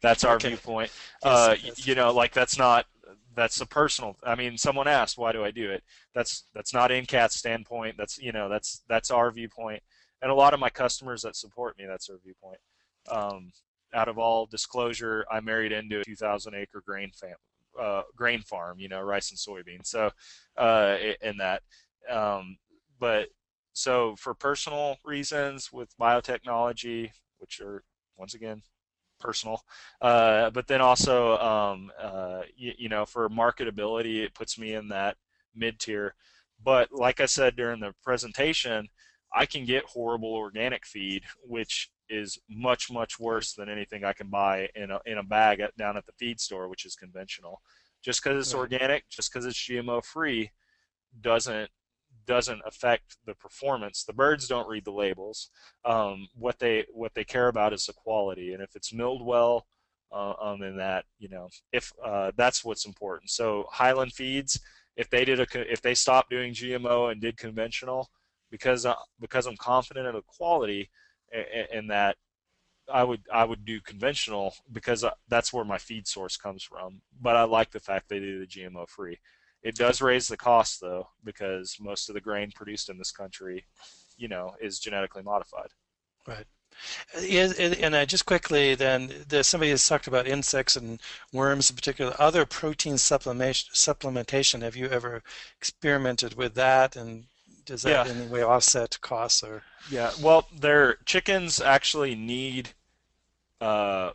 Speaker 2: that's our
Speaker 1: Okay.
Speaker 2: viewpoint.
Speaker 1: Yes. Yes.
Speaker 2: Like that's a personal. I mean, someone asked, why do I do it? That's not NCAT's standpoint. That's our viewpoint. And a lot of my customers that support me, that's their viewpoint. Um, Out of all disclosure, I married into a 2,000-acre grain farm, rice and soybeans. So, in that, um, but so for personal reasons with biotechnology, which are once again personal, but then also, for marketability, it puts me in that mid tier. But like I said during the presentation, I can get horrible organic feed, which is much, much worse than anything I can buy in a bag down at the feed store, which is conventional. Just because it's
Speaker 1: Right.
Speaker 2: organic, just because it's GMO free, doesn't doesn't affect the performance. The birds don't read the labels. What they care about is the quality, and if it's milled well, in that, if that's what's important. So Highland Feeds, if they stopped doing GMO and did conventional, because I'm confident in the quality, and that I would do conventional because that's where my feed source comes from. But I like the fact they do the GMO free. It does raise the cost though because most of the grain produced in this country, is genetically modified.
Speaker 1: Right. And just quickly, then, somebody has talked about insects and worms in particular. Other protein supplementation. Have you ever experimented with that? And does that
Speaker 2: Yeah,
Speaker 1: in any way offset costs or?
Speaker 2: yeah. Well, their chickens actually need Uh,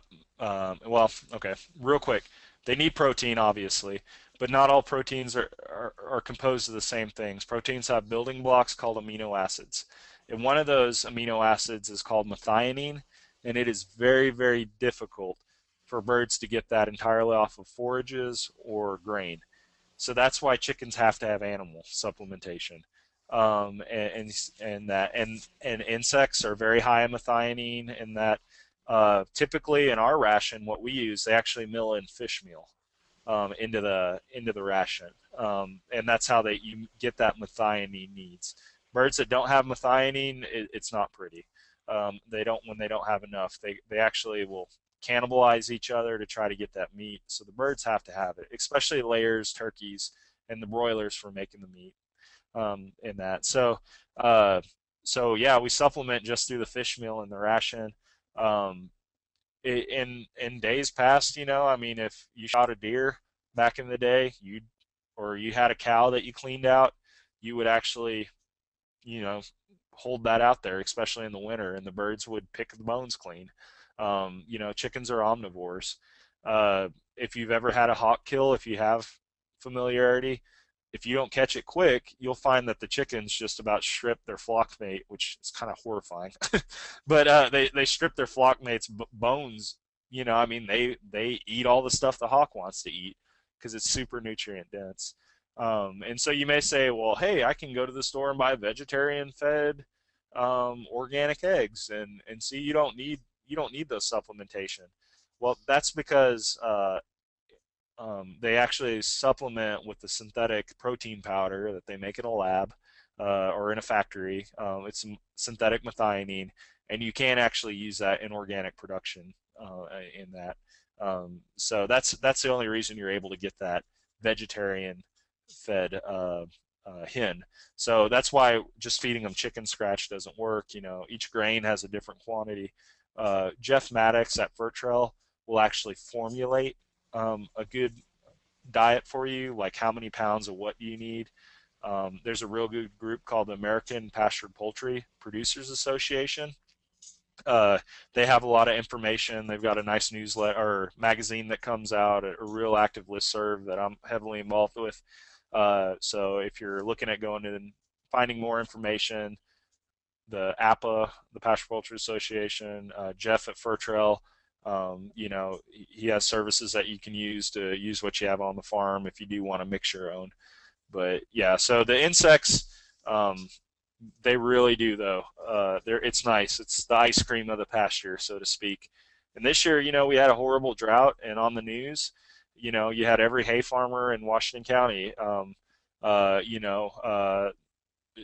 Speaker 2: well, okay, real quick. They need protein, obviously, but not all proteins are composed of the same things. Proteins have building blocks called amino acids. And one of those amino acids is called methionine, and it is very, very difficult for birds to get that entirely off of forages or grain. So that's why chickens have to have animal supplementation. And insects are very high in methionine, and that typically in our ration, what we use, they actually mill in fish meal into the ration, and that's how you get that methionine needs. Birds that don't have methionine, it's not pretty. They don't when they don't have enough. They actually will cannibalize each other to try to get that meat. So the birds have to have it, especially layers, turkeys, and the broilers for making the meat. In that, uh, so yeah, we supplement just through the fish meal and the ration. Um, in days past, I mean, if you shot a deer back in the day, or you had a cow that you cleaned out, you would actually, you know, hold that out there, especially in the winter, and the birds would pick the bones clean. Chickens are omnivores. If you've ever had a hawk kill, if you have familiarity, if you don't catch it quick, you'll find that the chickens just about strip their flock mate, which is kind of horrifying. But they strip their flock mate's bones. I mean, they eat all the stuff the hawk wants to eat because it's super nutrient dense. And so you may say, well, hey, I can go to the store and buy vegetarian fed organic eggs, and see you don't need those supplementation. Well, that's because they actually supplement with the synthetic protein powder that they make in a lab or in a factory. It's synthetic methionine, and you can actually use that in organic production in that. So that's the only reason you're able to get that vegetarian fed hen. So that's why just feeding them chicken scratch doesn't work. Each grain has a different quantity. Jeff Maddox at Terrell will actually formulate a good diet for you, like how many pounds of what do you need. There's a real good group called the American Pastured Poultry Producers Association. Uh, they have a lot of information. They've got a nice newsletter or magazine that comes out, a real active listserv that I'm heavily involved with. So if you're looking at going in and finding more information, the APA, the Pastured Poultry Association, Jeff at Terrell, he has services that you can use to use what you have on the farm if you do want to mix your own. But yeah, so the insects, they really do though. It's nice. It's the ice cream of the pasture, so to speak. And this year, we had a horrible drought, and on the news, you had every hay farmer in Washington County,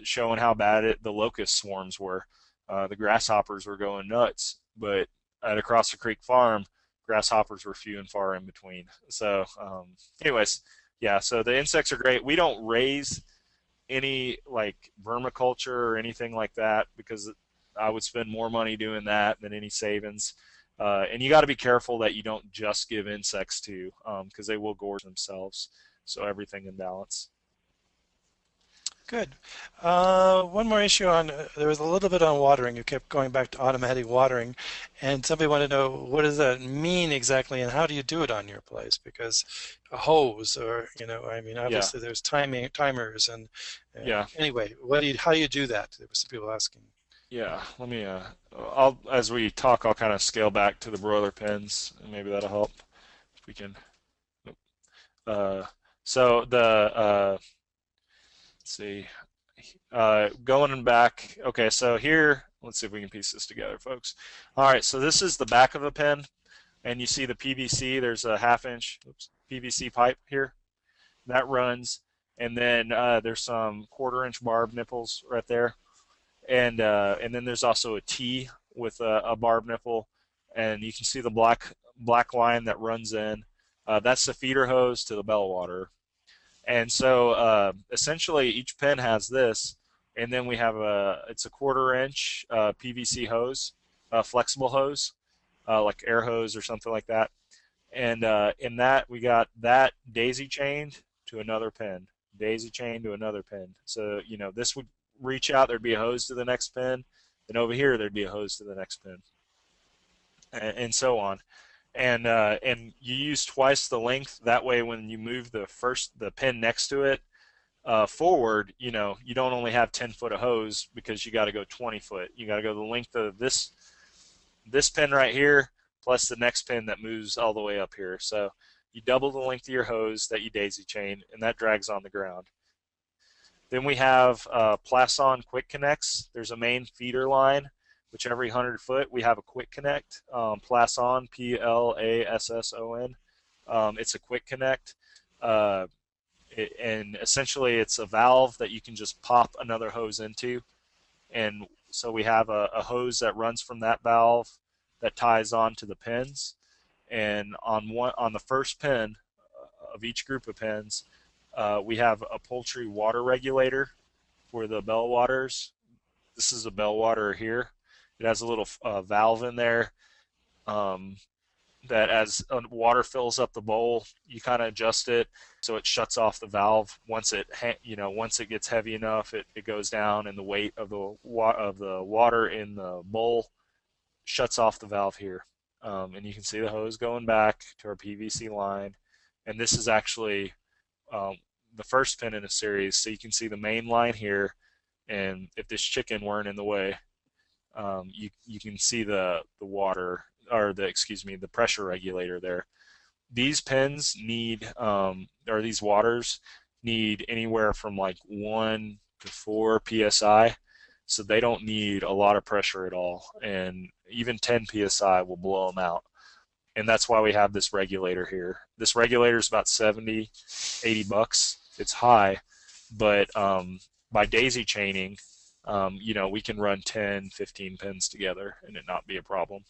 Speaker 2: showing how bad the locust swarms were. The grasshoppers were going nuts, but at Across the Creek Farm, grasshoppers were few and far in between. So, anyways, yeah. So the insects are great. We don't raise any like vermiculture or anything like that because I would spend more money doing that than any savings. And you got to be careful that you don't just give insects to because they will gorge themselves. So everything in balance.
Speaker 1: Good. One more issue on, there was a little bit on watering. You kept going back to automatic watering, and somebody wanted to know what does that mean exactly, and how do you do it on your place? Because a hose, or I mean,
Speaker 2: Yeah,
Speaker 1: obviously there's timers, and
Speaker 2: yeah,
Speaker 1: anyway, how do you do that? There were some people asking.
Speaker 2: yeah. Let me. As we talk, I'll kind of scale back to the broiler pens, and maybe that'll help. If we can. Uh, so the let's see. Going back. Okay, so here, let's see if we can piece this together, folks. All right, so this is the back of a pen, and you see the PVC. There's a half-inch PVC pipe here that runs, and then there's some quarter-inch barb nipples right there, and then there's also a T with a barb nipple, and you can see the black line that runs in. That's the feeder hose to the bell water. And so essentially each pen has this, and then we have it's a quarter-inch PVC hose, flexible hose, like air hose or something like that. And in that we got that daisy chained to another pen, daisy chained to another pen. So this would reach out, there'd be a hose to the next pen, then over here there'd be a hose to the next pen, and so on. And you use twice the length. That way, when you move the pin next to it forward, you don't only have 10 foot of hose because you got to go 20 foot. You got to go the length of this pin right here plus the next pin that moves all the way up here. So you double the length of your hose that you daisy chain, and that drags on the ground. Then we have Plasson quick connects. There's a main feeder line, which every 100 foot we have a quick connect. Plasson, Plasson. It's a quick connect, and essentially it's a valve that you can just pop another hose into, and so we have a hose that runs from that valve that ties on to the pins, and on the first pin of each group of pins, we have a poultry water regulator for the bell waters. This is a bell water here. It has a little valve in there that as water fills up the bowl, you kind of adjust it so it shuts off the valve. Once it gets heavy enough, it goes down, and the weight of the water in the bowl shuts off the valve here. And you can see the hose going back to our PVC line, and this is actually the first pin in a series. So you can see the main line here, and if this chicken weren't in the way, you can see the water, or the pressure regulator there. These pins need, or these waters need anywhere from like 1 to 4 psi, so they don't need a lot of pressure at all, and even 10 psi will blow them out. And that's why we have this regulator here. This regulator is about 70, 80 bucks. It's high, but by daisy chaining, we can run 10, 15 pins together and it not be a problem.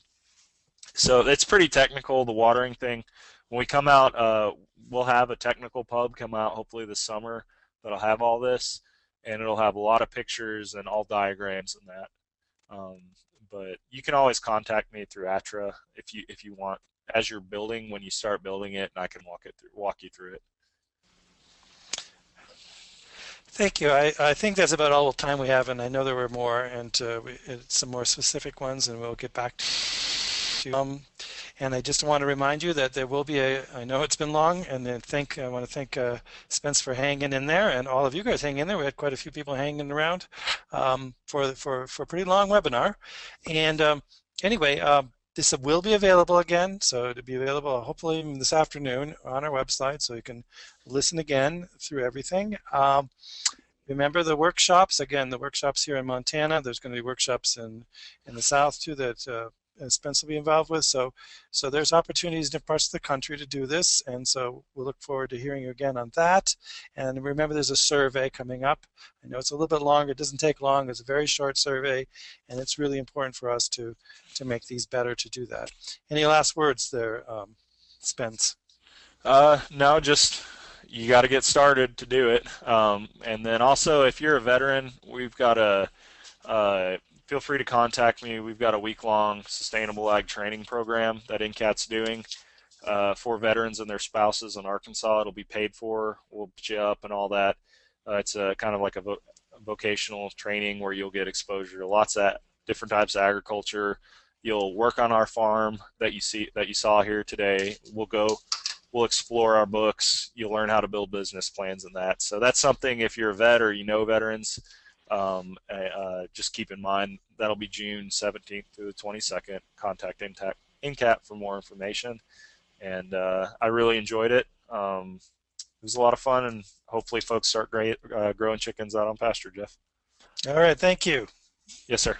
Speaker 2: So it's pretty technical, the watering thing. When we come out, we'll have a technical pub come out hopefully this summer that'll have all this, and it'll have a lot of pictures and all diagrams and that. Um, but you can always contact me through ATRA if you want as you're building when you start building it, and I can walk you through it.
Speaker 1: Thank you. I think that's about all the time we have, and I know there were more, and some more specific ones, and we'll get back to. And I just want to remind you that there will be I know it's been long, and I want to thank Spence for hanging in there, and all of you guys hanging in there. We had quite a few people hanging around for a pretty long webinar. And anyway, this will be available again, so it'll be available hopefully this afternoon on our website, so you can listen again through everything. Remember the workshops, again, the workshops here in Montana. There's going to be workshops in the South too that Spence will be involved with. So there's opportunities in different parts of the country to do this, and so we'll look forward to hearing you again on that. And remember, there's a survey coming up. I know it's a little bit longer. It doesn't take long. It's a very short survey, and it's really important for us to make these better to do that. Any last words there, Spence?
Speaker 2: No, just you got to get started to do it. And then also, if you're a veteran, we've got feel free to contact me. We've got a week-long sustainable ag training program that NCAT's doing for veterans and their spouses in Arkansas. It'll be paid for. We'll put you up and all that. It's kind of like a vocational training where you'll get exposure to lots of different types of agriculture. You'll work on our farm that you saw here today. We'll explore our books. You'll learn how to build business plans and that. So that's something, if you're a vet or you know veterans, just keep in mind. That'll be June 17th through the 22nd. Contact NCAT for more information. And I really enjoyed it. It was a lot of fun, and hopefully folks start growing chickens out on pasture, Jeff.
Speaker 1: All right, thank you.
Speaker 2: Yes, sir.